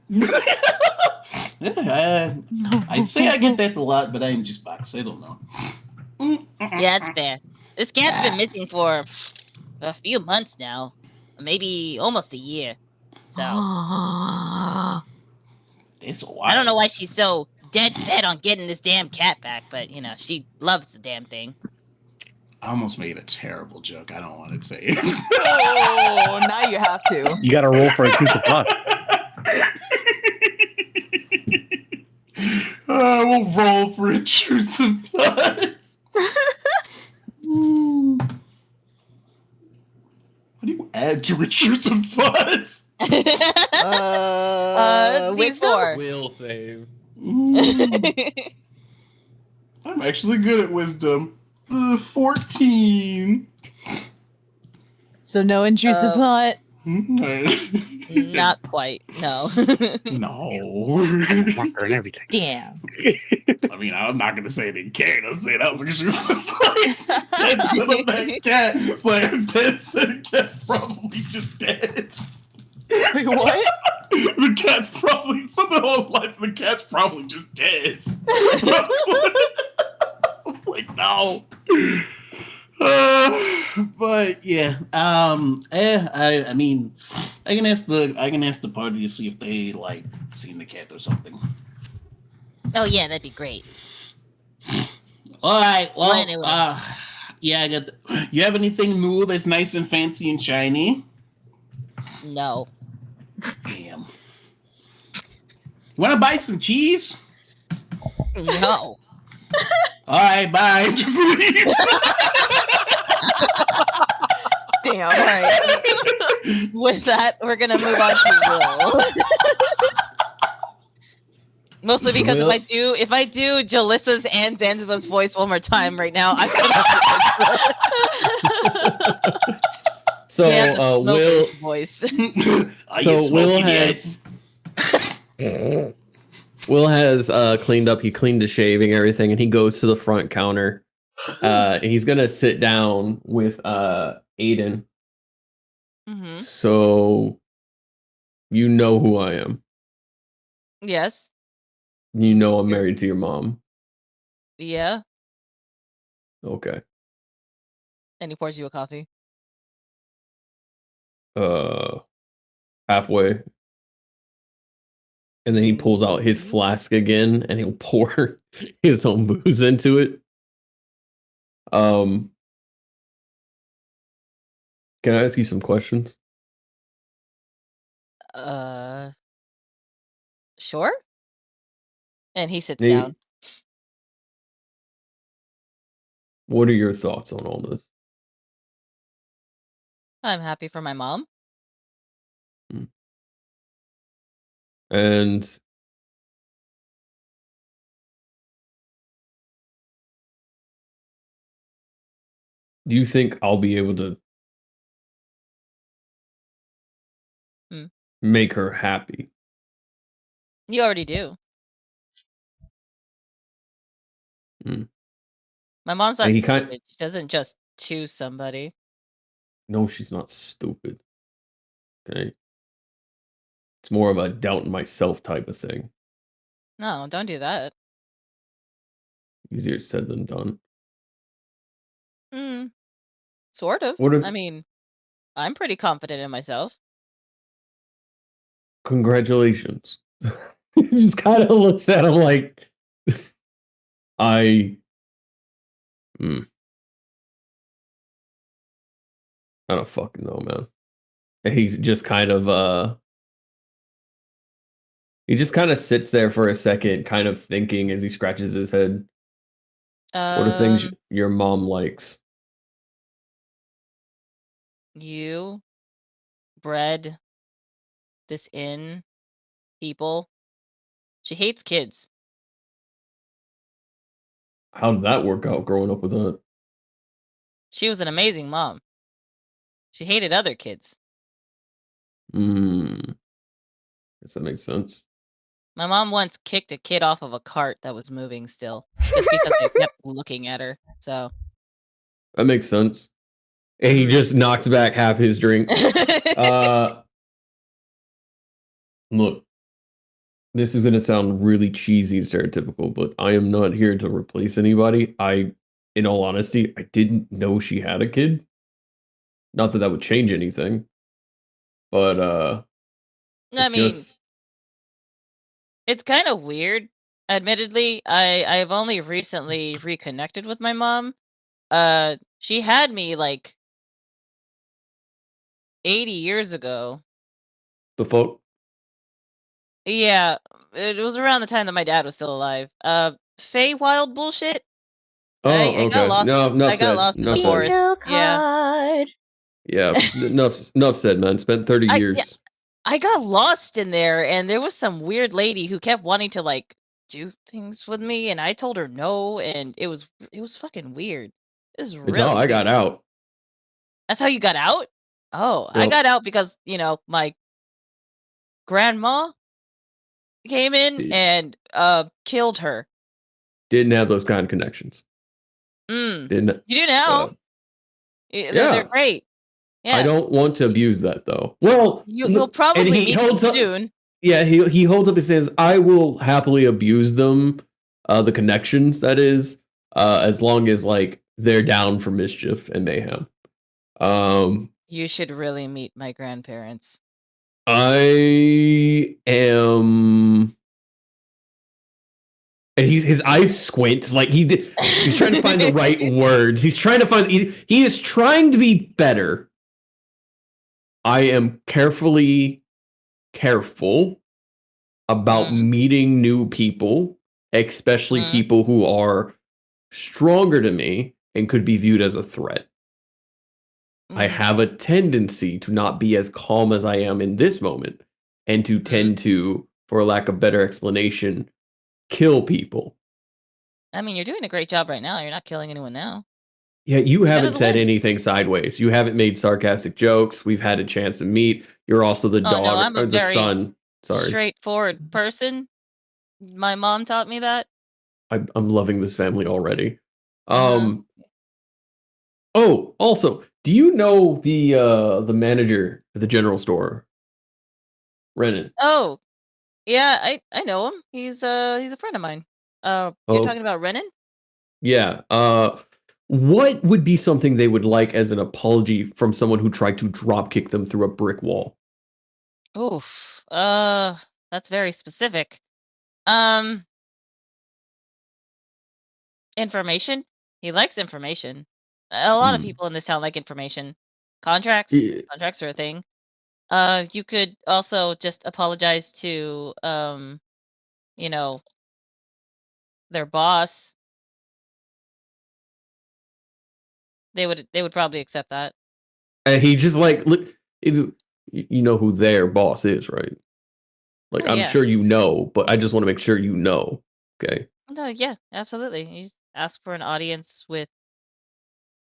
I'd say I get that a lot, but I'm just Box. I don't know. Yeah, that's fair. This cat's been missing for a few months now. Maybe almost a year. So It's a while. I don't know why she's so dead set on getting this damn cat back, but you know, she loves the damn thing. I almost made a terrible joke. I don't want to say it. Oh, now you have to. You got to roll for intrusive thought. We'll roll for intrusive thoughts. What do you add to intrusive thoughts? Wisdom. Will save. I'm actually good at wisdom. 14. So no intrusive thought. Not quite. No. No. Marker and everything. Damn. I mean, I'm not gonna say it in character. I'll say that was because she's just like 10 cent of that cat. It's like 10 cent cat's probably just dead. Wait, what? The cat's probably something along the lines of the cat's probably just dead. I was like, no. But yeah, I mean, I can ask the party to see if they like seen the cat or something. Oh yeah, that'd be great. All right. Well, Anyway. yeah. You have anything new that's nice and fancy and shiny? No. Damn. Want to buy some cheese? No. All right. Bye. Just leave. Damn. All right. With that, we're gonna move on to Will. Mostly because Will- if I do Jalissa's and Zanzibar's voice one more time right now, I'm gonna So Will's Will voice. Are So you Will smoking has yet? Will has cleaned up. He cleaned the shaving, everything, and he goes to the front counter. And he's gonna sit down with Aiden. Hmm. So you know who I am. Yes. You know I'm married to your mom. Yeah. Okay. And he pours you a coffee. Halfway. And then he pulls out his flask again and he'll pour his own booze into it. Can I ask you some questions? Sure. And he sits Nate, down. what are your thoughts on all this? I'm happy for my mom. And do you think I'll be able to make her happy? You already do. My mom's not And he stupid. She doesn't just choose somebody. No, she's not stupid. Okay. It's more of a doubt in myself type of thing. No, don't do that. Easier said than done. Sort of. What I are mean, I'm pretty confident in myself. congratulations. He just kind of looks at him like I I don't fucking know, man. And he's just kind of he just kind of sits there for a second, kind of thinking as he scratches his head. What are things your mom likes? You bred this in people. She hates kids. How did that work out growing up with her? She was an amazing mom. She hated other kids. Guess that makes sense. My mom once kicked a kid off of a cart that was moving still, just because they kept looking at her. So That makes sense. And he just knocks back half his drink. Look, this is going to sound really cheesy and stereotypical, but I am not here to replace anybody. In all honesty, I didn't know she had a kid. Not that that would change anything, but I mean, it's kind of weird. Admittedly, I've only recently reconnected with my mom. She had me like 80 years ago. The fuck? Yeah, it was around the time that my dad was still alive. Fae Wild bullshit. Oh, I okay. got lost. No, enough I got said. lost in the Enough said. forest. Bingo Yeah. card. Yeah, enough said, man. Spent 30 years. I got lost in there, and there was some weird lady who kept wanting to like do things with me, and I told her no, and it was fucking weird. It was It's really how I weird. got out. That's how you got out? Oh, I Yep. got out because, my grandma came in and killed her. Didn't have those kind of connections. Didn't. You do now. They're great. Yeah. I don't want to abuse that though. Well, you'll probably meet them soon. Yeah, he holds up his hands. I will happily abuse them, the connections, that is, as long as like they're down for mischief and mayhem. You should really meet my grandparents. I am And his eyes squint like he's trying to find the right words. He's trying to find he is trying to be better. I am careful about meeting new people, especially people who are stronger to me and could be viewed as a threat. I have a tendency to not be as calm as I am in this moment and to tend to, for lack of better explanation, kill people. I mean, you're doing a great job right now. You're not killing anyone now. Yeah, you haven't doesn't said win. anything sideways. You haven't made sarcastic jokes. We've had a chance to meet. You're also the Oh, no, daughter I'm a or the very son. Sorry. straightforward person. My mom taught me that. I'm loving this family already. Uh-huh. Oh, also, do you know the manager at the general store? Renan. Oh, yeah, I know him. He's a friend of mine. You're Oh, talking about Renan? yeah. What would be something they would like as an apology from someone who tried to drop kick them through a brick wall? Oof. That's very specific. Um, information. He likes information. A lot of people in this town like information. Contracts. Yeah. Contracts are a thing. You could also just apologize to you know, their boss. They would probably accept that. And he just like look. You know who their boss is, right? Like Oh I'm yeah. sure you know, but I just want to make sure you know. Okay. No, yeah, absolutely. You just ask for an audience with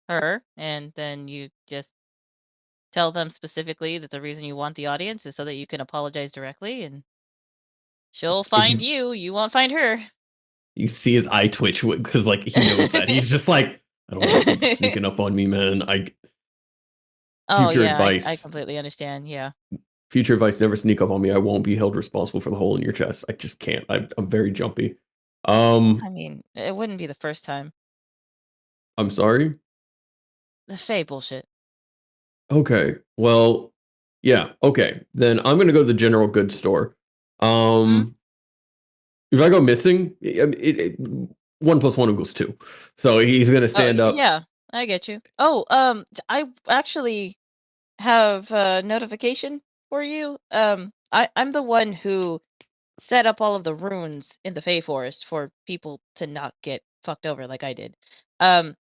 her, and then you just tell them specifically that the reason you want the audience is so that you can apologize directly, and she'll And find you. You won't find her. you see his eye twitch because like he knows that he's just like I don't want people sneaking up on me, man. Oh Future yeah, I advice. completely understand. Yeah. Future advice: never sneak up on me. I won't be held responsible for the hole in your chest. I just can't. I'm very jumpy. I mean, it wouldn't be the first time. I'm sorry. The Fae bullshit. Okay. Well, yeah. Okay. Then I'm gonna go to the general goods store. Um, if I go missing, one plus one equals two. So he's gonna stand up. Yeah, I get you. Oh, I actually have a notification for you. I'm the one who set up all of the runes in the Fae Forest for people to not get fucked over like I did.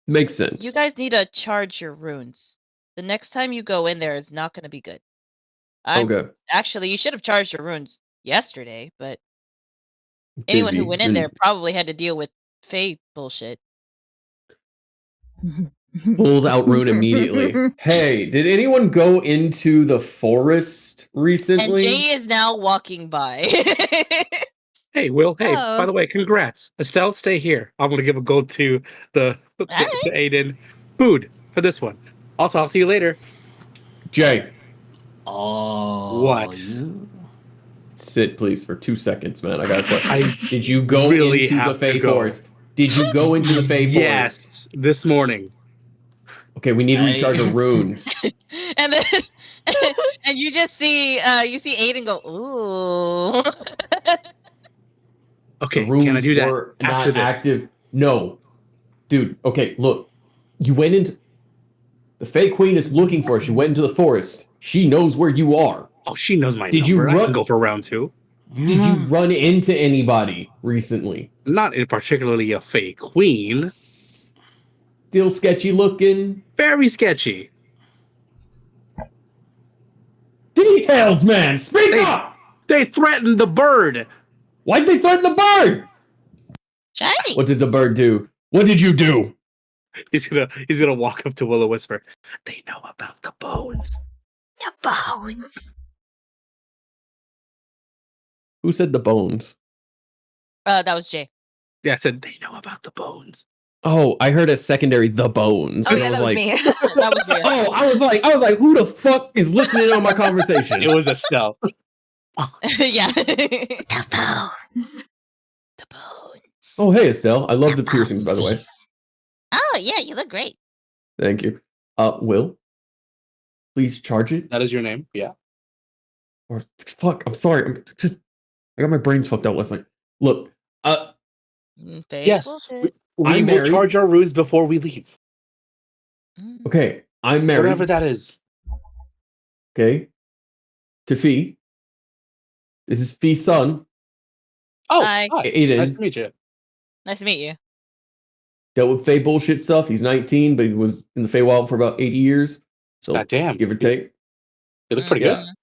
Makes You sense. guys need to charge your runes. The next time you go in there is not going to be good. Okay. Actually, you should have charged your runes yesterday, but anyone who Busy. went in there probably had to deal with Fae bullshit. Pulls out rune immediately. Hey, did anyone go into the forest And recently? Jay is now walking by. Hey, Will. Hey, by Oh. the way, congrats. Estelle, stay here. I'm gonna give a gold to to Aiden. Food for this one. I'll talk to you later. Jay, Oh, What? you- sit please for 2 seconds, man. I got a question. I Did you go really into the have to Fae go. Forest? Did you go into the Fae Forest? Yes, this morning. Okay, we need to recharge our runes. And then and you just see Aiden go, ooh. The Okay, runes can I do that were after not this? active. No. Dude, okay, look. You went into the Fae Queen is looking for us. You went into the forest. She knows where you are. Oh, she knows my Did you number. I can run- go for round 2. Did you run into anybody recently? Not in particularly a fake queen. Still sketchy looking. Very sketchy. Details, man. Speak They- up. They threatened the bird. Why'd they threaten the bird? Shiny. What did the bird do? What did you do? He's gonna walk up to Willow whisper. They know about the bones. The bones. Who said the bones? That was Jay. Yeah, I said they know about the bones. Oh, I heard a secondary the bones. Oh and yeah, I was that was like, me. That was Rhea. oh, I was like, who the fuck is listening on my conversation? It was Estelle. Yeah. The bones. The bones. Oh, hey, Estelle. I love the piercings, by the way. Oh yeah, you look great. Thank you. Will, please charge it. That is your name? Yeah. Or fuck, I'm sorry. I got my brains fucked up last night. Look, Fake Yes, bullshit. we I'm will married. charge our runes before we leave. Okay, I'm married. Whatever that is. Okay, to Fee. This is Fee's son. Oh, Hi. hi. Aiden. Nice to meet you. Nice to meet you. Dealt with Fae bullshit stuff. He's 19, but he was in the Feywild for about 80 years. So, God damn. give or take. You look pretty Yeah. good.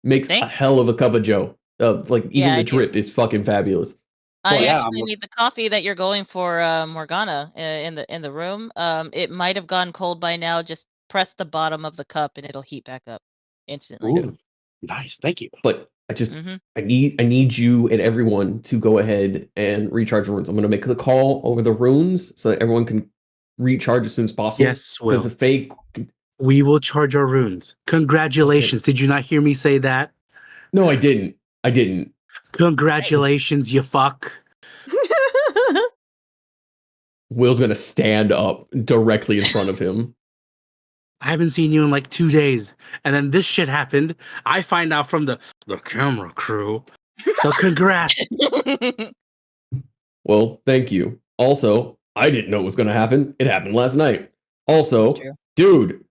Makes a Thanks. hell of a cup of Joe. Like, even Yeah, the I do. drip is fucking fabulous. I Yeah, actually made the coffee that you're going for, Morgana, in the room. It might have gone cold by now. Just press the bottom of the cup and it'll heat back up instantly. Ooh, nice. Thank you. But I just Mm-hmm. I need you and everyone to go ahead and recharge runes. I'm gonna make the call over the runes so that everyone can recharge as soon as possible. Yes, Because Will. the fake We will charge our runes. Congratulations. Did you not hear me say that? No, I didn't. Congratulations, you fuck. Will's gonna stand up directly in front of him. I haven't seen you in like 2 days. And then this shit happened. I find out from the camera crew. So congrats. Well, thank you. Also, I didn't know it was gonna happen. It happened last night. Also, True. dude,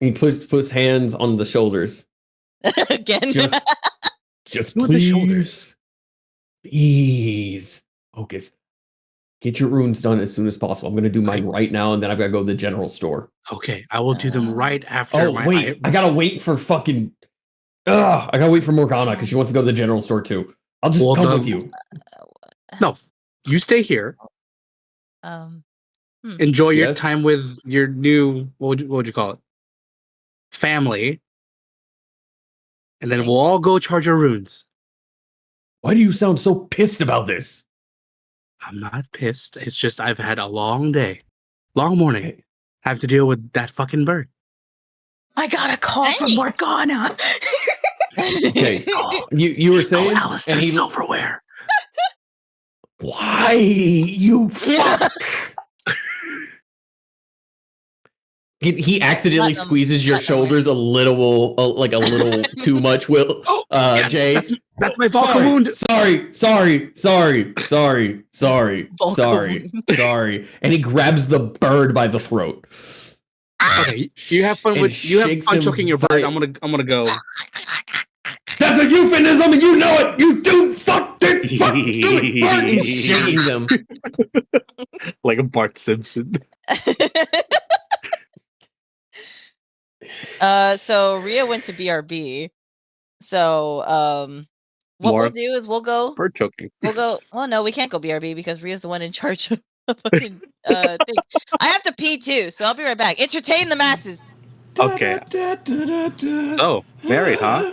he puts hands on the shoulders. Again. Just Who are the shoulders? please focus. Get your runes done as soon as possible. I'm gonna do mine right now, and then I've got to go to the general store. Okay, I will do them right after Oh wait, I gotta wait for fucking. I gotta wait for Morgana because she wants to go to the general store too. I'll just come with you. No, you stay here. Enjoy your Yes? time with your new what would you call it? Family. And then we'll all go charge our runes. Why do you sound so pissed about this? I'm not pissed. It's just I've had a long day. Long morning. Okay. I have to deal with that fucking bird. I got a call from Morgana. Okay. You were saying Alistair's silverware. Why you fuck? He accidentally squeezes your shoulders a little, like a little too much. Will Jay? That's my Volca wound. Sorry. And he grabs the bird by the throat. Okay, you have fun with choking your bird. I'm gonna go. That's a euphemism, and you know it. You do fuck it. Fuck it. Bird. He's shaking them like a Bart Simpson. So Rhea went to BRB. So what we'll do is we'll go bird choking. We'll go. Well, no, we can't go BRB because Rhea's the one in charge of the fucking thing. I have to pee too, so I'll be right back. Entertain the masses. Okay. So married, huh?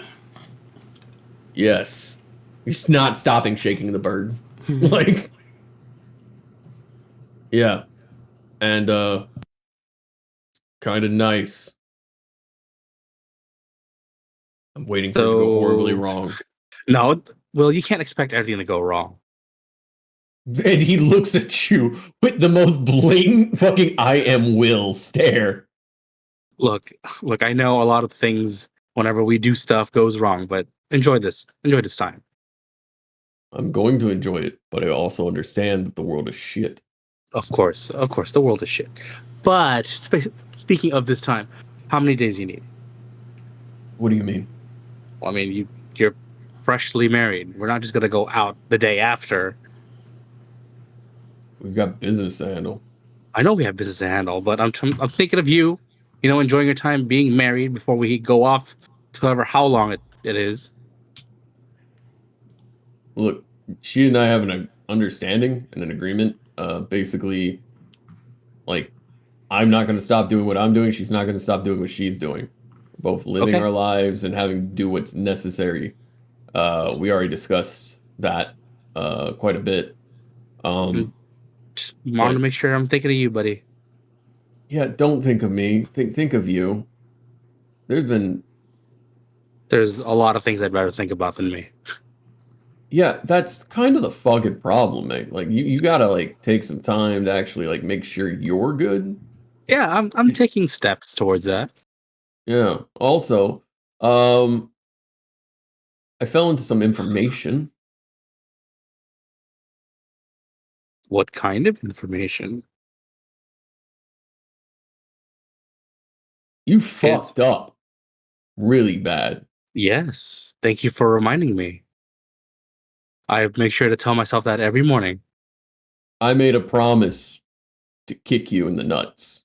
Yes. He's not stopping shaking the bird. Like, yeah. And kind of nice. I'm waiting for it to go horribly wrong. No, well, you can't expect everything to go wrong. And he looks at you with the most blatant fucking I am Will stare. Look, I know a lot of things whenever we do stuff goes wrong, but enjoy this time. I'm going to enjoy it, but I also understand that the world is shit. Of course, the world is shit. But speaking of this time, how many days do you need? What do you mean? Well, I mean, you're freshly married. We're not just gonna go out the day after. We've got business to handle. I know we have business to handle, but I'm thinking of you. You know, enjoying your time being married before we go off to how long it is. Look, she and I have an understanding and an agreement. Basically, like, I'm not going to stop doing what I'm doing. She's not going to stop doing what she's doing. We're both living our lives and having to do what's necessary. We already discussed that quite a bit. Just wanted to make sure I'm thinking of you, buddy. Yeah, don't think of me. Think of you. There's a lot of things I'd rather think about than me. Yeah, that's kind of the fucking problem, mate. Like, you gotta, like, take some time to actually, like, make sure you're good. Yeah, I'm taking steps towards that. Yeah. Also, I fell into some information. What kind of information? You fucked up really bad. Yes. Thank you for reminding me. I make sure to tell myself that every morning. I made a promise to kick you in the nuts.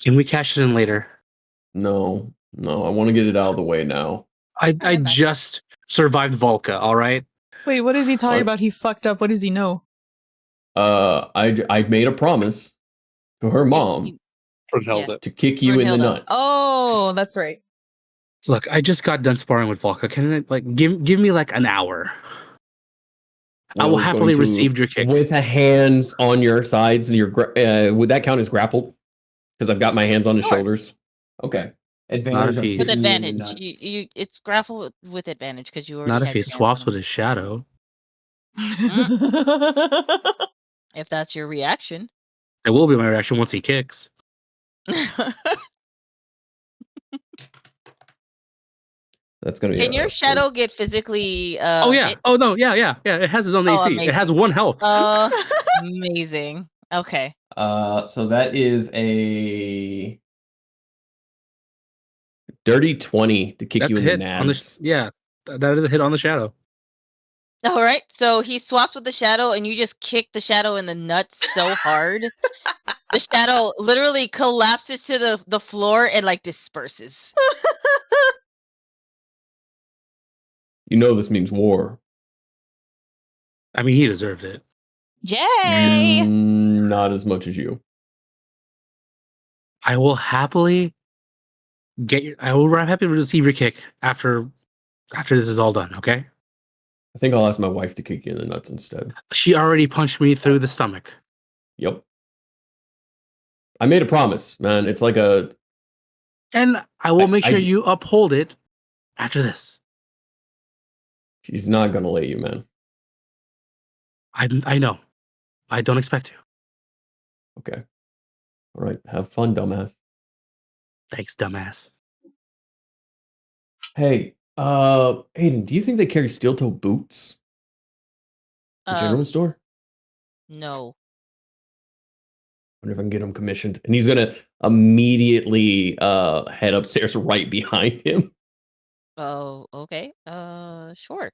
Can we cash it in later? No, I want to get it out of the way now. I just survived Jvalka, all right? Wait, what is he talking What? about? He fucked up. What does he know? I made a promise to her mom Brunhilde. to kick you in the Brunhilde. nuts. Oh, that's right. Look, I just got done sparring with Jvalka. Can I give me like an hour? I will Will is happily going to, receive your kick. with a hands on your sides and your would that count as grappled? Because I've got my hands on his Sure. shoulders. Okay. Not Advantage if of he's- With hitting you in the advantage. nuts. You it's grapple with advantage because you already Not if had he your hands swaps on with him. his shadow. If that's your reaction. It will be my reaction once he kicks. That's gonna be. Can your shadow get physically Oh yeah. hit? Oh no. Yeah. It has its own Oh, AC. It has amazing. 1 health. Amazing. Okay. So that is a dirty 20 to kick That's you a in the hit on the nads. that is a hit on the shadow. All right. So he swaps with the shadow, and you just kick the shadow in the nuts so hard. The shadow literally collapses to the floor and like disperses. You know this means war. I mean, he deserved it. Jay! Not as much as you. I will happily receive your kick after this is all done, okay? I think I'll ask my wife to kick you in the nuts instead. She already punched me through the stomach. Yep. I made a promise, man. It's like a. And I will make sure I- you uphold it after this. She's not gonna let you, man. I know. I don't expect to. Okay. All right. Have fun, dumbass. Thanks, dumbass. Hey, Aiden, do you think they carry steel-toe boots? The general store? No. Wonder if I can get him commissioned. And he's gonna immediately head upstairs right behind him. Oh, okay. Sure.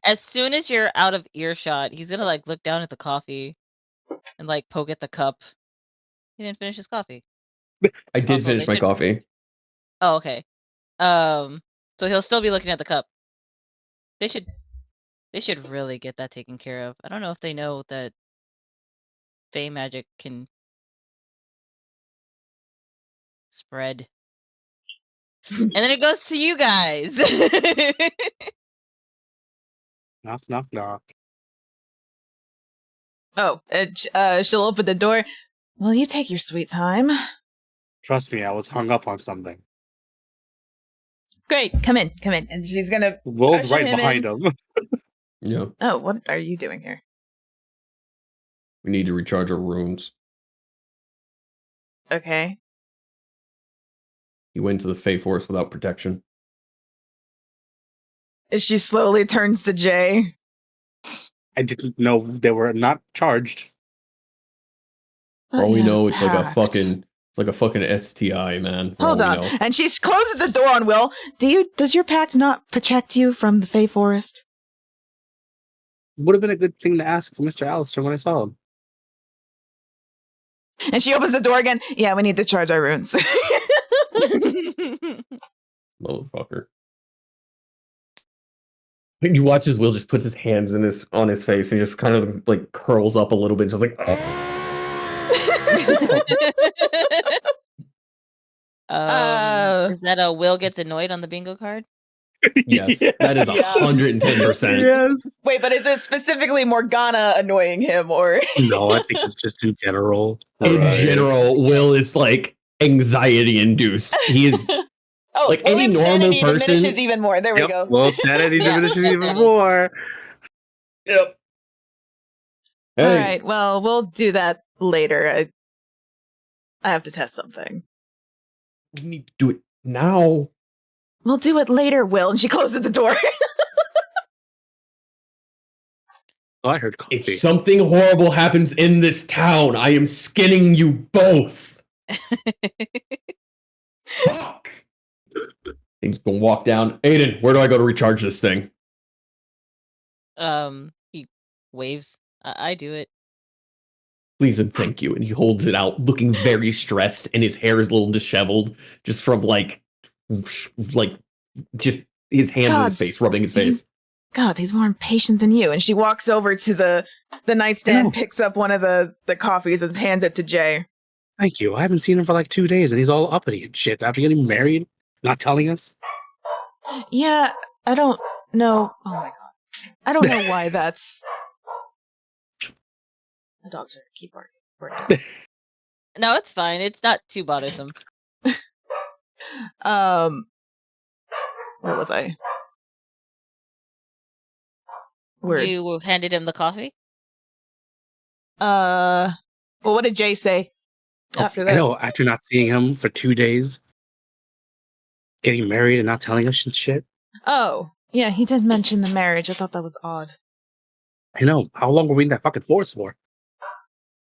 As soon as you're out of earshot, he's gonna like look down at the coffee and like poke at the cup. He didn't finish his coffee. I did Also, finish they my should- coffee. Oh, okay. So he'll still be looking at the cup. They should really get that taken care of. I don't know if they know that Fae Magic can spread. And then it goes to you guys. Knock, knock, knock. Oh, she'll open the door. Will you take your sweet time? Trust me, I was hung up on something. Great, come in. And she's gonna. Will's usher right him behind in. him. Yeah. Oh, what are you doing here? We need to recharge our runes. Okay. He went to the Fae Forest without protection. She slowly turns to Jay. I didn't know they were not charged. For all we You had know, it's like a pact. fucking STI, man. For Hold all we on. know. And she closes the door on Will. Does your pact not protect you from the Fae Forest? Would have been a good thing to ask Mr. Alistair when I saw him. And she opens the door again. Yeah, we need to charge our runes. Motherfucker. You watch as Will just puts his hands on his face and just kind of like curls up a little bit, just like. Is that a Will gets annoyed on the bingo card? Yes, that is 110%. Yes. Wait, but is it specifically Morgana annoying him or? No, I think it's just in general. In general, Will is like anxiety induced. He is Oh, like any William's normal sanity person. diminishes even more. There we go. Well, sanity Yeah. diminishes even more. Yep. All Hey, right. Well, we'll do that later. I have to test something. we need to do it now. We'll do it later, Will. And she closes the door. Oh, I heard coffee. If something horrible happens in this town, I am skinning you both. Fuck. He's gonna walk down. Aiden, where do I go to recharge this thing? He waves. I do it. Please and thank you. And he holds it out, looking very stressed, and his hair is a little disheveled, just from just his hands in his face, rubbing his face. God, he's more impatient than you. And she walks over to the nightstand, picks up one of the coffees, and hands it to Jay. Thank you. I haven't seen him for like 2 days, and he's all uppity and shit after getting married, not telling us. Yeah, I don't know. Oh my god. I don't know why that's... The dogs are keep barking. No, it's fine. It's not too bothersome. Where was I? Words. You handed him the coffee? Well, what did Jay say after that? I know, after not seeing him for 2 days, getting married and not telling us and shit. Oh, yeah, he did mention the marriage. I thought that was odd. I know. How long were we in that fucking forest for?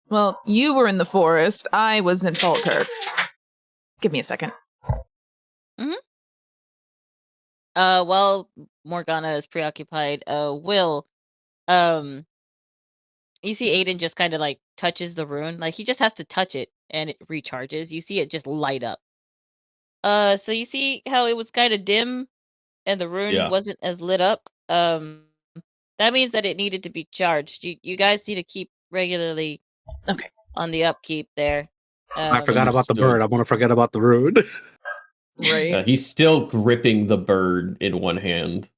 Well, you were in the forest. I was in Falkirk. Give me a second. Mm-hmm. While Morgana is preoccupied, Will, you see Aiden just kind of like touches the rune. Like he just has to touch it and it recharges. You see it just light up. So you see how it was kind of dim and the rune wasn't as lit up. That means that it needed to be charged. You guys need to keep regularly on the upkeep there. I forgot about the bird. I want to forget about the rune. Right. He's still gripping the bird in one hand.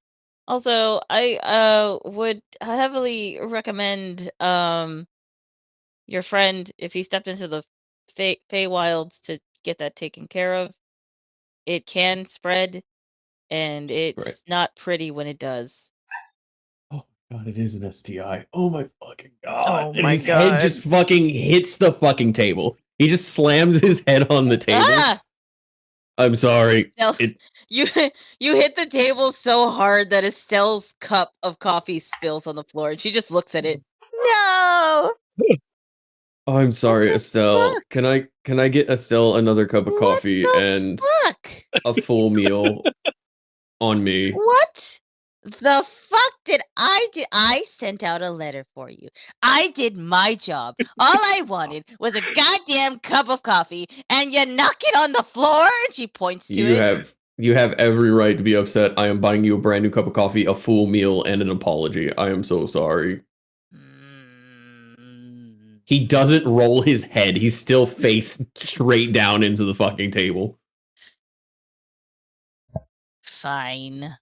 Also, I would heavily recommend your friend, if he stepped into the Feywilds, to get that taken care of. It can spread, and it's not pretty when it does. Oh god, it is an STI. Oh my fucking god. Oh and my his god. head just fucking hits the fucking table. He just slams his head on the table. Ah! I'm sorry. Estelle, you hit the table so hard that Estelle's cup of coffee spills on the floor, and she just looks at it. No. Oh, I'm sorry, Estelle. fuck? Can I get Estelle another cup of coffee and Fuck. a full meal on me? What the fuck did I do? I sent out a letter for you. I did my job. All I wanted was a goddamn cup of coffee, and you knock it on the floor. And she points to it. You have every right to be upset. I am buying you a brand new cup of coffee, a full meal, and an apology. I am so sorry. He doesn't roll his head. He's still face straight down into the fucking table. Fine.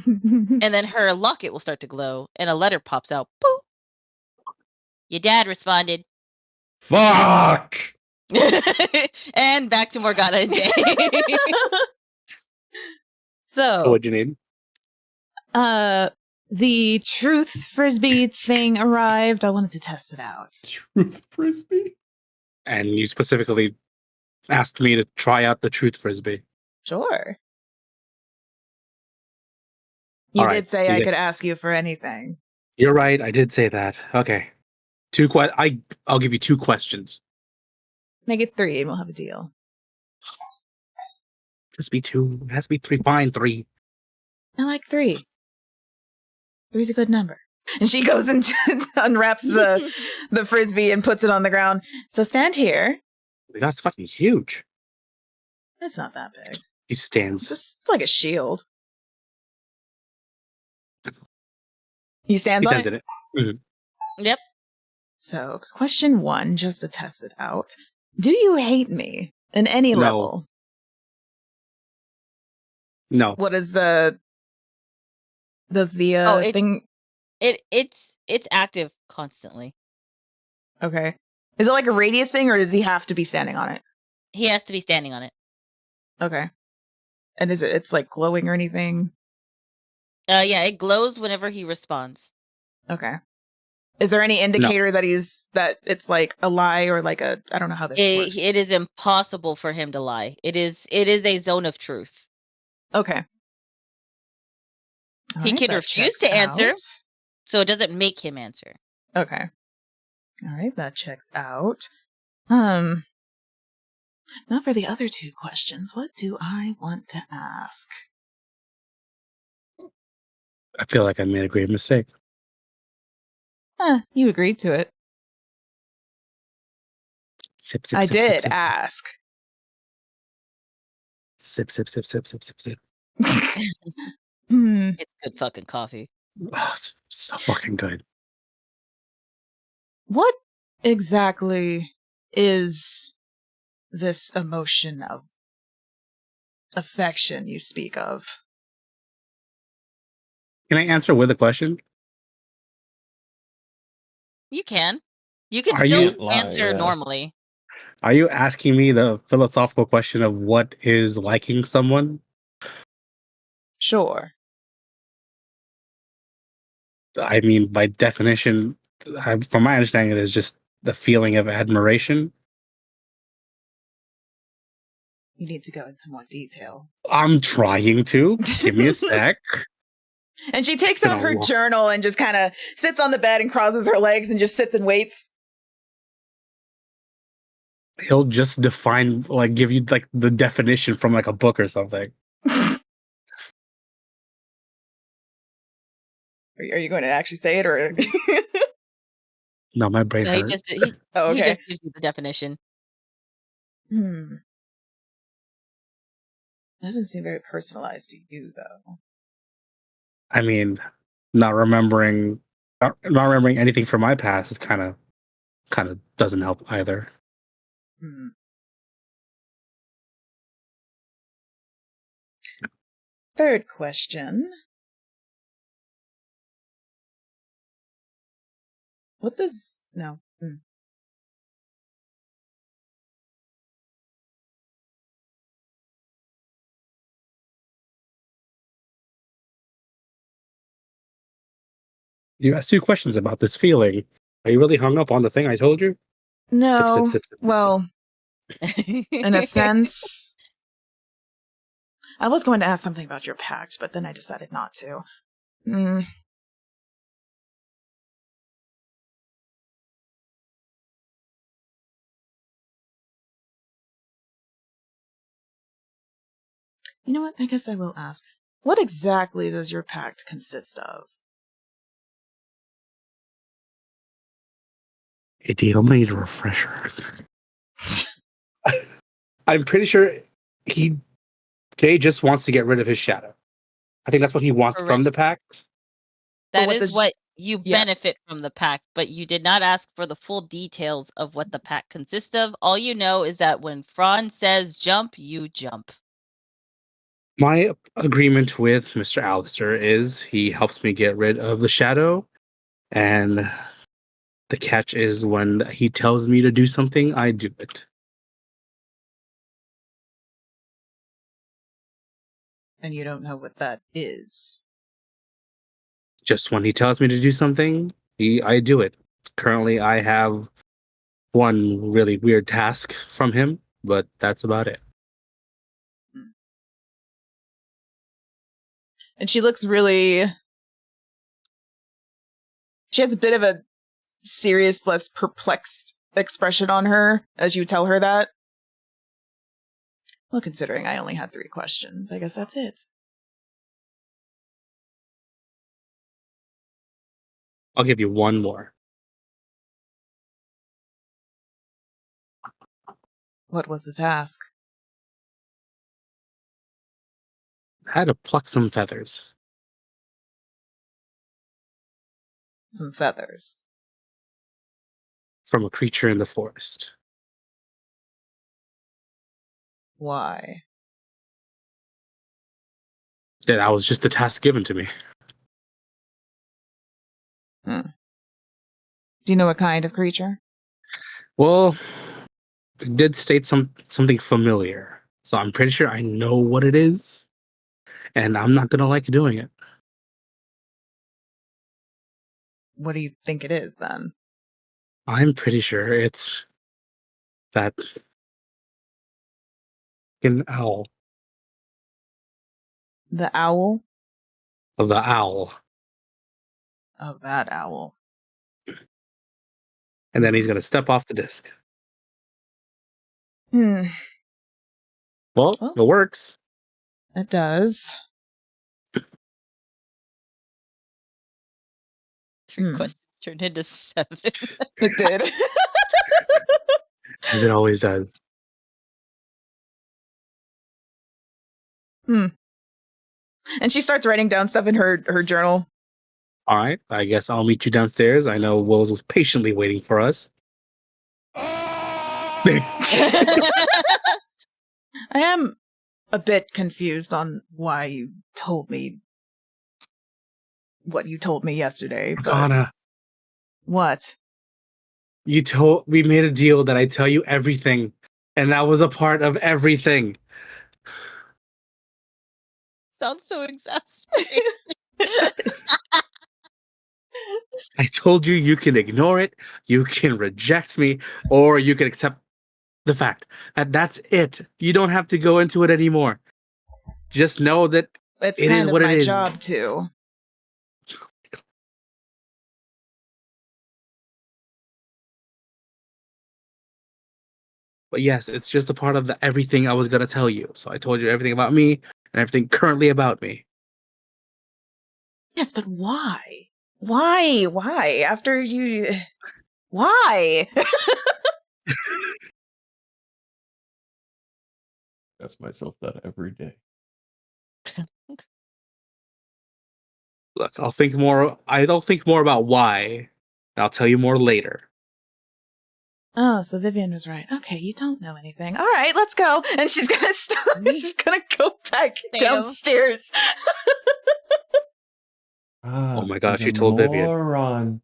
And then her locket will start to glow, and a letter pops out. Boop. Your dad responded. Fuck! And back to Morgana and Jay. So, What'd you need? the truth frisbee thing arrived. I wanted to test it out. Truth frisbee? And you specifically asked me to try out the truth frisbee. Sure. You All did right, say you I did. could ask you for anything. You're right. I did say that. Okay. I'll give you 2 questions. Make it 3 and we'll have a deal. Just be 2. It has to be 3. Fine, 3. I like 3. 3's a good number. And she goes and unwraps the frisbee and puts it on the ground. So stand here. That's fucking huge. It's not that big. He It's stands. just like a shield. He He stands on stands it. in it. Yep. So, question 1, just to test it out. Do you hate me in any No. level? No. What is the... Does the thing... It's active constantly. Okay. Is it like a radius thing, or does he have to be standing on it? He has to be standing on it. Okay. And it's like glowing or anything? Yeah, it glows whenever he responds. Okay. Is there any indicator that it's like a lie or like a... I don't know how this works. It is impossible for him to lie. It is a zone of truth. Okay. He can refuse to answer. So it doesn't make him answer. Okay. All right, that checks out. Not for the other two questions. What do I want to ask? I feel like I made a grave mistake. You agreed to it. Sip, sip, I sip, sip, did sip. ask. Sip, sip, sip, sip, sip, sip, sip. It's good fucking coffee. Oh, it's so fucking good. What exactly is this emotion of affection you speak of? Can I answer with a question? You can. You can Are still you lie, answer yeah. normally. Are you asking me the philosophical question of what is liking someone? Sure. I mean, by definition, from my understanding, it is just the feeling of admiration. You need to go into more detail. I'm trying to. Give me a sec. And she takes It's been out a her long- journal and just kind of sits on the bed and crosses her legs and just sits and waits. He'll just define, like, give you like the definition from like a book or something. Are you going to actually say it or? No, my brain No, he hurt. just he, Oh, he okay. just gives you the definition. That doesn't seem very personalized to you, though. I mean, not remembering anything from my past is kind of doesn't help either. Third question. What does... No. You asked 2 questions about this feeling. Are you really hung up on the thing I told you? No. Sip, sip, sip, sip, sip, Well, in a sense... I was going to ask something about your pact, but then I decided not to. You know what? I guess I will ask. What exactly does your pact consist of? Idiot, I'm gonna need a refresher. I'm pretty sure Jay just wants to get rid of his shadow. I think that's what he wants from the pact. That what is does- what you yeah. benefit from the pact, but you did not ask for the full details of what the pact consists of. All you know is that when Fran says jump, you jump. My agreement with Mr. Alistair is he helps me get rid of the shadow, and the catch is when he tells me to do something, I do it. And you don't know what that is. Just when he tells me to do something, I do it. Currently, I have one really weird task from him, but that's about it. And she looks really... She has a bit of a serious, less perplexed expression on her as you tell her that. Well, considering I only had 3 questions, I guess that's it. I'll give you one more. What was the task? I had to pluck some feathers. Some feathers. From a creature in the forest. Why? That was just the task given to me. Do you know what kind of creature? Well, it did state something familiar, so I'm pretty sure I know what it is, and I'm not gonna like doing it. What do you think it is, then? I'm pretty sure it's that fucking owl. The owl? The owl. of that owl. And then he's gonna step off the disc. Hmm. Well, Oh. it works. It does. 3 questions turned into 7. It did. As it always does. And she starts writing down stuff in her journal. All right, I guess I'll meet you downstairs. I know Wills was patiently waiting for us. I am a bit confused on why you told me what you told me yesterday. Morgana, What? we made a deal that I tell you everything, and that was a part of everything. Sounds so exasperating. I told you you can ignore it, you can reject me, or you can accept the fact that that's it. You don't have to go into it anymore. Just know that It's it kind is of what my it is. job too. But yes, it's just a part of the everything I was gonna tell you. So I told you everything about me and everything currently about me. Yes, but why? Why? After you... Why? Ask myself that every day. Look, I don't think more about why. I'll tell you more later. Oh, so Vivian was right. Okay, you don't know anything. All right, let's go. And she's gonna she's gonna go back downstairs. Oh my gosh, he's you a told Vivian. moron.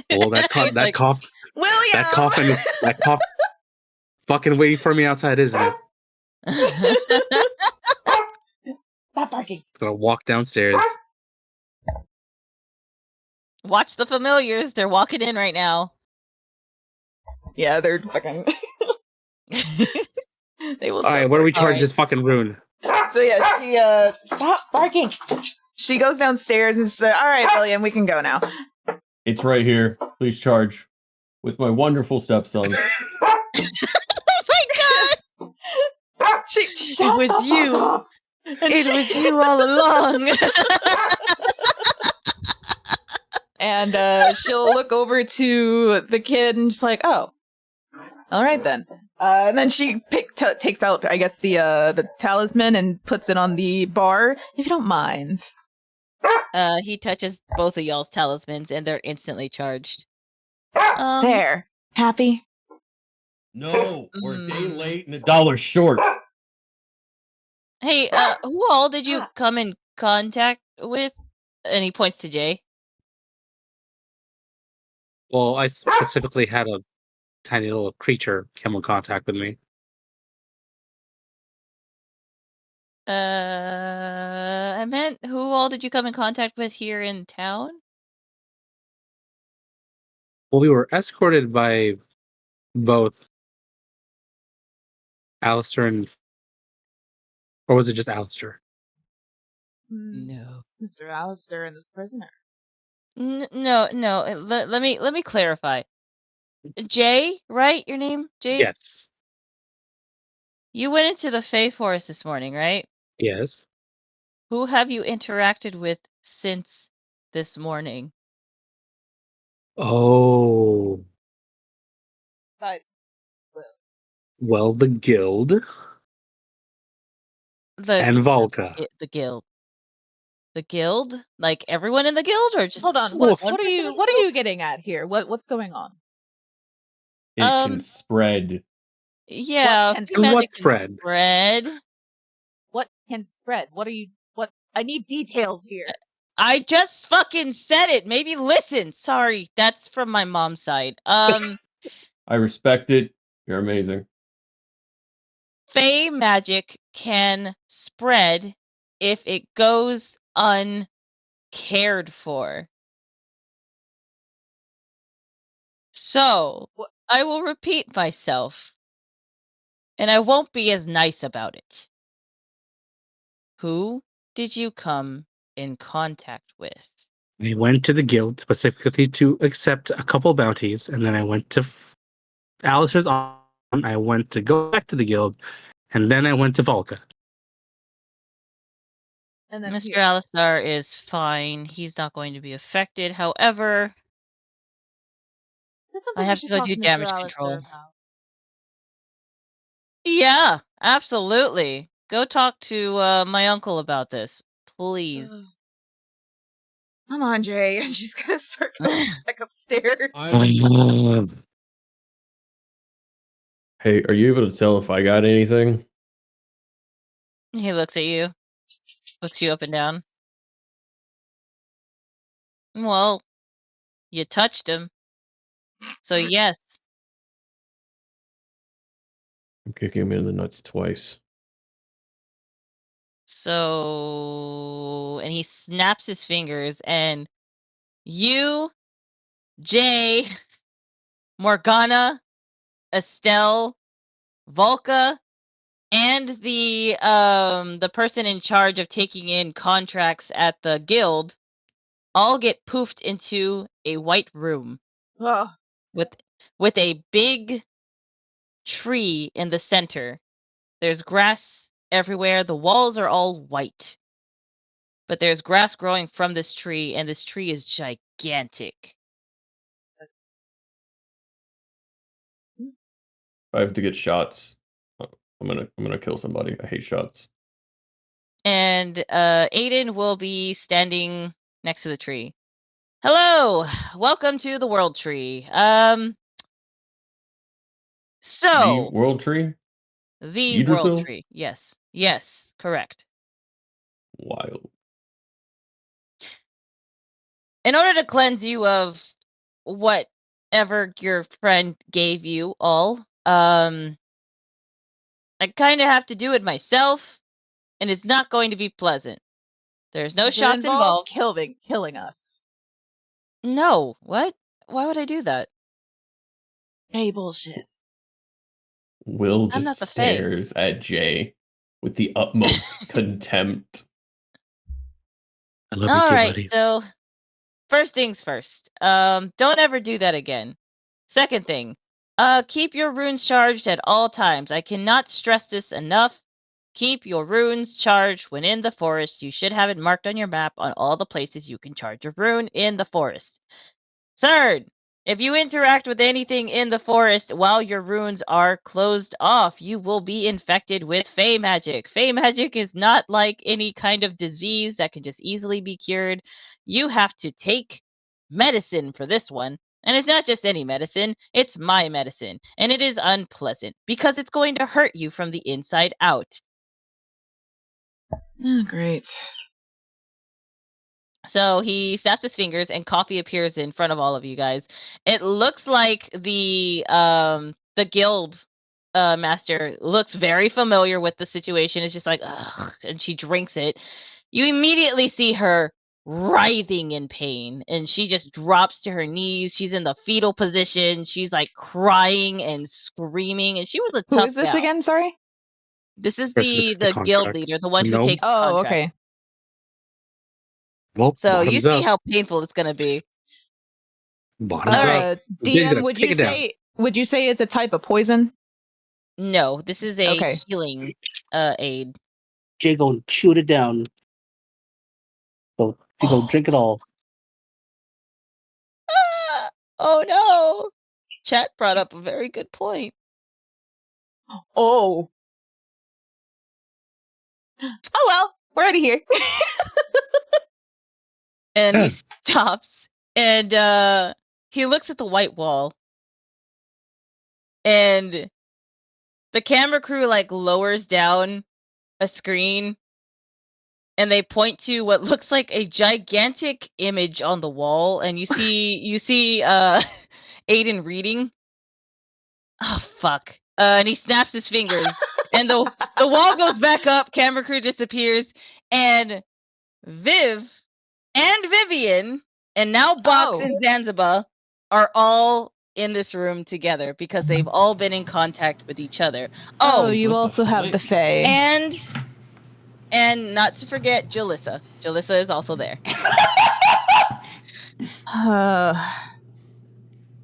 Well, that He's like, cough, William! that cough fucking waiting for me outside, isn't it? Stop barking. It's gonna walk downstairs. Watch the familiars. They're walking in right now. Yeah, they're fucking... They will. Alright, what do we charge this fucking rune? So yeah, she stop barking. She goes downstairs and says, "All right, William, we can go now." It's right here. Please charge with my wonderful stepson. Oh my god! It was you. It was you all along. And she'll look over to the kid and just like, "Oh, all right then." And then she takes out, I guess, the talisman and puts it on the bar, if you don't mind. He touches both of y'all's talismans and they're instantly charged. There. Happy? No, we're a day late and $1 short. Hey, who all did you come in contact with? And he points to Jay. Well, I specifically had a tiny little creature come in contact with me. I meant who all did you come in contact with here in town? Well, we were escorted by both Alistair and... Or was it just Alistair? No. Mr. Alistair and his prisoner. No. Let me clarify. Jay, right? Your name? Jay? Yes. You went into the Fae Forest this morning, right? Yes. Who have you interacted with since this morning? Oh. But Well, the guild and Jvalka. The guild. The guild? Like everyone in the guild, or just hold on. just What one are person you in the what are guild? you getting at here? What's going on? It can spread. Yeah, can Fae And magic what can spread? spread. What can spread? What I need details here. I just fucking said it. Maybe listen. Sorry, that's from my mom's side. I respect it. You're amazing. Fae magic can spread if it goes uncared for. So, I will repeat myself, and I won't be as nice about it. Who did you come in contact with? I went to the guild specifically to accept a couple bounties, and then I went to Alistair's on. I went to go back to the guild, and then I went to Jvalka. And then Mr. Alistar is fine. He's not going to be affected. However, There's I something we have should to go talk do to Mr. damage Alistair control. about. Yeah, absolutely. Go talk to my uncle about this, please. Ugh. Come on, Jay. And she's gonna start going back upstairs. Hey, are you able to tell if I got anything? He looks at you, looks you up and down. Well, you touched him. So yes. I'm kicking him in the nuts twice. So, and he snaps his fingers, and you, Jay, Morgana, Estelle, Jvalka, and the person in charge of taking in contracts at the guild all get poofed into a white room Oh, with a big tree in the center. There's grass everywhere. The walls are all white. But there's grass growing from this tree, and this tree is gigantic. If I have to get shots, I'm gonna kill somebody. I hate shots. And Aiden will be standing next to the tree. Hello, welcome to the World Tree. The So world tree? the World Yggdrasil? Tree. Yes, correct. Wild. In order to cleanse you of whatever your friend gave you all, I kind of have to do it myself, and it's not going to be pleasant. There's no does it shots involve involved. killing us. No, what? Why would I do that? Hey, bullshit. Will I'm just not the Fae. stares at Jay with the utmost contempt. I love you All too, right, buddy. so first things first. Don't ever do that again. Second thing, keep your runes charged at all times. I cannot stress this enough. Keep your runes charged when in the forest. You should have it marked on your map on all the places you can charge your rune in the forest. Third, if you interact with anything in the forest while your runes are closed off, you will be infected with Fae Magic. Fae Magic is not like any kind of disease that can just easily be cured. You have to take medicine for this one. And it's not just any medicine, it's my medicine. And it is unpleasant because it's going to hurt you from the inside out. Oh, great. So he snaps his fingers and coffee appears in front of all of you guys. It looks like the guild master looks very familiar with the situation. It's just like, ugh, and she drinks it. You immediately see her writhing in pain, and she just drops to her knees. She's in the fetal position. She's like crying and screaming, and she was a Who tough is this gal. again? Sorry. This is Person who the took the guild contract. leader, the one who No. takes the Oh, contract. okay. Well, So you bottoms see up. how painful it's gonna be. Bottoms All up. right. Jay's DM, gonna would take you it down. say it's a type of poison? No, this is a Okay. healing aid. Jay gonna shoot it down. So you go drink it all. Ah! Oh no! Chat brought up a very good point. Oh. Oh well, we're already here. And he stops and he looks at the white wall. And the camera crew like lowers down a screen and they point to what looks like a gigantic image on the wall, and you see Aiden reading. Oh fuck. And he snaps his fingers and the wall goes back up, camera crew disappears, and Viv and Vivian and now Box Oh. and Zanzaba are all in this room together because they've all been in contact with each other. Oh, Oh, you what the also have the flick? Fae. and And not to forget Jalissa. Jalissa is also there.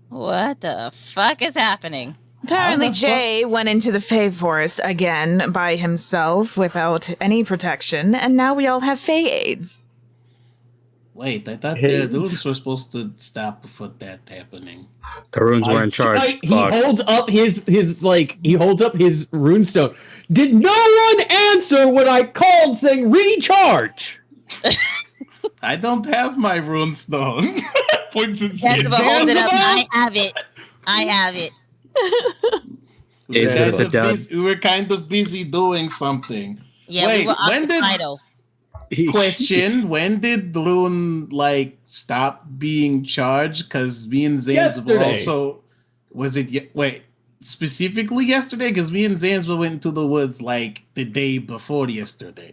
What the fuck is happening? Apparently, How the Jay went into the Fae Forest again by himself without any protection, and now we all have Fae aids. Wait, I thought Hey. the rules were supposed to stop before that happening. The runes were in charge. He Fuck. holds up his runestone. Did no one answer when I called saying recharge? I don't have my runestone. Points and Zanzaba, hold it up. I have it. I have it. He's gonna sit down. We were kind of busy doing something. Yeah, Wait, we were when did occupied. question? When did Rune stop being charged? Because me and Zanzaba Yesterday. also was it? Wait, specifically yesterday? Because me and Zanzaba went into the woods the day before yesterday.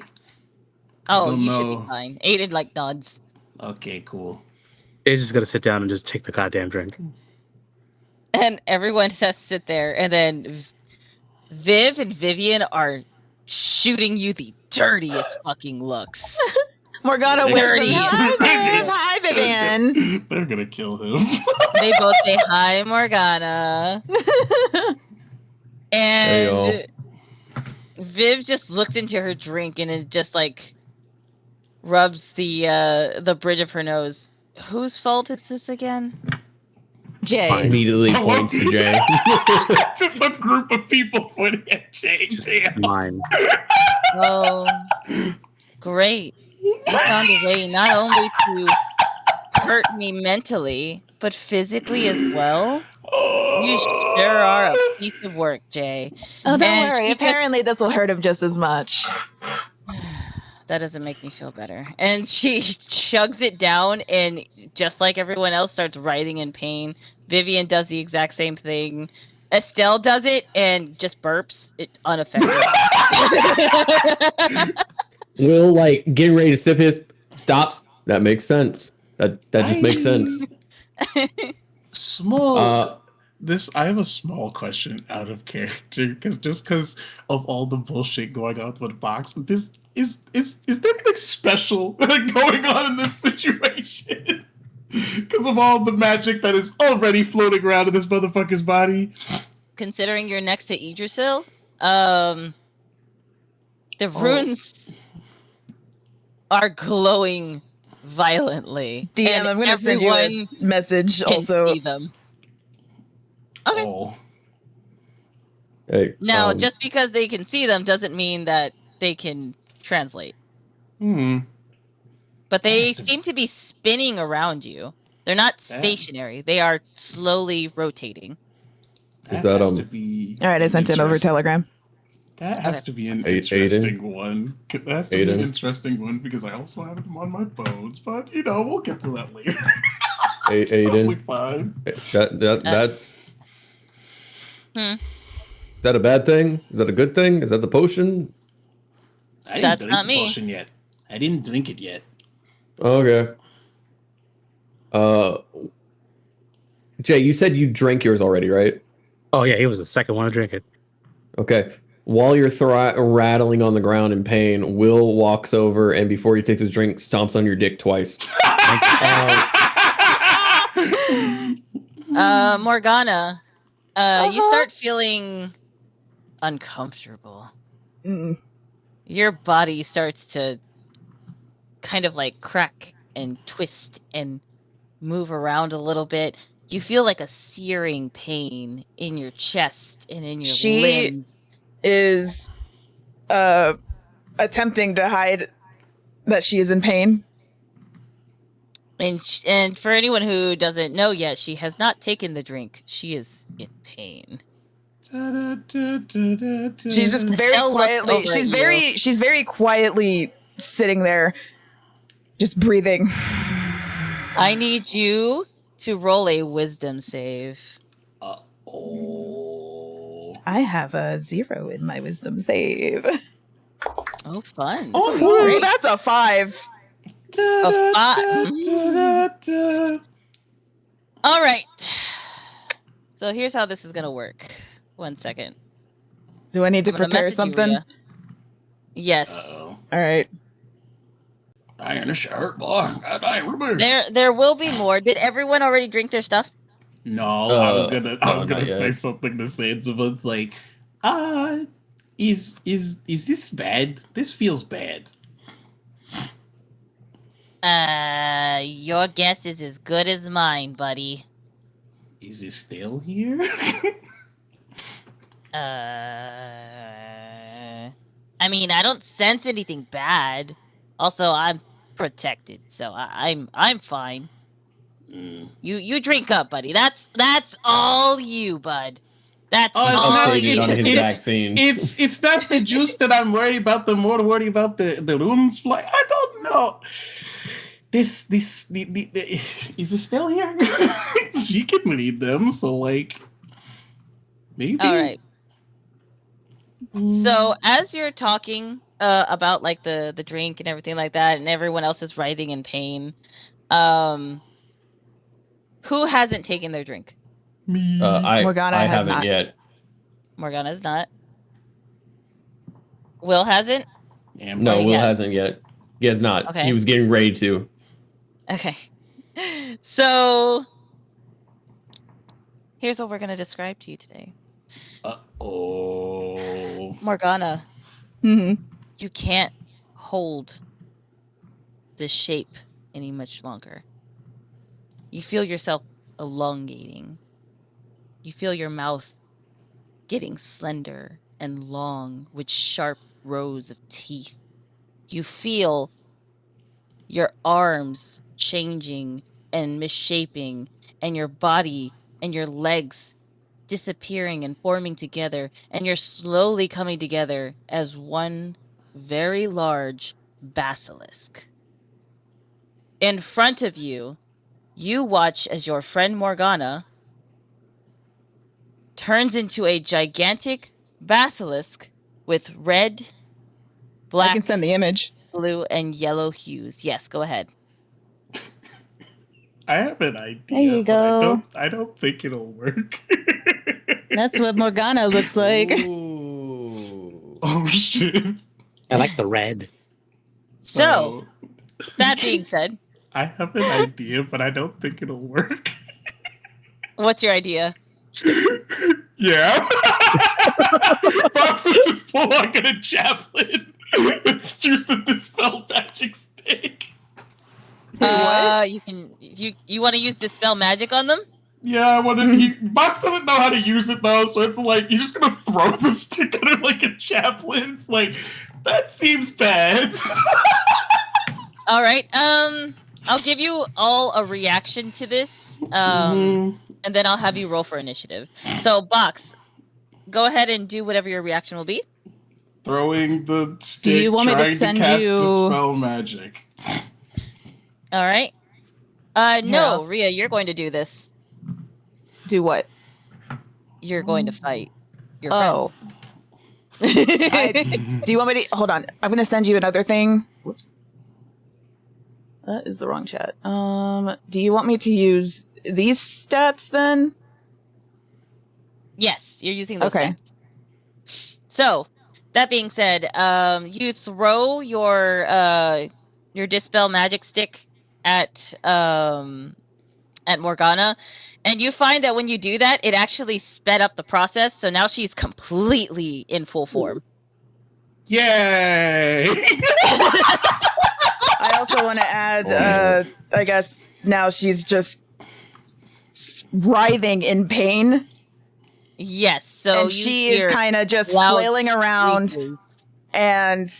Oh, don't you know. should be fine. Aiden nods. Okay, cool. He's just gonna sit down and just take the goddamn drink. And everyone has to sit there, and then Viv and Vivian are shooting you the dirtiest fucking looks. Morgana Dirty. whispers, "Hi, Viv. Hi, Vivian." They're gonna kill him. They both say hi, Morgana. And Viv just looks into her drink and it just rubs the bridge of her nose. Whose fault is this again? Jay immediately points to Jay. Just a group of people pointing at Jay. Mine. Oh, great. You found a way not only to hurt me mentally, but physically as well. You sure are a piece of work, Jay. Oh, don't And worry. she Apparently, this will hurt him just as much. That doesn't make me feel better. And she chugs it down and just like everyone else starts writhing in pain. Vivian does the exact same thing. Estelle does it and just burps. It's unaffected. Will getting ready to sip his stops. That makes sense. That just makes sense. Small. I have a small question out of character because of all the bullshit going on with Box. Is there anything special going on in this situation? Because of all the magic that is already floating around in this motherfucker's body. Considering you're next to Idrisil, the runes are glowing violently. DM, and I'm going to send you a message can also. see them. Okay. Oh. Hey, Now, just because they can see them doesn't mean that they can translate. But they seem to be spinning around you. They're not stationary. They are slowly rotating. Is that, has to be All right, I sent it over Telegram. That has to be an Aiden? interesting one. That has to be an Aiden? interesting one because I also have them on my bones, but we'll get to that later. It's Aiden, totally fine. that's. Is that a bad thing? Is that a good thing? Is that the potion? I didn't That's drink not the me. potion yet. I didn't drink it yet. Okay. Jay, you said you drank yours already, right? Oh yeah, he was the second one to drink it. Okay. While you're rattling on the ground in pain, Will walks over and before he takes his drink, stomps on your dick twice. Morgana, you start feeling uncomfortable. Your body starts to kind of crack and twist and move around a little bit. You feel a searing pain in your chest and in your limbs. Is attempting to hide that she is in pain. And for anyone who doesn't know yet, she has not taken the drink. She is in pain. She's just very quietly. She's very quietly sitting there, just breathing. I need you to roll a wisdom save. I have a 0 in my wisdom save. Oh, fun! Oh, that's a 5. A 5. All right. So here's how this is gonna work. 1 second. Do I need to I'm gonna prepare message something? Yes. Oh, All right. I in a shirt, boy. I remember. There will be more. Did everyone already drink their stuff? No, I was No, not say yet. something to Zanzibar. It's like, is this bad? This feels bad. Your guess is as good as mine, buddy. Is it still here? I mean, I don't sense anything bad. Also, I'm protected, so I'm fine. Mm. You drink up, buddy. That's all you, bud. That's Oh, it's all not. Updated you. on his vaccines. It's not the juice that I'm worried about. The more worried about the runes fly. I don't know. This the is it still here? She can read them, so like maybe. All right. So as you're talking about like the drink and everything like that, and everyone else is writhing in pain, who hasn't taken their drink? Me. Morgana I has haven't not. yet. Morgana's not. Will hasn't. Damn, No, he Will has. hasn't yet. He has not. Okay. He was getting ready to. Okay. So here's what we're gonna describe to you today. Oh. Morgana, Mm-hmm. you can't hold this shape any much longer. You feel yourself elongating. You feel your mouth getting slender and long with sharp rows of teeth. You feel your arms changing and misshaping, and your body and your legs disappearing and forming together, and you're slowly coming together as one very large basilisk. In front of you, you watch as your friend Morgana turns into a gigantic basilisk with red, I black, can send the image. blue, and yellow hues. Yes, go ahead. I have an idea. There you go. I don't think it'll work. That's what Morgana looks like. Ooh. Oh shit. I like the red. So, that being said, I have an idea, but I don't think it'll work. what's your idea? Yeah. Box was just full on gonna javelin. It's just the dispel magic stick. You want to use dispel magic on them? Yeah, I wanted. Box doesn't know how to use it though, so it's like he's just gonna throw the stick at her like a javelin. It's like that seems bad. All right. I'll give you all a reaction to this. And then I'll have you roll for initiative. So, Box, go ahead and do whatever your reaction will be. Throwing the stick. Do you want me to trying send cast you- dispel magic? All right. No, Yes. Rhea, you're going to do this. Do what? You're going to fight your Oh. friends. Do you want me to hold on? I'm gonna send you another thing. Whoops. That is the wrong chat. Do you want me to use these stats then? Yes, you're using those Okay. stats. So, that being said, you throw your dispel magic stick at Morgana, and you find that when you do that, it actually sped up the process. So now she's completely in full form. Yay! I also want to add, I guess now she's just writhing in pain, Yes, so and you she is hear kind of just loud flailing around screeches. and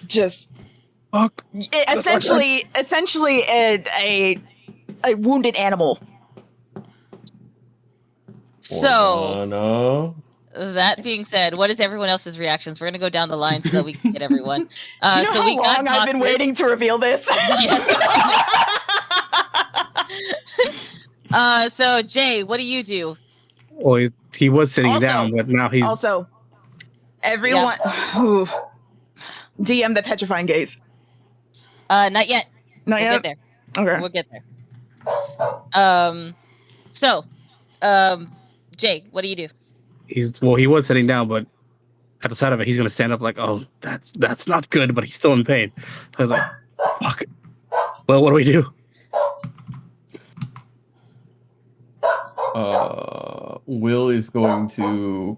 just Fuck. essentially a wounded animal. So Morgana. that being said, what is everyone else's reactions? We're gonna go down the line so that we can get everyone. Do you know so how we got long I've been Boxes. waiting to reveal this? So Jay, what do you do? Well, he was sitting Also- down, but now he's. Also, everyone, DM the petrifying gaze. Not yet. Not We'll yet. get there. Okay. We'll get there. So, Jay, what do you do? He was sitting down, but at the sight of it, he's gonna stand up like, "Oh, that's not good," but he's still in pain. I was like, "Fuck." Well, what do we do? Will is going to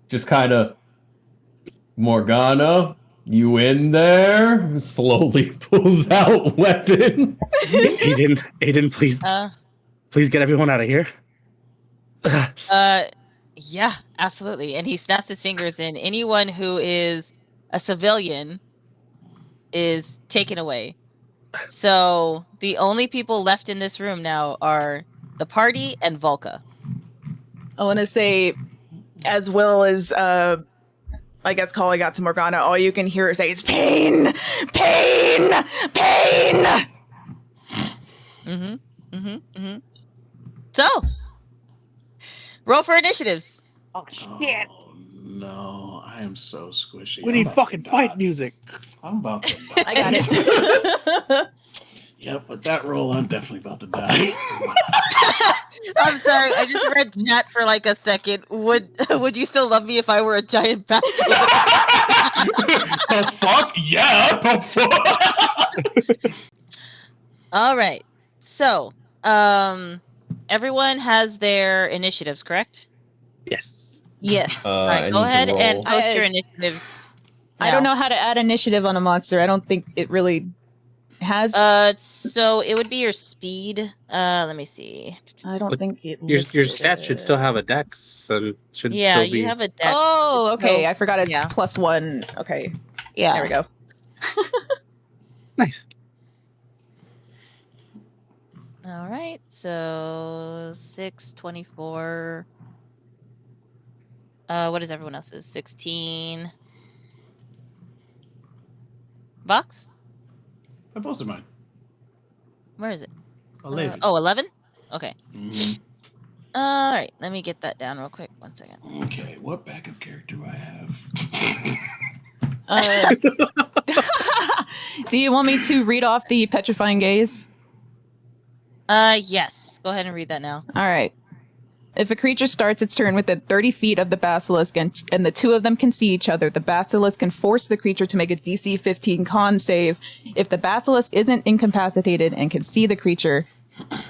just kind of, Morgana, you in there? Slowly pulls out weapon. Aiden, please get everyone out of here. Yeah, absolutely. And he snaps his fingers, and anyone who is a civilian is taken away. So the only people left in this room now are the party and Jvalka. I want to say, as Will is, I guess, calling out to Morgana, all you can hear her say is pain, pain, pain. So, roll for initiatives. Oh shit! Oh no, I am so squishy. We need fucking fight music. I'm about to die. I got it. Yep, with that roll, I'm definitely about to die. I'm sorry, I just read chat for like a second. Would you still love me if I were a giant basilisk? The fuck? Yeah, the fuck? All right. So, everyone has their initiatives, correct? Yes. Yes. All I right, go need to ahead and roll. post your initiatives. I don't now. know how to add initiative on a monster. I don't think it really has. So it would be your speed. Let me see. I don't think it. Your listed stats should it. still have a dex and should Yeah, still be. you have a dex. Oh, okay. So- I forgot it's yeah. +1. Okay, yeah. there we go. Nice. All right. So 6, 24. What is everyone else's? 16. Box? I posted mine. Where is it? 11. 11? Okay. Mhm. All right. Let me get that down real quick. 1 second. Okay, what backup character do I have? Do you want me to read off the petrifying gaze? Yes. Go ahead and read that now. All right. If a creature starts its turn within 30 feet of the basilisk and the two of them can see each other, the basilisk can force the creature to make a DC 15 con save. If the basilisk isn't incapacitated and can see the creature,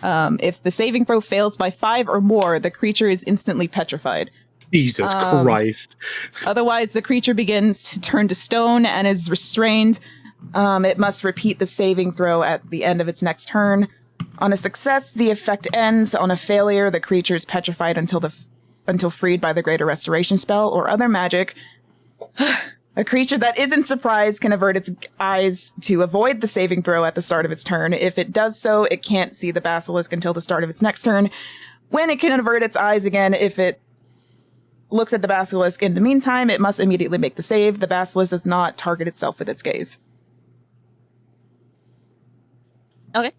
if the saving throw fails by 5 or more, the creature is instantly petrified. Jesus Christ. Otherwise, the creature begins to turn to stone and is restrained. It must repeat the saving throw at the end of its next turn. On a success, the effect ends. On a failure, the creature is petrified until freed by the Greater Restoration spell or other magic. A creature that isn't surprised can avert its eyes to avoid the saving throw at the start of its turn. If it does so, it can't see the basilisk until the start of its next turn, when it can avert its eyes again. If it looks at the basilisk in the meantime, it must immediately make the save. The basilisk does not target itself with its gaze. Okay.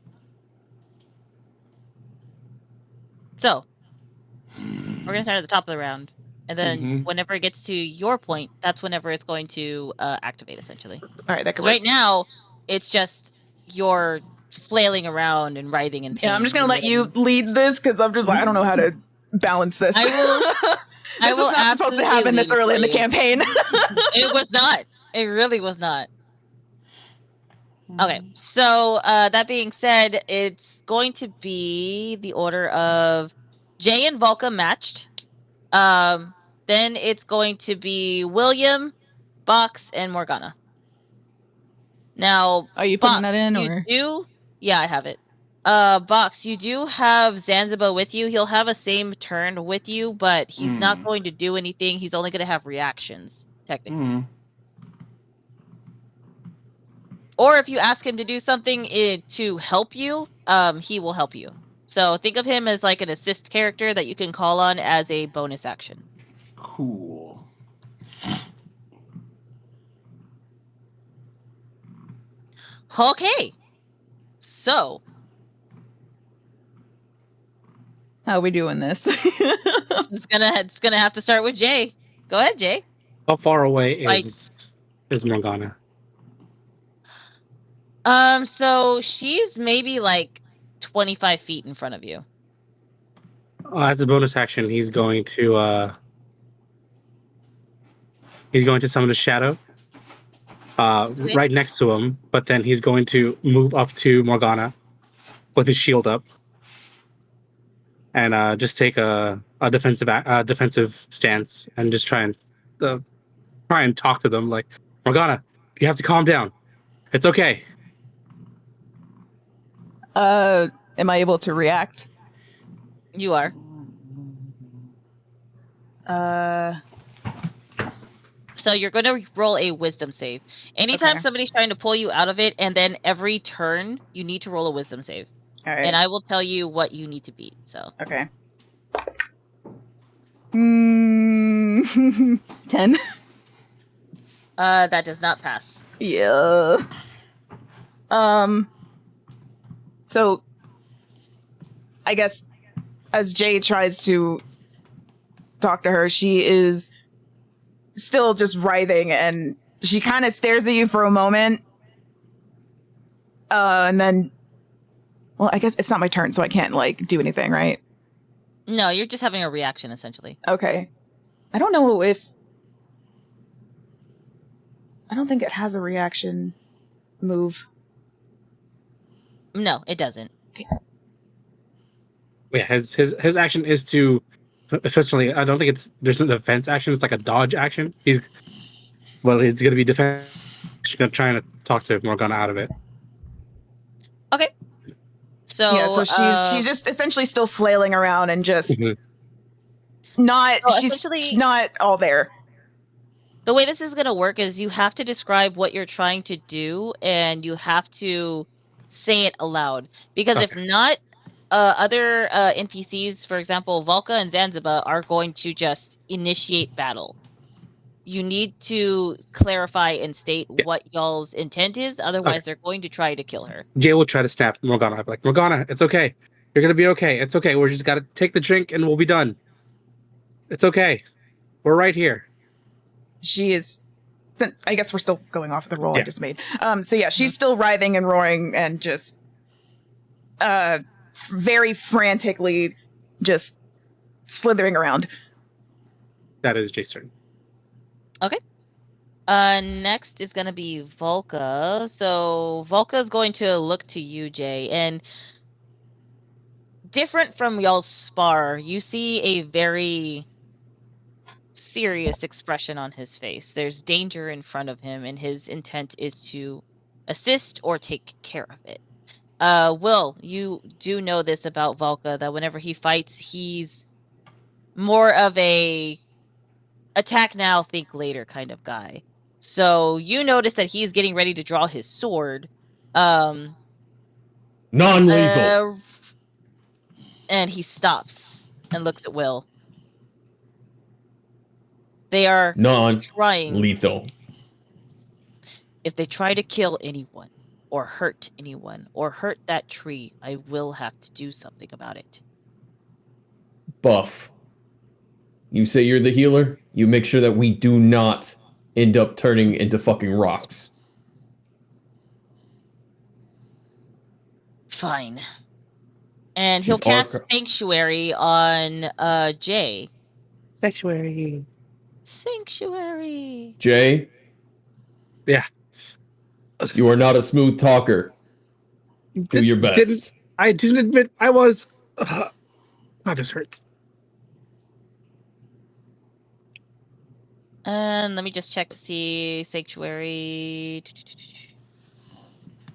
So, we're going to start at the top of the round. And then whenever it gets to your point, that's whenever it's going to activate, essentially. All right, Because right now, it's just you're flailing around and writhing in pain. Yeah, I'm just gonna let you lead this because I'm just like, I don't know how to balance this. I will. This was not supposed to happen this early in the campaign. It was not. It really was not. Okay, so that being said, it's going to be the order of Jay and Jvalka matched. Then it's going to be William, Box, and Morgana. Now, Are you putting Box, that in, you or? do? Yeah, I have it. Box, you do have Zanzaba with you. He'll have a same turn with you, but he's not going to do anything. He's only going to have reactions, technically. Or if you ask him to do something to help you, he will help you. So think of him as like an assist character that you can call on as a bonus action. Cool. Okay. So How are we doing this? it's gonna have to start with Jay. Go ahead, Jay. How far away is Morgana? So she's maybe like 25 feet in front of you. As a bonus action, he's going to He's going to summon a shadow right next to him, but then he's going to move up to Morgana with his shield up and just take a defensive stance and just try and talk to them like, Morgana, you have to calm down. It's okay. Am I able to react? You are. So you're going to roll a wisdom save. Anytime Okay. somebody's trying to pull you out of it, and then every turn you need to roll a wisdom save. All right. And I will tell you what you need to beat. So Okay. 10. that does not pass. Yeah. So I guess as Jay tries to talk to her, she is still just writhing, and she kind of stares at you for a moment. And then, well, I guess it's not my turn, so I can't like do anything, right? No, you're just having a reaction essentially. Okay. I don't know if I don't think it has a reaction move. No, it doesn't. Yeah, his action is to essentially. I don't think there's no defense action. It's like a dodge action. It's going to be defense. She's going to try to talk to Morgana out of it. Okay. So Yeah, so she's just essentially still flailing around and just not. So she's essentially- not all there. the way this is going to work is you have to describe what you're trying to do, and you have to say it aloud. Because if not, other NPCs, for example, Jvalka and Zanzaba, are going to just initiate battle. You need to clarify and state what y'all's intent is. Otherwise, they're going to try to kill her. Jay will try to snap Morgana. I'll be like, Morgana, it's okay. You're going to be okay. It's okay. We're just got to take the drink and we'll be done. It's okay. We're right here. She is. I guess we're still going off the roll I Yeah. just made. So yeah, she's still writhing and roaring and just, very frantically, just slithering around. That is Jay's turn. Next is going to be Jvalka. So Jvalka is going to look to you, Jay, and different from y'all's spar, you see a very serious expression on his face. There's danger in front of him, and his intent is to assist or take care of it. Will, you do know this about Jvalka, that whenever he fights, he's more of a attack now, think later kind of guy. So you notice that he's getting ready to draw his sword. Non-lethal. And he stops and looks at Will. They are trying. Non-lethal. If they try to kill anyone, or hurt anyone, or hurt that tree, I will have to do something about it. Buff. You say you're the healer, you make sure that we do not end up turning into fucking rocks. Fine. And he'll Is cast Arca- Sanctuary on Jay. Sanctuary. Sanctuary. Jay? Yeah. You are not a smooth talker. Do your best. I didn't admit I was. This hurts. And let me just check to see Sanctuary.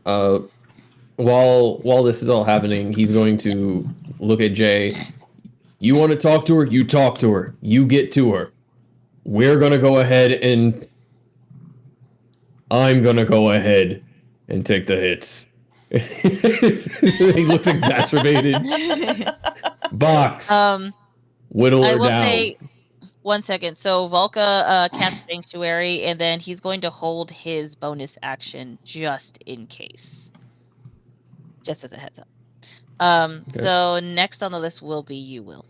While this is all happening, he's going to look at Jay. You want to talk to her? You talk to her. You get to her. We're gonna go ahead and I'm gonna go ahead and take the hits. He looks exacerbated. Box. Whittle her I will down. say 1 second. So Jvalka casts Sanctuary, and then he's going to hold his bonus action just in case. Just as a heads up. So next on the list will be you, Will.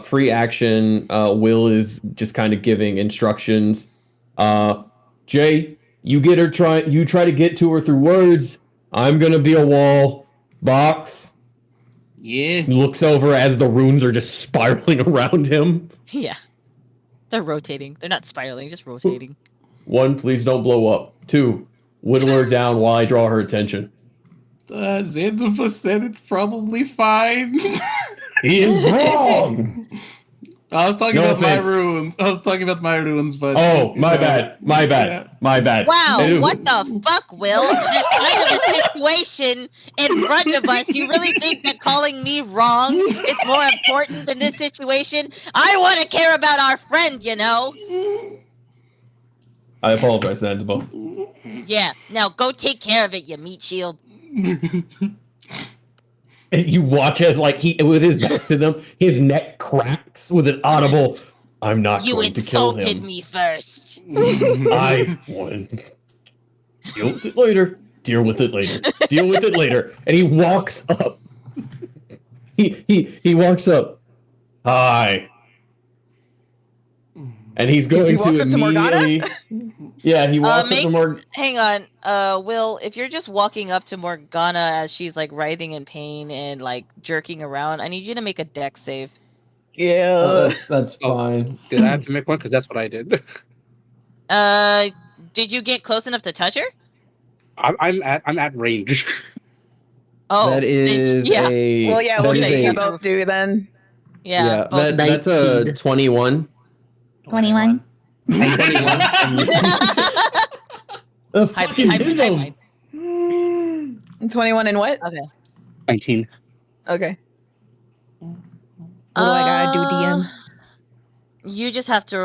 Free action. Will is just kind of giving instructions. Jay, you get her. You try to get to her through words. I'm gonna be a wall. Box. Yeah. He looks over as the runes are just spiraling around him. Yeah. They're rotating. They're not spiraling, just rotating. 1, please don't blow up. 2, whittle her down while I draw her attention. Zanzibar said it's probably fine. He is wrong. I was talking No about offense. my runes. I was talking about my runes, but Oh, my bad. My bad. Yeah. My bad. Wow, Ew. what the fuck, Will? That kind of a situation in front of us. You really think that calling me wrong is more important than this situation? I want to care about our friend, you know? I apologize, Zanzibar. Yeah, now go take care of it, you meat shield. And you watch as, like, he, with his back to them, his neck cracks with an audible, I'm not You going to kill insulted him. me first. I won. Deal with it later. Deal with it later. Deal with it later. And he walks up. He walks up. Hi. And he's going walks to up to Morgana? immediately. Yeah, he walks up to Morgana. Hang on, Will, if you're just walking up to Morgana as she's like writhing in pain and like jerking around, I need you to make a dex save. Yeah. That's Oh. fine. Did I have to make one? Because that's what I did. Did you get close enough to touch her? I'm at range. Oh, That is yeah. a. Well, yeah, that we'll is say a- you both do then. Yeah, both that's a 21. 21. 21. The fucking Hype. 21 and what? Okay. 19. Okay. What do I gotta do, DM? You just have to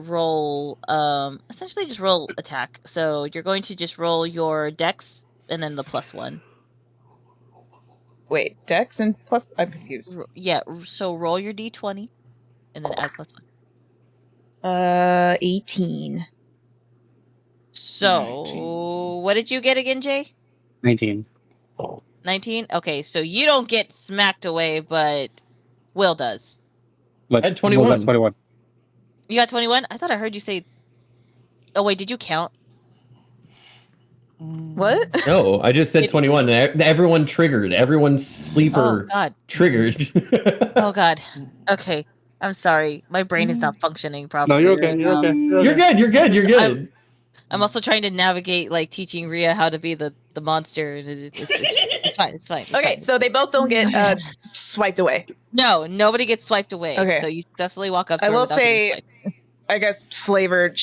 roll, essentially just roll attack. So you're going to just roll your dex and then the +1. Wait, Dex and plus. I'm confused. Yeah, so roll your d20 and then add +1. 18. So, what did you get again, Jay? 19. 19? Okay, so you don't get smacked away, but Will does. But At 21. Well, that's 21. You got 21? I thought I heard you say... Oh, wait, did you count? What? No, I just said 21. Everyone triggered. Everyone's sleeper Oh, God. triggered. Oh, God. Okay. I'm sorry. My brain is not functioning properly. No, you're okay. right You're now. okay. You're good. You're good. You're good. I'm also trying to navigate, like, teaching Rhea how to be the monster. And it's fine. It's fine. It's Okay, fine. so they both don't get swiped away. No, nobody gets swiped away. Okay. So you successfully walk up to I her will without getting say, swiped. I guess, flavored.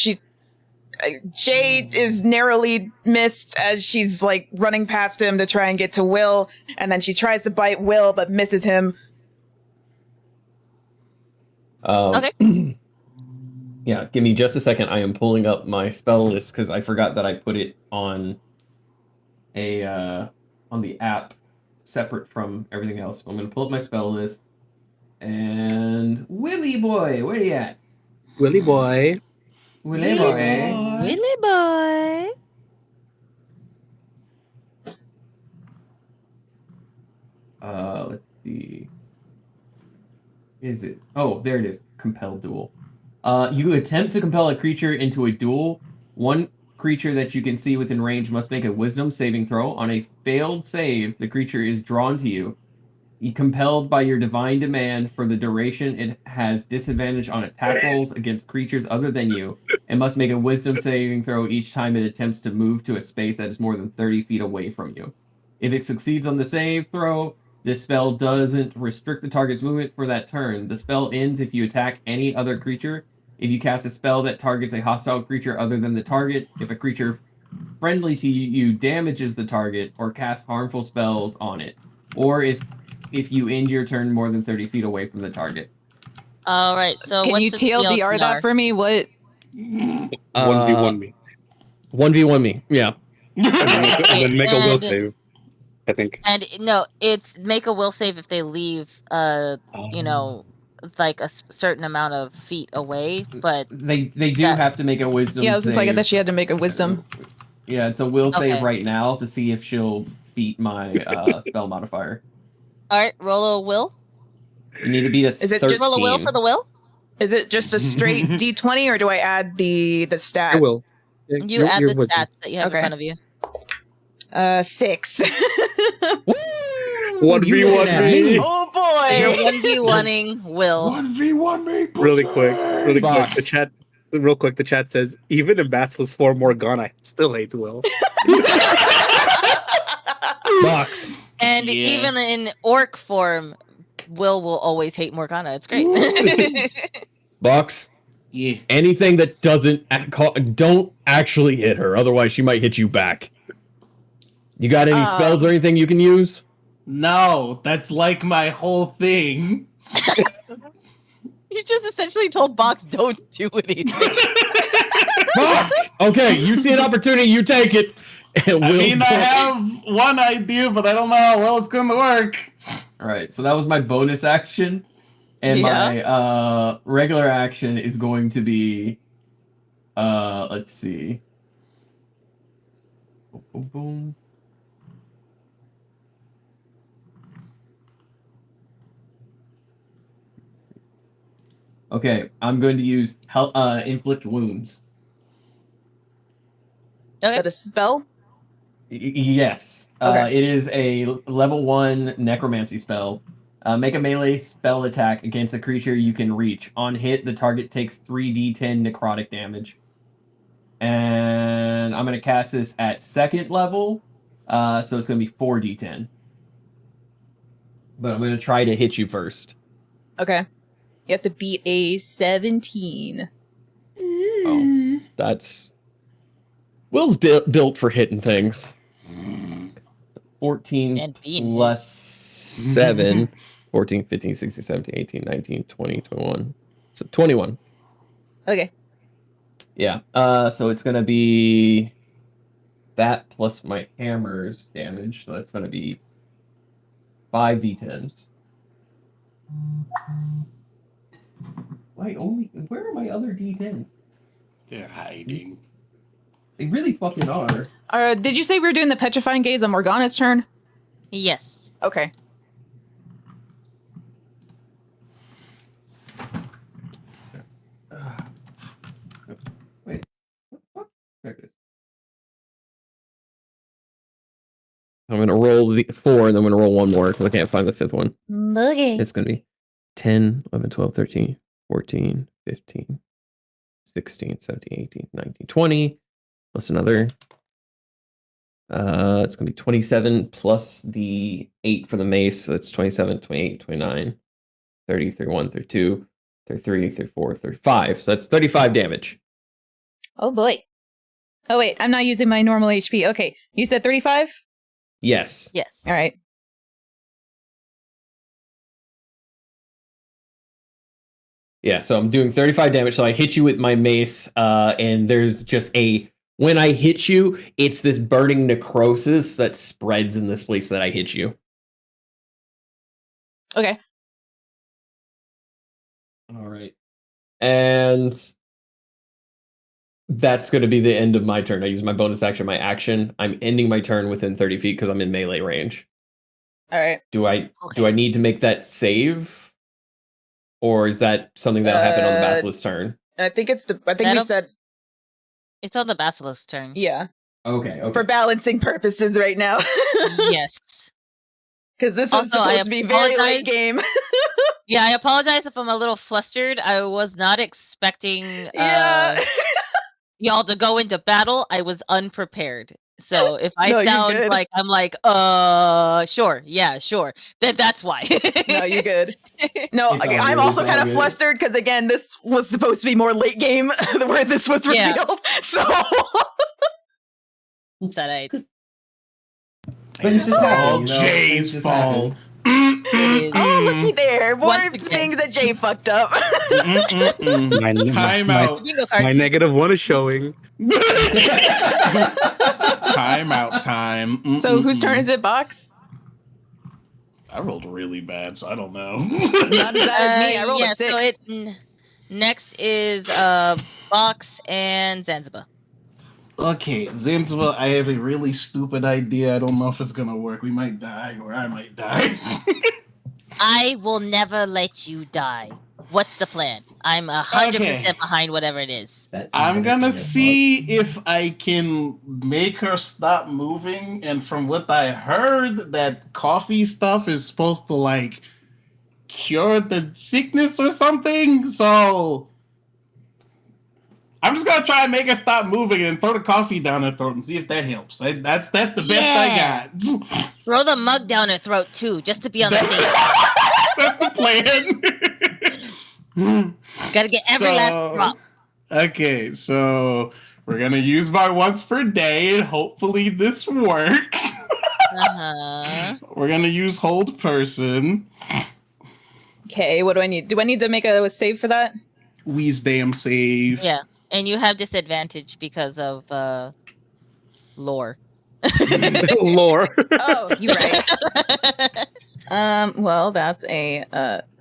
Jade is narrowly missed as she's like running past him to try and get to Will, and then she tries to bite Will but misses him. Okay. Yeah, give me just a second. I am pulling up my spell list because I forgot that I put it on on the app separate from everything else. So I'm gonna pull up my spell list. And Willy boy, where you at? Willy boy. Willy boy. Willy boy. Let's see. Is it? Oh, there it is. Compel duel. You attempt to compel a creature into a duel. One creature that you can see within range must make a wisdom saving throw. On a failed save, the creature is drawn to you. Compelled by your divine demand for the duration, it has disadvantage on attack rolls against creatures other than you, and must make a wisdom saving throw each time it attempts to move to a space that is more than 30 feet away from you. If it succeeds on the save throw, this spell doesn't restrict the target's movement for that turn. The spell ends if you attack any other creature. If you cast a spell that targets a hostile creature other than the target, if a creature friendly to you damages the target, or casts harmful spells on it, or if you end your turn more than 30 feet away from the target. All right. So Can what's you the TLDR that for me? What? 1v1 me. 1v1 me. Yeah. And then make a will And- save, I think. And no, it's make a will save if they leave, you know, like a certain amount of feet away. But They do That- have to make a wisdom Yeah, I was just like, I save. thought she had to make a wisdom. Yeah, it's a will save Okay. right now to see if she'll beat my spell modifier. all right, roll a will. You need to beat a Is it 13. just Roll a will for the will. Is it just a straight D20, or do I add the stat? I will. You add the wisdom. stats that you have Okay. in front of you. 6. Woo! 1v1 You look at me. Oh boy! You're 1v1ing Will. 1v1 me, pussy. Really quick. Box. The chat says, even in Basilisk form, Morgana still hates Will. Box. And Yeah. even in orc form, will always hate Morgana. It's great. Box. Yeah. Anything that don't actually hit her, otherwise she might hit you back. You got any spells or anything you can use? No, that's like my whole thing. You just essentially told Box don't do anything. Fuck! Okay, you see an opportunity, you take it. And I Will's mean, I going- have one idea, but I don't know how well it's going to work. All right, so that was my bonus action, and my regular action is going to be, let's see. Boom, boom, boom. Okay, I'm going to use inflict wounds. Okay. That a spell? Yes. Okay. It is a level 1 necromancy spell. Make a melee spell attack against a creature you can reach. On hit, the target takes 3d10 necrotic damage. And I'm going to cast this at 2nd level, so it's going to be 4d10. But I'm going to try to hit you first. Okay. You have to beat a 17. Oh, that's... Will's built for hitting things. 14 And being plus 7, 14, 15, 16, 17, 18, 19, 20, 21. So 21. Okay. Yeah. So it's gonna be that plus my hammer's damage. So that's gonna be 5d10s. Wait, where are my other d10? They're hiding. They really fucking are. Did you say we were doing the petrifying gaze on Morgana's turn? Yes. Okay. Wait. What? There it is. I'm going to roll the 4, and then I'm going to roll one more because I can't find the 5th one. Boogie. It's going to be 10, 11, 12, 13, 14, 15, 16, 17, 18, 19, 20. Plus another. It's going to be 27 plus the 8 for the mace. So it's 27, 28, 29, 30, 31, 32, 33, 34, 35. So that's 35 damage. Oh boy. Oh wait, I'm not using my normal HP. Okay. You said 35? Yes. Yes. All right. Yeah, so I'm doing 35 damage. So I hit you with my mace, and there's just when I hit you, it's this burning necrosis that spreads in this place that I hit you. Okay. All right. And that's going to be the end of my turn. I use my bonus action, my action. I'm ending my turn within 30 feet because I'm in melee range. All right. Do I need to make that save? Or is that something that'll happen on the Basilisk's turn? I think we That'll- said It's on the Basilisk's turn. yeah. Okay. For balancing purposes right now. Yes. Because this was Also, I supposed to be very late apologize. game. Yeah, I apologize if I'm a little flustered. I was not expecting Yeah. y'all to go into battle. I was unprepared. So if I No, you're sound good. like I'm like, sure, yeah, sure, then that's why. No, you're good. No, It's all I'm good, also it's kind all of good. flustered because again, this was supposed to be more late game where this was Yeah. revealed. So Said But it's just all happened, you know? Jay's It's just fault. It oh, looky there, more Once again. things that Jay fucked up. Time out. Bingo cards. My -1 is showing. Time out time. So whose turn is it, Box? I rolled really bad, so I don't know. Not as bad as me. I rolled yeah, a 6. So next is Box and Zanzaba. Okay, Zanzibar, I have a really stupid idea. I don't know if it's gonna work. We might die, or I might die. I will never let you die. What's the plan? I'm 100% behind whatever it is. I'm gonna see if I can make her stop moving. And from what I heard, that coffee stuff is supposed to like cure the sickness or something. So I'm just gonna try and make her stop moving and throw the coffee down her throat and see if that helps. That's the best I got. Throw the mug down her throat too, just to be on the safe. That's the plan. Gotta get every last drop. Okay, so we're gonna use my once per day, and hopefully this works. We're gonna use hold person. Okay, what do I need? Do I need to make a save for that? Wheeze damn save. Yeah, and you have disadvantage because of lore. Lore. Oh, you're right. Well, that's a is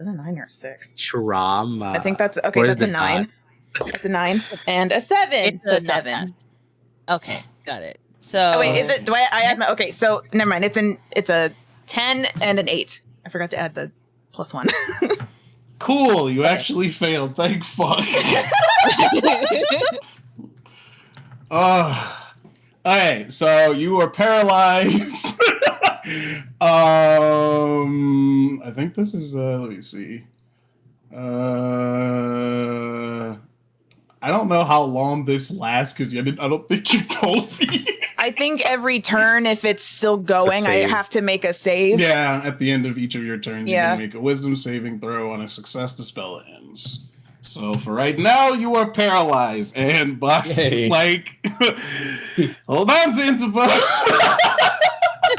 it a 9 or 6? Trauma. I think that's okay. Where's That's a the 9. That's a 9 and a 7. It's So a 7. Okay, got it. So Oh wait, is it? Do I add my? Okay, so never mind. It's a 10 and an 8. I forgot to add the +1. Cool, you actually failed. Thank fuck. Okay, so you are paralyzed. I think this is let me see. I don't know how long this lasts because I don't think you told me. I think every turn, if it's still going, I save. have to make a save. Yeah, at the end of each of your turns, you Yeah. can make a wisdom saving throw. On a success, the spell ends. So for right now, you are paralyzed, and Box is Yay. like, "Hold on, Zanzibar."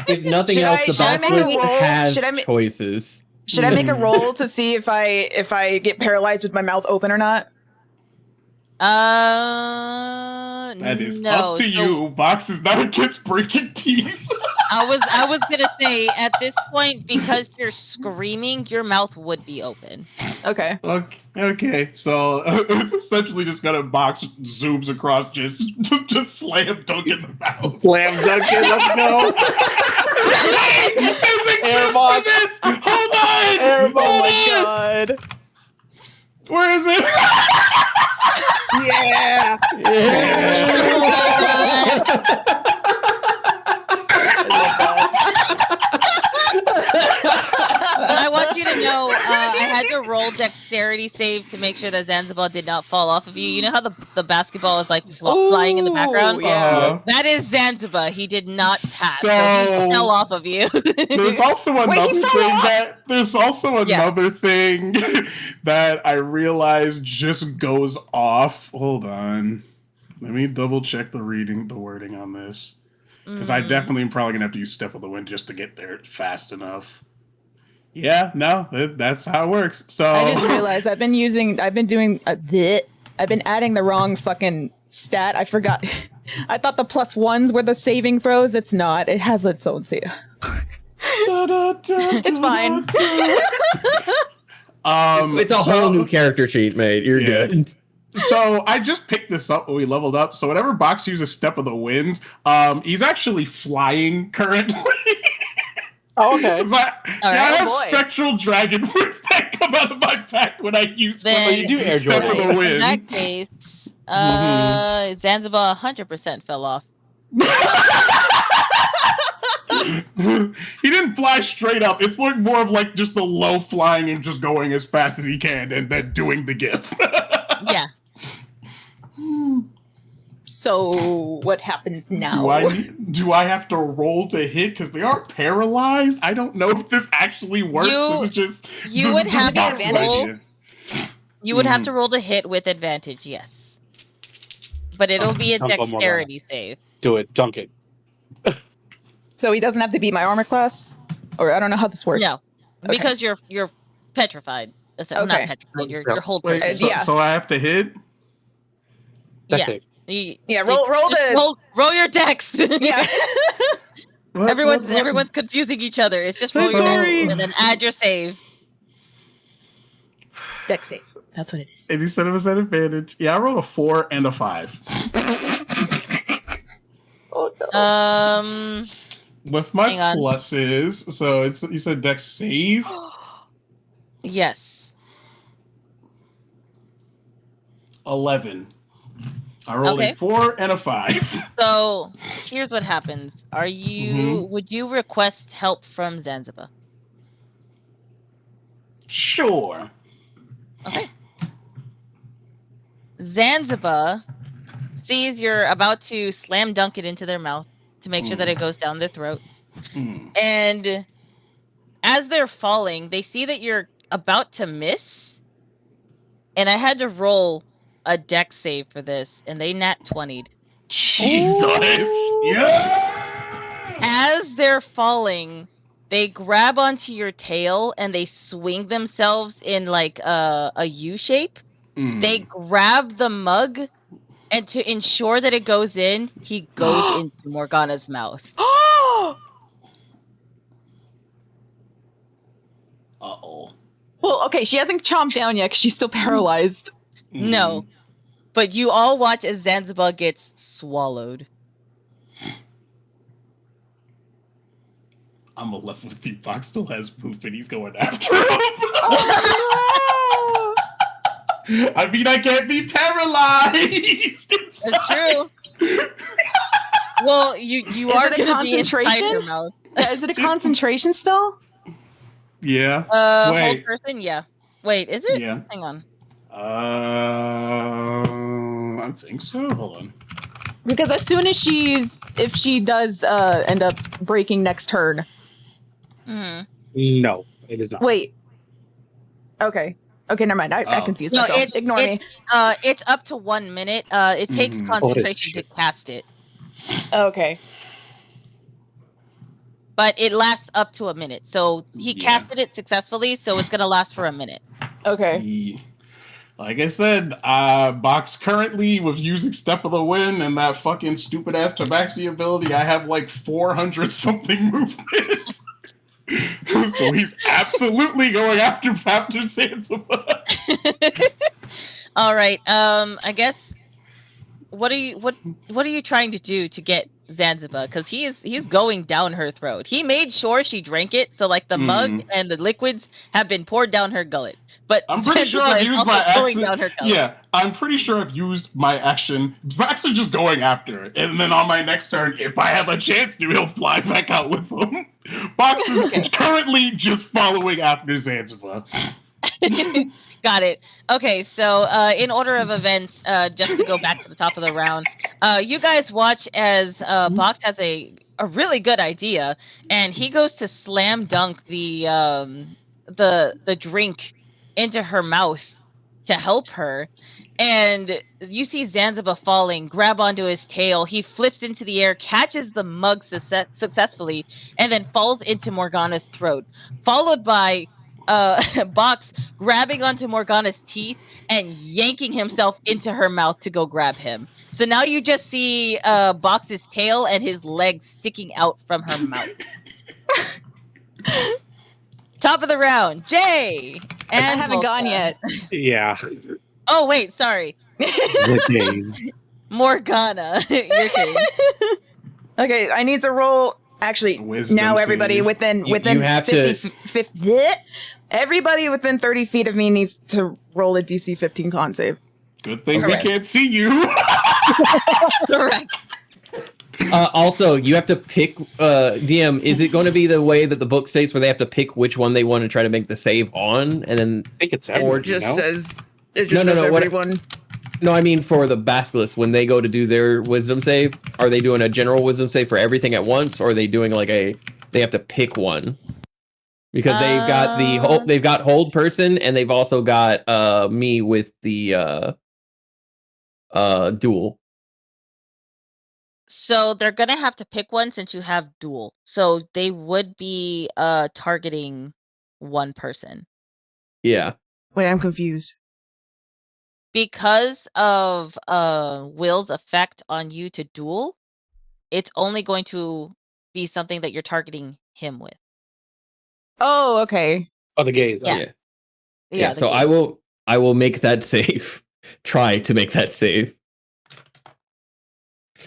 If nothing Should else, I- the should I boss make a list roll? has Should I ma- choices. Should I make a roll to see if I get paralyzed with my mouth open or not? That is no. up to So you. Box is not against breaking teeth. I was gonna say at this point, because you're screaming, your mouth would be open. Okay. Okay. So it's essentially just gonna Box zooms across, just slam dunk in the mouth. Slam Duncan, let's go. Music Airbox. for this. Hold on. Airbox. Hold Oh my on. god. Where is it? Yeah. I want you to know, I had to roll dexterity save to make sure that Zanzibar did not fall off of you. You know how the basketball is like flying in the background? Yeah. That is Zanzibar. He did not pass, so So- he fell off of you. There's also Wait, another he thing fell off? that I realized just goes off. Hold on. Let me double check the wording on this. Because I definitely am probably gonna have to use Step of the Wind just to get there fast enough. Yeah, no, that's how it works. So I just realized I've been adding the wrong fucking stat. I forgot. I thought the +1s were the saving throws. It's not. It has its own save. It's fine. It's a whole new character sheet, mate. You're Yeah. good. So I just picked this up when we leveled up. So whenever Box uses Step of the Wind, he's actually flying currently. Oh, okay. It's like, All I right. have Oh, boy. spectral dragon wings that come out of my pack when I use Then you do Air Step of Jordan. the in Wind. that case, Mhm. Zanzibar 100% fell off. He didn't fly straight up. It's like more of like just the low flying and just going as fast as he can and then doing the gif. Yeah. So what happens now? Do I have to roll to hit because they are paralyzed? I don't know if this actually works. This is just You this would is just have Box's to roll. idea. You would have to roll to hit with advantage, yes. But it'll be a Dunk on Morgana. dexterity save. Do it. Dunk it. So he doesn't have to beat my armor class, or I don't know how this works. No, Okay. because you're petrified. So, Okay. Not petrified. You're hold Wait, person. so, yeah. so I have to hit? That's Yeah. it. Yeah, roll just the. roll your dex. Yeah. What? Everyone's confusing each other. It's just roll your Sorry. dex and then add your save. Dex save. That's what it is. 87% advantage. Yeah, I rolled a 4 and a 5. Oh no. With my Hang on. pluses, so it's you said dex save? Yes. 11. I rolled Okay. a 4 and a 5. So here's what happens. Are you? Mm-hmm. Would you request help from Zanzibar? Sure. Okay. Zanzaba sees you're about to slam dunk it into their mouth to make sure that it goes down their throat. And as they're falling, they see that you're about to miss. And I had to roll a dex save for this, and they nat 20'd. Jesus. Yeah. As they're falling, they grab onto your tail and they swing themselves in like a U shape. They grab the mug, and to ensure that it goes in, he goes into Morgana's mouth. Uh-oh. Well, okay, she hasn't chomped down yet because she's still paralyzed. No. But you all watch as Zanzibar gets swallowed. I'm left with you. Box still has poop and he's going after him. I mean, I can't be paralyzed. That's true. Well, you are going to be inside her mouth. Is it a concentration spell? Yeah. Whole person? Yeah. Wait, is it? Yeah. Hang on. I think so. Hold on. Because as soon as if she does end up breaking next turn. No, it is not. Wait. Okay, never mind. I confused myself. Ignore me. It's up to 1 minute. It takes concentration to cast it. Okay. But it lasts up to a minute. So he casted it successfully, so it's going to last for a minute. Okay. Like I said, Box currently with using Step of the Wind and that fucking stupid ass Tabaxi ability, I have like 400 something movements. So he's absolutely going after Zanzibar. All right. I guess what are you trying to do to get Zanzibar? Because he's going down her throat. He made sure she drank it, so like the mug and the liquids have been poured down her gullet. But I'm pretty sure I've used my action. Yeah, I'm pretty sure I've used my action. Max is just going after it, and then on my next turn, if I have a chance to, he'll fly back out with him. Box is currently just following after Zanzibar. Got it. Okay, so in order of events, just to go back to the top of the round, you guys watch as Box has a really good idea, and he goes to slam dunk the drink into her mouth to help her. And you see Zanzibar falling, grab onto his tail. He flips into the air, catches the mug successfully, and then falls into Morgana's throat, followed by Box grabbing onto Morgana's teeth and yanking himself into her mouth to go grab him. So now you just see Box's tail and his legs sticking out from her mouth. Top of the round, Jay. And I haven't gone yet. Yeah. Oh wait, sorry. Morgana, your turn. Okay, I need to roll. Actually, Wisdom now everybody save. within You have 50, everybody within 30 feet of me needs to roll a DC 15 con save. Good thing Correct. we can't see you. Correct. Also, you have to pick. DM, is it going to be the way that the book states, where they have to pick which one they want to try to make the save on, and then I think it's Or everyone, just no? says No, everyone. No, I mean for the Basilisk, when they go to do their wisdom save, are they doing a general wisdom save for everything at once, or are they doing like they have to pick one? Because they've got they've got hold person, and they've also got me with the duel. So they're gonna have to pick one since you have duel. So they would be targeting one person. Yeah. Wait, I'm confused. Because of Will's effect on you to duel, it's only going to be something that you're targeting him with. Oh, okay. Oh, the gaze. Yeah. Okay. Yeah, So I will make that save. Try to make that save.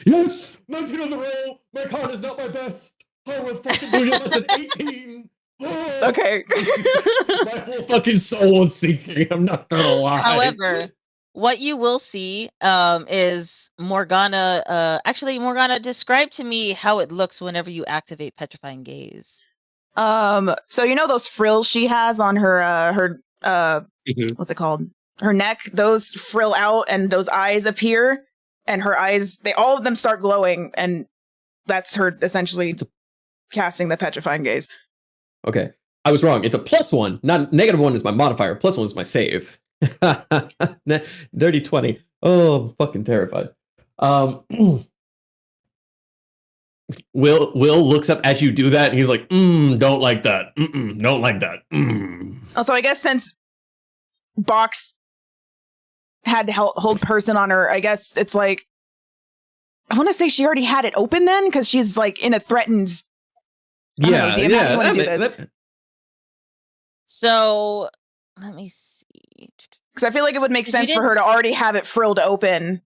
Yes! 19 on the roll! My con is not my best! I will fucking do it! That's an 18! Oh, Okay. my whole fucking soul is sinking, I'm not gonna lie. However, what you will see is Morgana. Actually, Morgana, describe to me how it looks whenever you activate Petrifying Gaze. So you know those frills she has on her Mhm. what's it called? Her neck. Those frill out, and those eyes appear, and her eyes, all of them start glowing, and that's her essentially casting the petrifying gaze. Okay. I was wrong. It's a +1. Not -1 is my modifier. +1 is my save. Dirty 20. Oh, I'm fucking terrified. Will looks up as you do that, and he's like, don't like that. Don't like that. Also, I guess since Box had hold person on her, I guess it's like, I want to say she already had it open then, because she's like in a threatened. Yeah, DM, how do you want to do this? So let me see. Because I feel like it would make sense for her to already have it frilled open.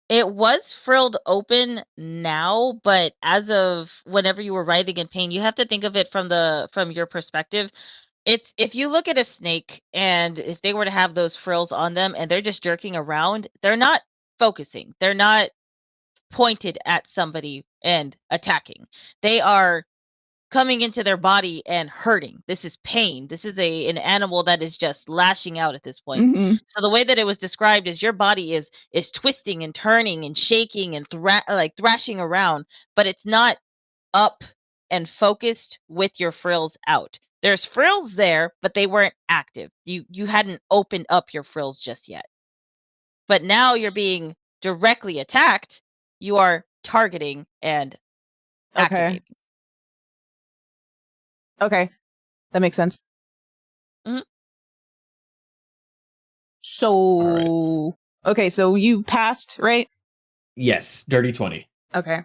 It was frilled open now, but as of whenever you were writhing in pain, you have to think of it from your perspective. It's if you look at a snake and if they were to have those frills on them and they're just jerking around, they're not focusing. They're not pointed at somebody and attacking. They are coming into their body and hurting. This is pain. This is an animal that is just lashing out at this point. Mm-hmm. So the way that it was described is your body is twisting and turning and shaking and thrashing around, but it's not up and focused with your frills out. There's frills there, but they weren't active. You hadn't opened up your frills just yet. But now you're being directly attacked. You are targeting and activating. Okay. That makes sense. Mhm. So, okay, so you passed, right? Yes, dirty 20. Okay.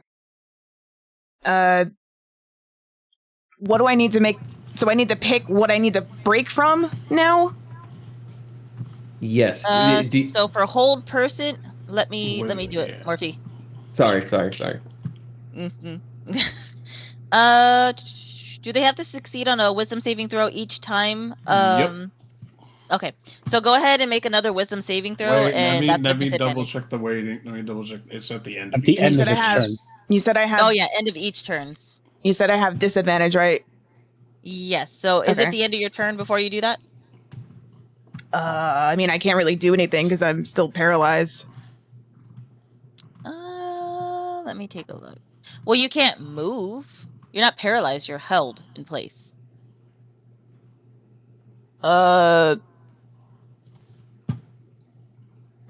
What do I need to make? So I need to pick what I need to break from now? Yes. So for hold person, let me do it, Morphe. Sorry. Mm-hmm. Do they have to succeed on a wisdom saving throw each time? Yep. Okay, so go ahead and make another wisdom saving throw, Wait, and let that's me with double disadvantage. check the waiting. Let me double check. It's at the end. At the end of said I its have- turn. You said I have. Oh yeah, end of each turns. You said I have disadvantage, right? Yes. So is it Okay. the end of your turn before you do that? I mean, I can't really do anything because I'm still paralyzed. Let me take a look. Well, you can't move. You're not paralyzed. You're held in place.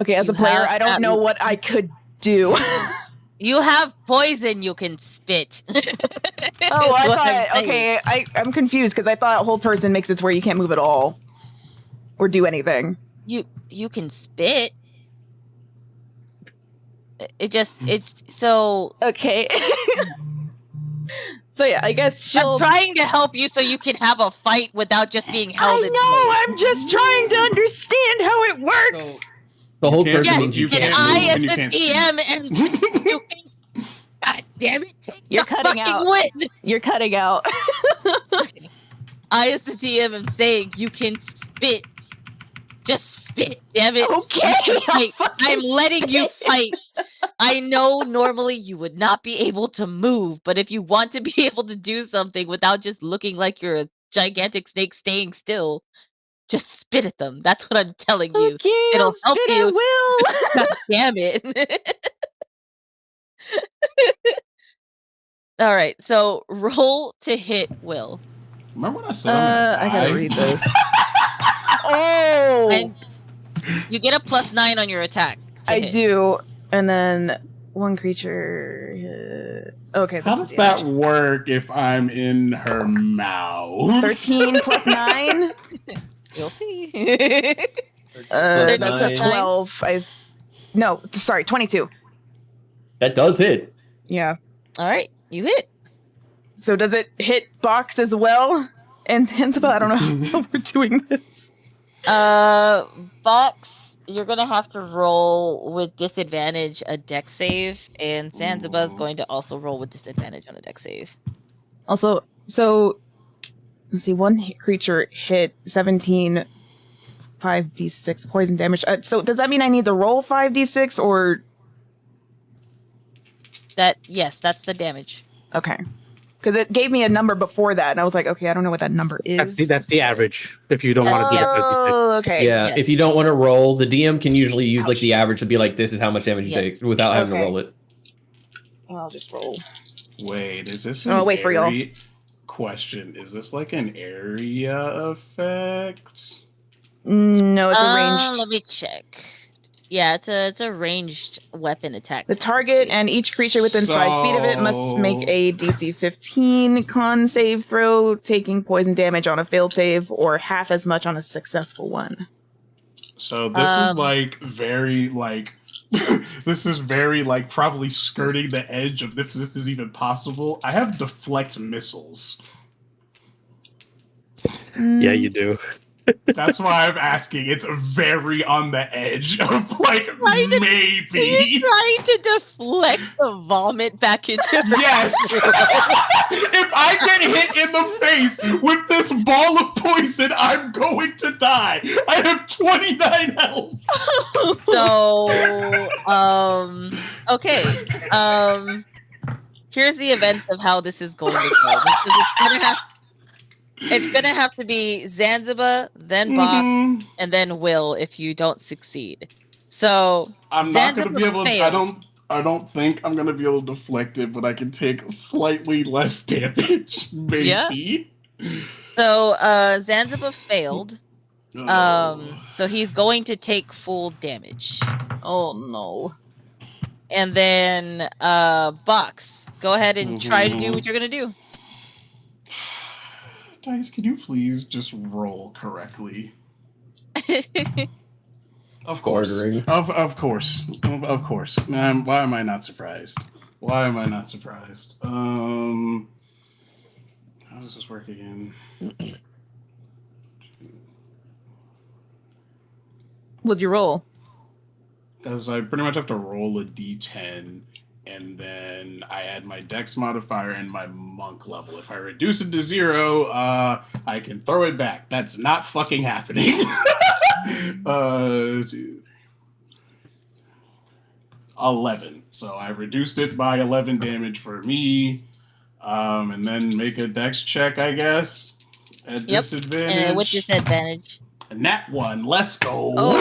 Okay, as You a player, have I don't that- know what I could do. You have poison you can spit. Oh, I thought. Okay, I'm confused because I thought hold person makes it to where you can't move at all or do anything. You can spit. It's so okay. So yeah, I guess she'll. I'm trying to help you so you can have a fight without just being held. I know. I'm just trying to understand how it works. So, the whole person Yes, means you and can't I, move. as the DM, am. God damn it! Take You're the cutting fucking out. win. You're cutting out. Okay. I, as the DM, am saying you can spit. Just spit, damn it. Okay, I'm letting you fight. I know normally you would not be able to move, but if you want to be able to do something without just looking like you're a gigantic snake staying still, just spit at them. That's what I'm telling you. Okay, It'll help spit you. at will. God damn it. All right, so roll to hit Will. Remember when I said I'm I gotta die? read this. Oh, And you get a +9 on your attack. I hit. do. And then one creature. Okay, How that's does that work if I'm in her mouth? 13 plus 9? You'll see. That's a 9. 12. No, sorry, 22. That does hit. Yeah. All right, you hit. So does it hit Box as well? And Zanzaba, I don't know how we're doing this. Box, you're gonna have to roll with disadvantage a dex save, and Zanzibar is going to also roll with disadvantage on a dex save. Also, so let's see, one creature hit 17 5d6 poison damage. So does that mean I need to roll 5d6 or? Yes, that's the damage. Okay. Because it gave me a number before that, and I was like, okay, I don't know what that number is. That's the average. If you don't want to do the 56. Oh, okay. Yeah, if you don't want to roll, the DM can usually use like the average to be like, this is how much damage you Yes. take without having to Okay. roll it. I'll just roll. Wait, is this Oh, wait for y'all. Question? Is this like an area effect? No, it's a ranged. Let me check. Yeah, it's a ranged weapon attack. The target and each creature within 5 feet of it must make a DC 15 con save throw, taking poison damage on a failed save or half as much on a successful one. So this is like very like this is very like probably skirting the edge of if this is even possible. I have deflect missiles. Yeah, you do. That's why I'm asking. It's very on the edge of like Are you maybe. trying to deflect the vomit back into her? Yes. If I get hit in the face with this ball of poison, I'm going to die. I have 29 health. So, okay. Here's the events of how this is going to go. It's gonna have to be Zanzaba, then Box, and then Will if you don't succeed. So I'm not gonna be able to. failed. I don't think I'm gonna be able to deflect it, but I can take slightly less damage, maybe. Yeah. So Zanzaba failed. So he's going to take full damage. Oh no. And then Box, go ahead and try to do what you're gonna do. Dice, can you please just roll correctly? Of course. Ordering. Of course. Of course. Why am I not surprised? Why am I not surprised? How does this work again? What'd you roll? Because I pretty much have to roll a d10, and then I add my dex modifier and my monk level. If I reduce it to 0, I can throw it back. That's not fucking happening. 11. So I reduced it by 11 damage for me. And then make a dex check, I guess, at disadvantage. And with disadvantage. A nat 1. Let's go. Oh,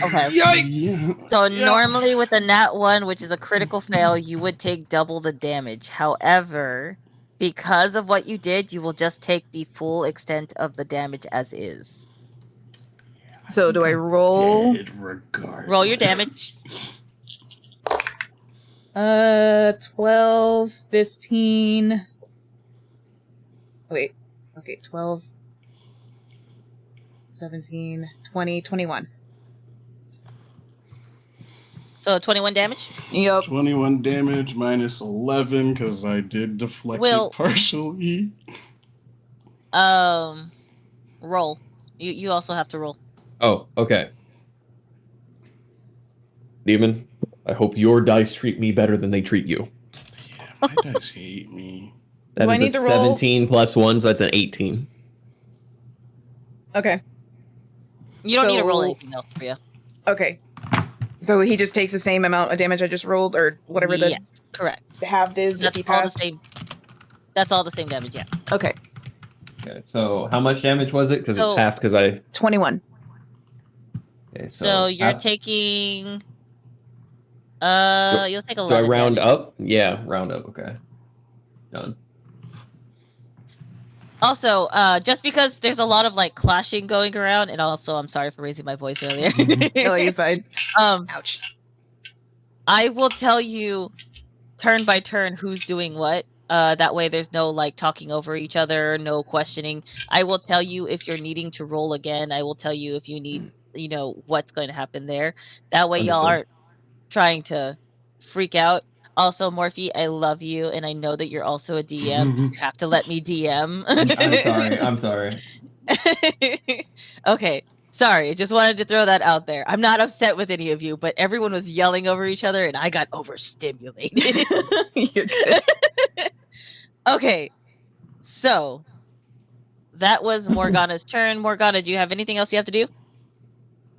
okay. Yikes. So normally with a nat 1, which is a critical fail, you would take double the damage. However, because of what you did, you will just take the full extent of the damage as is. So do I roll? Roll your damage. 12, 15. Wait. Okay, 12, 17, 20, 21. So 21 damage? Yep. 21 damage minus 11 because I did deflect it partially. Roll. You also have to roll. Oh, okay. Demon, I hope your dice treat me better than they treat you. Yeah, my dice hate me. That Do I is need a to roll? 17 plus 1, so that's an 18. Okay. You don't need to roll So- anything else for you. Okay. So he just takes the same amount of damage I just rolled, or whatever the Yes, correct. halved is if That's he all the passed? same. That's all the same damage, yeah. Okay. Okay, so how much damage was it? Because it's So- half because I... 21. Okay, So you're half- taking... you'll take 11 Do I round damage. up? Yeah, round up. Okay. Done. Also, just because there's a lot of like clashing going around, and also I'm sorry for raising my voice earlier. Oh, you're fine. Ouch. I will tell you turn by turn who's doing what. That way there's no like talking over each other, no questioning. I will tell you if you're needing to roll again. I will tell you if you need, what's going to happen there. That way y'all Understood. aren't trying to freak out. Also, Morphe, I love you, and I know that you're also a DM. You have to let me DM. I'm sorry. Okay, sorry. Just wanted to throw that out there. I'm not upset with any of you, but everyone was yelling over each other, and I got overstimulated. You're good. Okay, so that was Morgana's turn. Morgana, do you have anything else you have to do?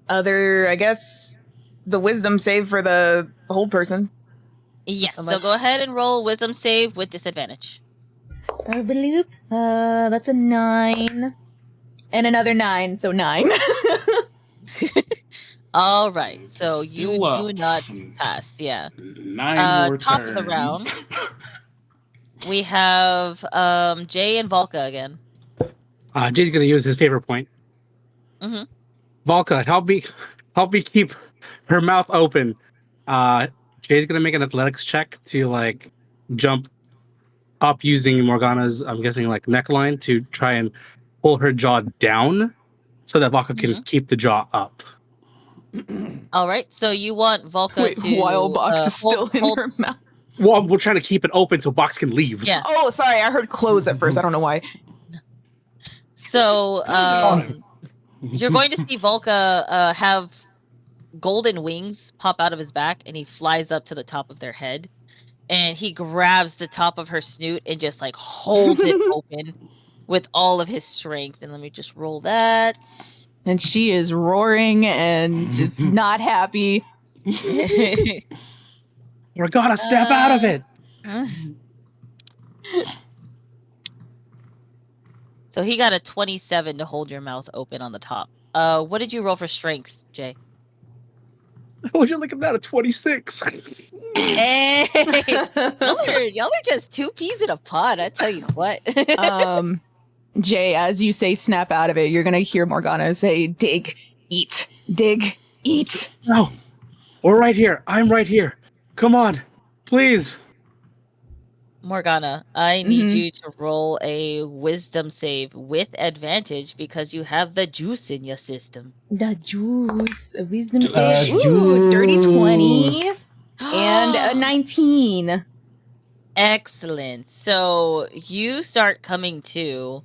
I guess, the wisdom save for the hold person. Yes. So Unless- go ahead and roll wisdom save with disadvantage. That's a 9. And another 9, so 9. All right. So you Still do up. not pass. Yeah. 9 more Top of the turns. round. We have Jay and Volka again. Jay's gonna use his favorite point. Mhm. Valka, help me keep her mouth open. Jay's gonna make an athletics check to like jump up using Morgana's, I'm guessing, like neckline to try and pull her jaw down so that Valka can keep the jaw up. All right. So you want Volka Wait, to while Box is still in her mouth. Well, we're trying to keep it open so Box can leave. Yeah. Oh, sorry, I heard close at first. I don't know why. So you're going to see Volka have golden wings pop out of his back, and he flies up to the top of their head, and he grabs the top of her snoot and just like holds it open with all of his strength. And let me just roll that. And she is roaring and just not happy. Morgana, step out of it. So he got a 27 to hold your mouth open on the top. What did you roll for strength, Jay? Oh, you're looking at a 26. Hey, y'all are just two peas in a pod. I tell you what. Jay, as you say snap out of it, you're gonna hear Morgana say, dig, eat, dig, eat. No, we're right here. I'm right here. Come on, please. Morgana, I need you to roll a wisdom save with advantage because you have the juice in your system. The juice, a wisdom save. Ooh, dirty 20 and a 19. Excellent. So you start coming to,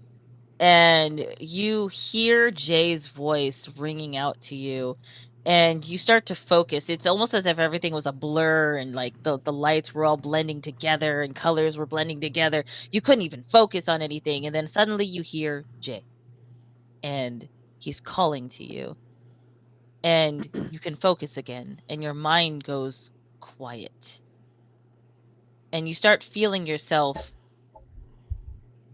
and you hear Jay's voice ringing out to you, and you start to focus. It's almost as if everything was a blur, and like the lights were all blending together and colors were blending together. You couldn't even focus on anything. And then suddenly you hear Jay, and he's calling to you, and you can focus again, and your mind goes quiet. And you start feeling yourself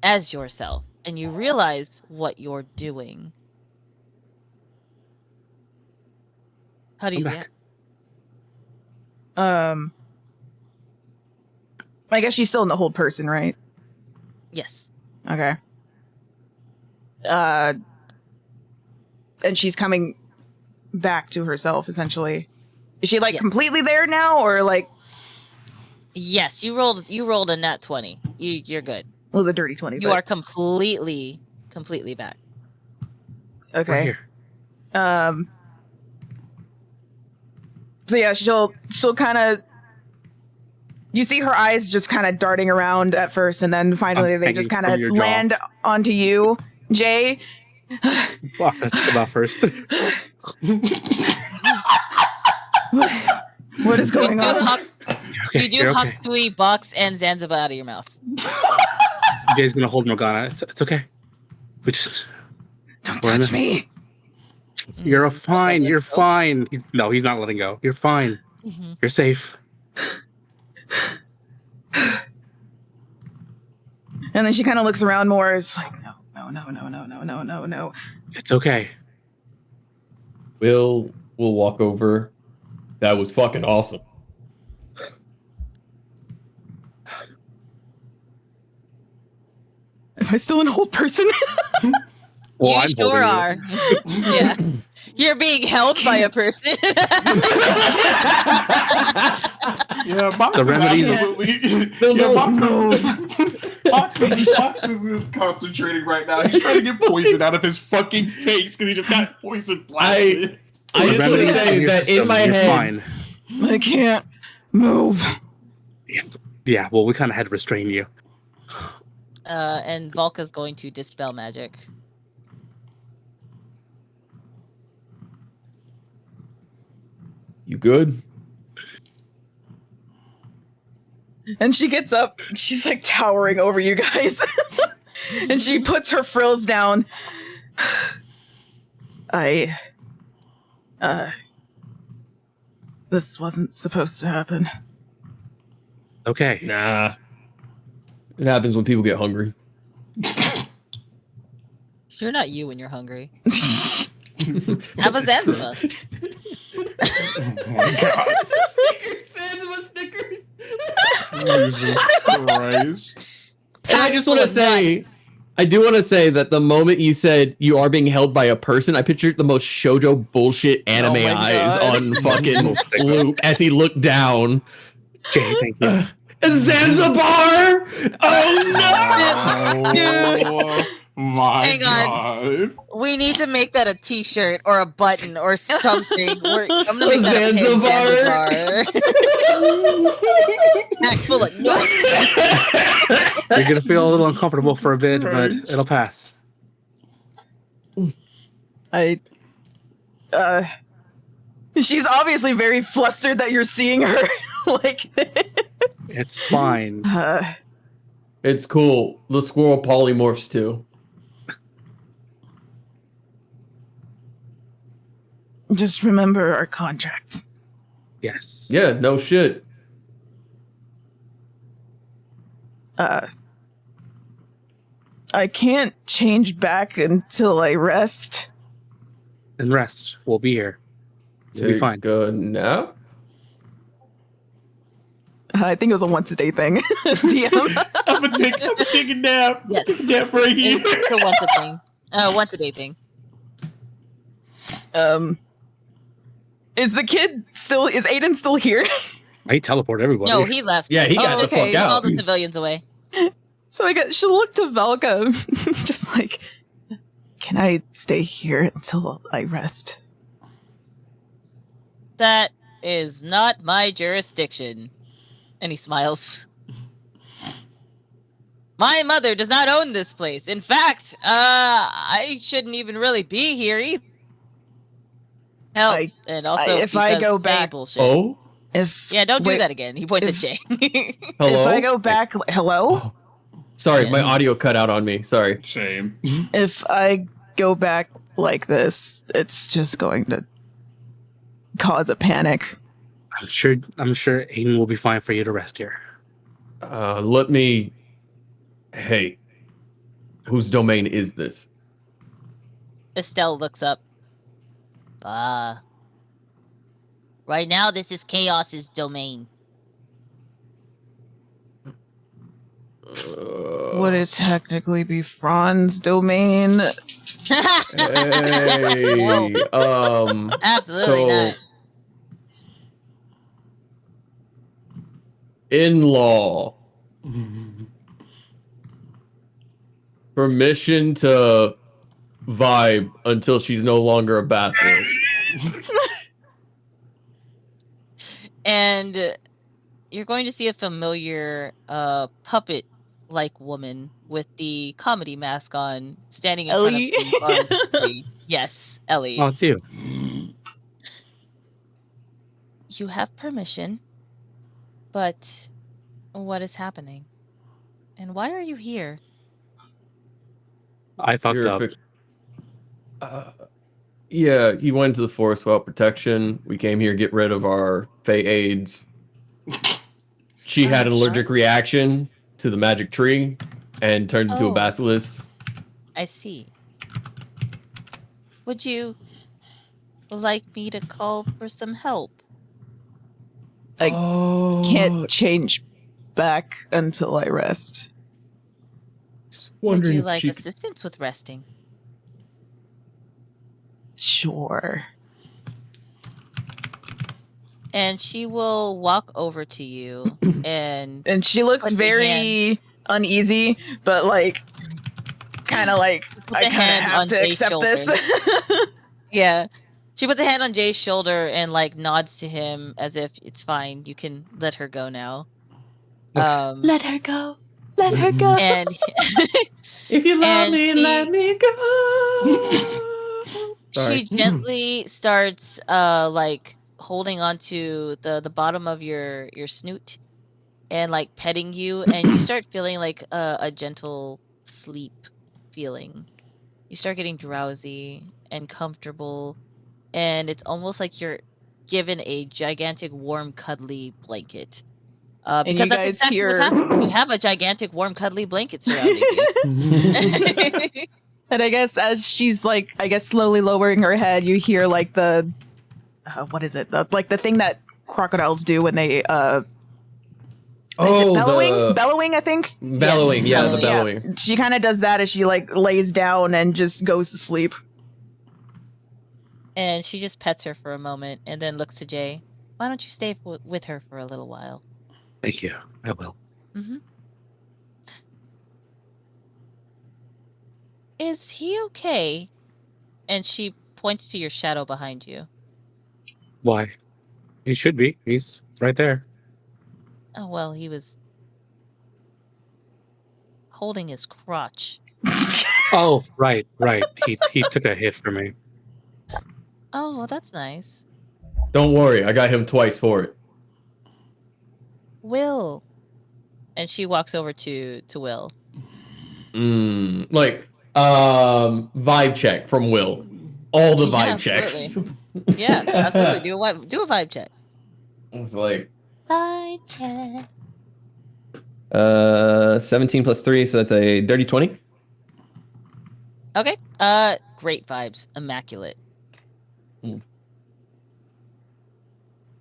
as yourself, and you realize what you're doing. How do you react? I guess she's still in the hold person, right? Yes. Okay. And she's coming back to herself, essentially. Is she like completely there now, or like? Yes, you rolled a nat 20. You're good. Well, the dirty 20. You are completely back. Okay. Right here. So yeah, she'll kind of. You see her eyes just kind of darting around at first, and then finally they just kind of land onto you, Jay. Box has to come out first. What is going on? You do Haktui, Box, and Zanzaba out of your mouth. Jay's gonna hold Morgana. It's okay. We just don't touch me. You're fine. You're fine. He's not letting go. You're fine. You're safe. And then she kind of looks around more. It's like, no. It's okay. We'll walk over. That was fucking awesome. Am I still an old person? Well, you sure are. Yeah. You're being held by a person. Yeah, Box The is remedies. Box is concentrating right now. He's trying to get poison out of his fucking face because he just got poison blasted. I just want to say that in my head, fine. I can't move. Yeah, well, we kind of had to restrain you. And Volka's going to dispel magic. You good? And she gets up. She's like towering over you guys. And she puts her frills down. This wasn't supposed to happen. Okay. Nah. It happens when people get hungry. You're not you when you're hungry. Have a Zanzaba. Oh my god. Snickers. Snickers. Jesus Christ. And I just want to say, I do want to say that the moment you said you are being held by a person, I pictured the most shoujo bullshit anime my eyes God. on fucking Luke as he looked down. Jay, thank you. Zanzibar! Oh Oh my Hang on. god. We need to make that a T-shirt or a button or something. I'm gonna make that a pin, Zanzibar. Zanzibar. Pack full of nuts. You're gonna feel a little uncomfortable for a bit, but it'll pass. She's obviously very flustered that you're seeing her like this. It's fine. It's cool. The squirrel polymorphs too. Just remember our contract. Yes. Yeah, no shit. I can't change back until I rest. And rest. We'll be here. We'll be fine. Good nap. I think it was a once a day thing. DM. I'm gonna take a nap. Yes. Take a nap right here. It's a once a thing. Once a day thing. Is the kid still? Is Aiden still here? I teleport everybody. No, he left. Yeah, he got the fuck All out. the civilians away. So she'll look to Jvalka, just like, can I stay here until I rest? That is not my jurisdiction. And he smiles. My mother does not own this place. In fact, I shouldn't even really be here either. Help. And also, if I go because Fae back- bullshit. Oh, Yeah, don't do wait, that again. He points at if- Jay. hello. If I go back, hello? Sorry, my audio cut out on me. Sorry. Shame. If I go back like this, it's just going to cause a panic. I'm sure Aiden will be fine for you to rest here. Let me. Hey, whose domain is this? Estelle looks up. Right now, this is Chaos's domain. Would it technically be Fran's domain? Hey, Absolutely so- not. in-law. Permission to vibe until she's no longer a basilisk. And you're going to see a familiar puppet-like woman with the comedy mask on, standing in Ellie? front of you on the tree. Yes, Ellie. Oh, it's you. You have permission, but what is happening? And why are you here? I fucked You're up. Yeah, he went to the forest without protection. We came here to get rid of our Fae aides. She had an allergic reaction to the magic tree and turned into a Oh. basilisk. I see. Would you like me to call for some help? I Oh, can't change back until I rest. just Would wondering you if like she could- assistance with resting? Sure. And she will walk over to you and And she looks Put the very uneasy, but like, kind of like, Put I the kind of hand have on to Jay's accept this. yeah. She puts a hand on Jay's shoulder and like nods to him as if it's fine. You can let her go now. Let her go. Let her go. And If you love And me, she- let me go. Sorry. she gently starts like holding onto the bottom of your snoot and like petting you, and you start feeling like a gentle sleep feeling. You start getting drowsy and comfortable, and it's almost like you're given a gigantic warm cuddly blanket. And because you that's guys exactly hear- what's happening. You have a gigantic, warm, cuddly blanket surrounding you. And I guess as she's like, slowly lowering her head, you hear like the, what is it? Like the thing that crocodiles do when they, is it bellowing? Bellowing, I think. Bellowing, Yes, the bellowing. bellowing. She kind of does that as she like lays down and just goes to sleep. And she just pets her for a moment and then looks to Jay. Why don't you stay with her for a little while? Thank you. I will. Mm-hmm. Is he okay? And she points to your shadow behind you. Why? He should be. He's right there. Oh, well, he was holding his crotch. Oh, right. He took a hit for me. Oh, well, that's nice. Don't worry, I got him twice for it. Will. And she walks over to Will. Vibe check from Will. All the Yeah, vibe checks. Yeah, absolutely. Do a vibe check. It's like Vibe check. 17 plus 3, so that's a dirty 20. Okay. Great vibes. Immaculate.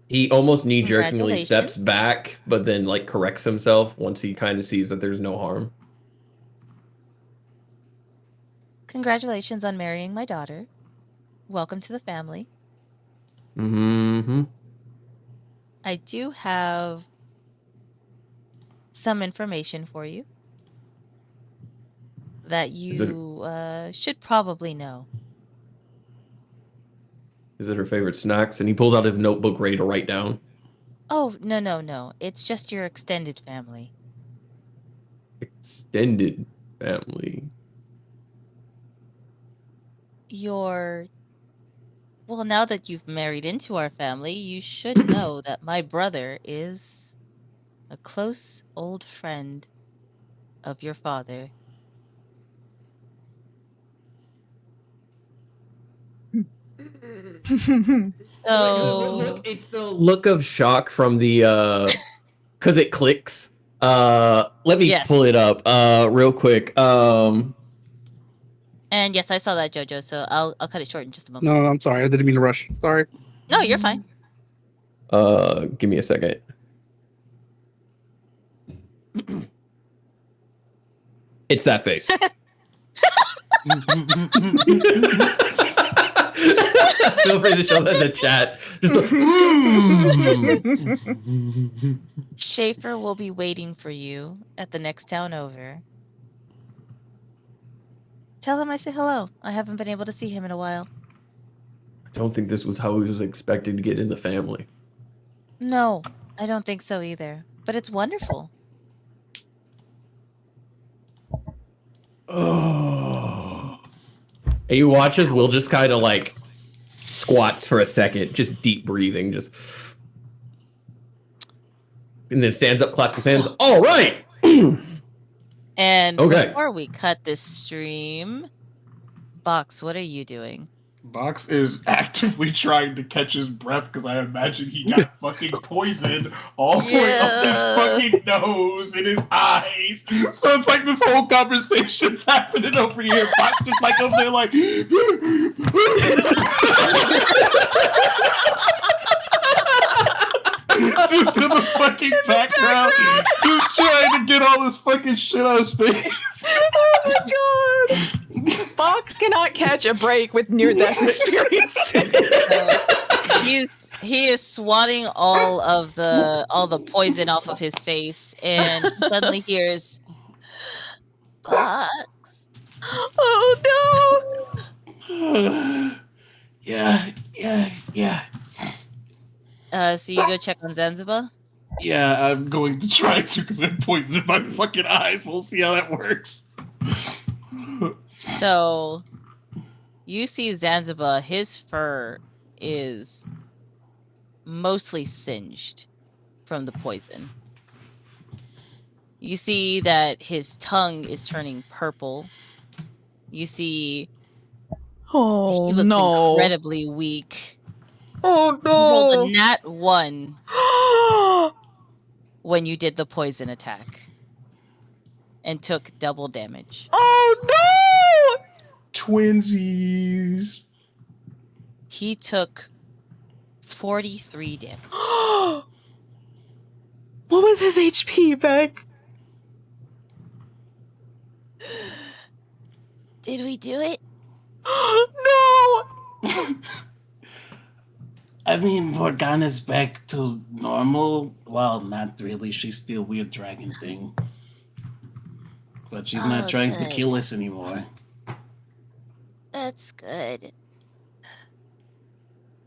He almost knee-jerkingly steps Congratulations. back, but then like corrects himself once he kind of sees that there's no harm. Congratulations on marrying my daughter. Welcome to the family. Mm-hmm. I do have some information for you that you should probably know. Is it her favorite snacks? And he pulls out his notebook ready to write down. Oh, no. It's just your extended family. Extended family. Well, now that you've married into our family, you should know that my brother is a close old friend of your father. So It's the look of shock from the because it clicks. Let me Yes. pull it up real quick. And yes, I saw that, Jojo. So I'll cut it short in just a moment. No, I'm sorry. I didn't mean to rush. Sorry. No, you're fine. Give me a second. It's that face. Feel free to show that in the chat. Just Schaefer will be waiting for you at the next town over. Tell him I say hello. I haven't been able to see him in a while. I don't think this was how he was expected to get in the family. No, I don't think so either. But it's wonderful. Oh. And you watch as Will just kind of like squats for a second, just deep breathing, just, and then stands up, claps his hands. All right. And Okay. before we cut this stream, Box, what are you doing? Box is actively trying to catch his breath because I imagine he got fucking poisoned all the way up his fucking nose and his eyes. So it's like this whole conversation's happening over here. Box just like over there like just in the fucking background, just trying to get all this fucking shit out of his face. Oh my god! Box cannot catch a break with near-death experience. He is swatting all the poison off of his face, and he suddenly hears, "Box." Oh Yeah. So you go check on Zanzaba. Yeah, I'm going to try to because I'm poisoning my fucking eyes. We'll see how that works. So you see Zanzaba. His fur is mostly singed from the poison. You see that his tongue is turning purple. You see Oh he looks no! incredibly weak. Oh He rolled a no! nat 1. when you did the poison attack and took double damage. Oh no! Twinsies. He took 43 damage. What was his HP, Beck? Did we do it? No! I mean, Morgana's back to normal. Well, not really. She's still weird dragon thing. But she's not trying to kill us anymore. That's good.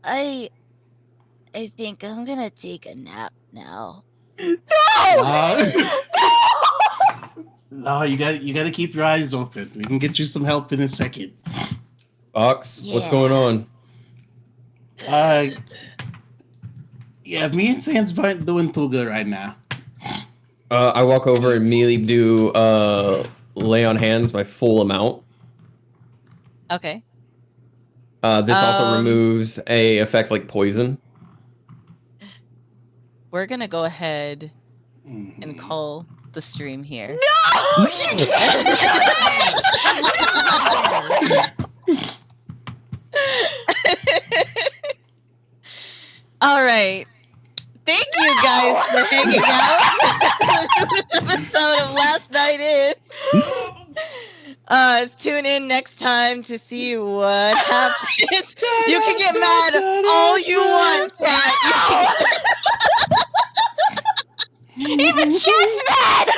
I think I'm gonna take a nap now. No, you gotta keep your eyes open. We can get you some help in a second. Box, what's going on? Yeah, me and Sans aren't doing too good right now. I walk over and immediately do lay on hands my full amount. Okay. This also removes a effect like poison. We're gonna go ahead and call the stream here. No! All right. Thank you guys for hanging out this episode of Last Night In. Tune in next time to see what happens. You can get mad all you want, chat. Even chat's mad!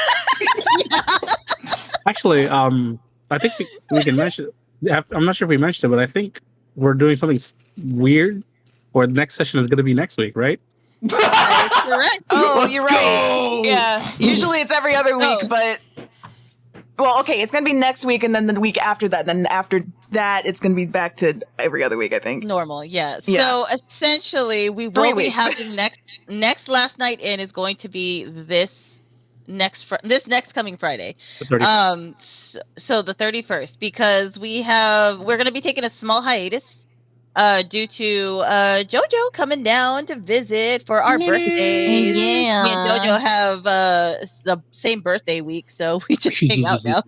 Actually, I think we can mention. I'm not sure if we mentioned it, but I think we're doing something weird. Or the next session is going to be next week, right? That is correct. Oh, Let's you're right. go! Yeah. Usually it's every other week, So- but well, okay, it's gonna be next week, and then the week after that. Then after that, it's gonna be back to every other week, I think. Normal, yeah. Yeah. So essentially, we 3 will be weeks. having next Last Night In is going to be this next coming Friday. The 30th. So the 31st, because we're going to be taking a small hiatus due to JoJo coming down to visit for our birthdays. Yeah. Me and JoJo have the same birthday week, so we just hang out now.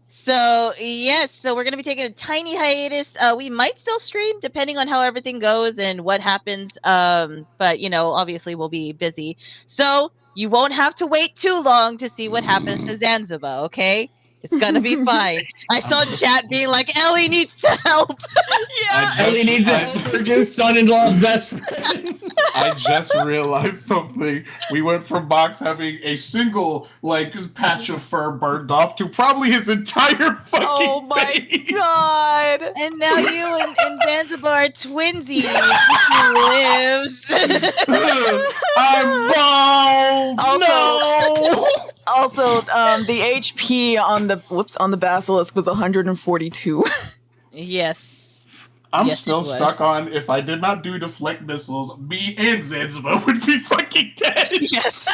So yes, so we're gonna be taking a tiny hiatus. We might still stream depending on how everything goes and what happens. But obviously we'll be busy. So you won't have to wait too long to see what happens to Zanzaba, okay? It's gonna be fine. I saw chat being like, Ellie needs help. Ellie needs it for her new son-in-law's best friend. I just realized something. We went from Box having a single patch of fur burned off to probably his entire fucking Oh my face. god! And now you and Zanzibar are twinsies. He lives. I'm bald. No. Also, the HP on the basilisk was 142. Yes. I'm Yes, still it was. stuck on if I did not do deflect missiles, me and Zanzibar would be fucking dead. Yes.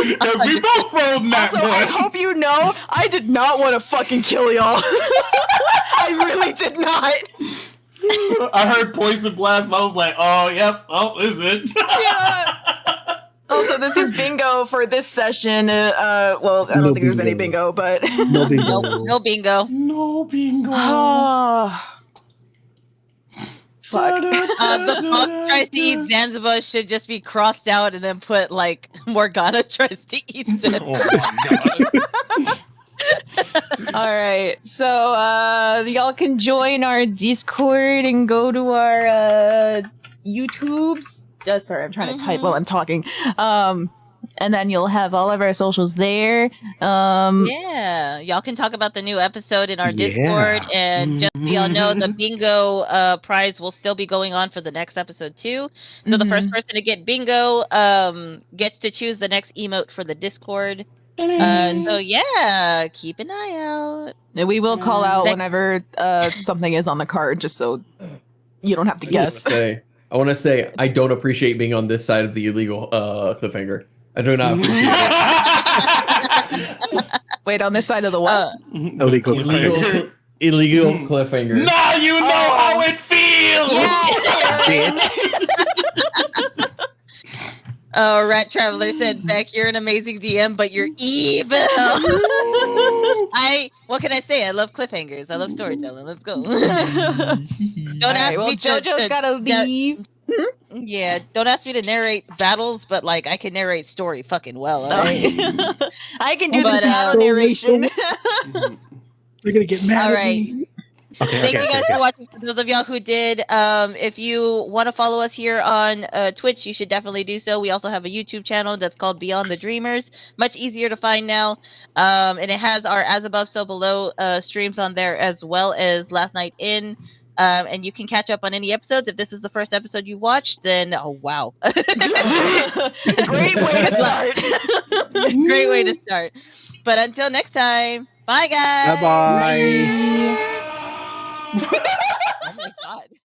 Because we both rolled that Also, I hope you know, I did not want to fucking kill y'all. I really did not. I heard poison blast and I was like, oh, yep, oh, is it? Yeah. Also, this is bingo for this session. Well, I don't think there's any bingo, but No bingo. No bingo. No bingo. oh, fuck. The fox tries to eat Zanzibar should just be crossed out and then put Morgana tries to eat Zanzibar. Oh my god. All right, so y'all can join our Discord and go to our YouTubes. Sorry, I'm trying to type while I'm talking. And then you'll have all of our socials there. Yeah, y'all can talk about the new episode in our Discord, and just so y'all know, the bingo prize will still be going on for the next episode too. So the first person to get bingo gets to choose the next emote for the Discord. So yeah, keep an eye out. And we will call out whenever something is on the card, just so you don't have to guess. I want to say I don't appreciate being on this side of the illegal cliffhanger. I do not appreciate it. Wait, on this side of the what? Illegal. Illegal cliffhanger. Now you know how it feels. Oh, Rat Traveler said, Beck, you're an amazing DM, but you're evil. What can I say? I love cliffhangers. I love storytelling. Let's go. Don't ask me JoJo's gotta leave. Yeah, don't ask me to narrate battles, but like I can narrate story fucking well. All right. I can do the But, battle narration. They're gonna get mad All at right. me. Okay, Thank you guys for watching. For those of y'all who did, if you want to follow us here on Twitch, you should definitely do so. We also have a YouTube channel that's called Beyond the Dreamers. Much easier to find now. And it has our As Above, So Below streams on there, as well as Last Night In. And you can catch up on any episodes. If this is the first episode you watched, then oh wow. Great way to start. Great way to start. But until next time, bye guys. Bye bye. Oh my god.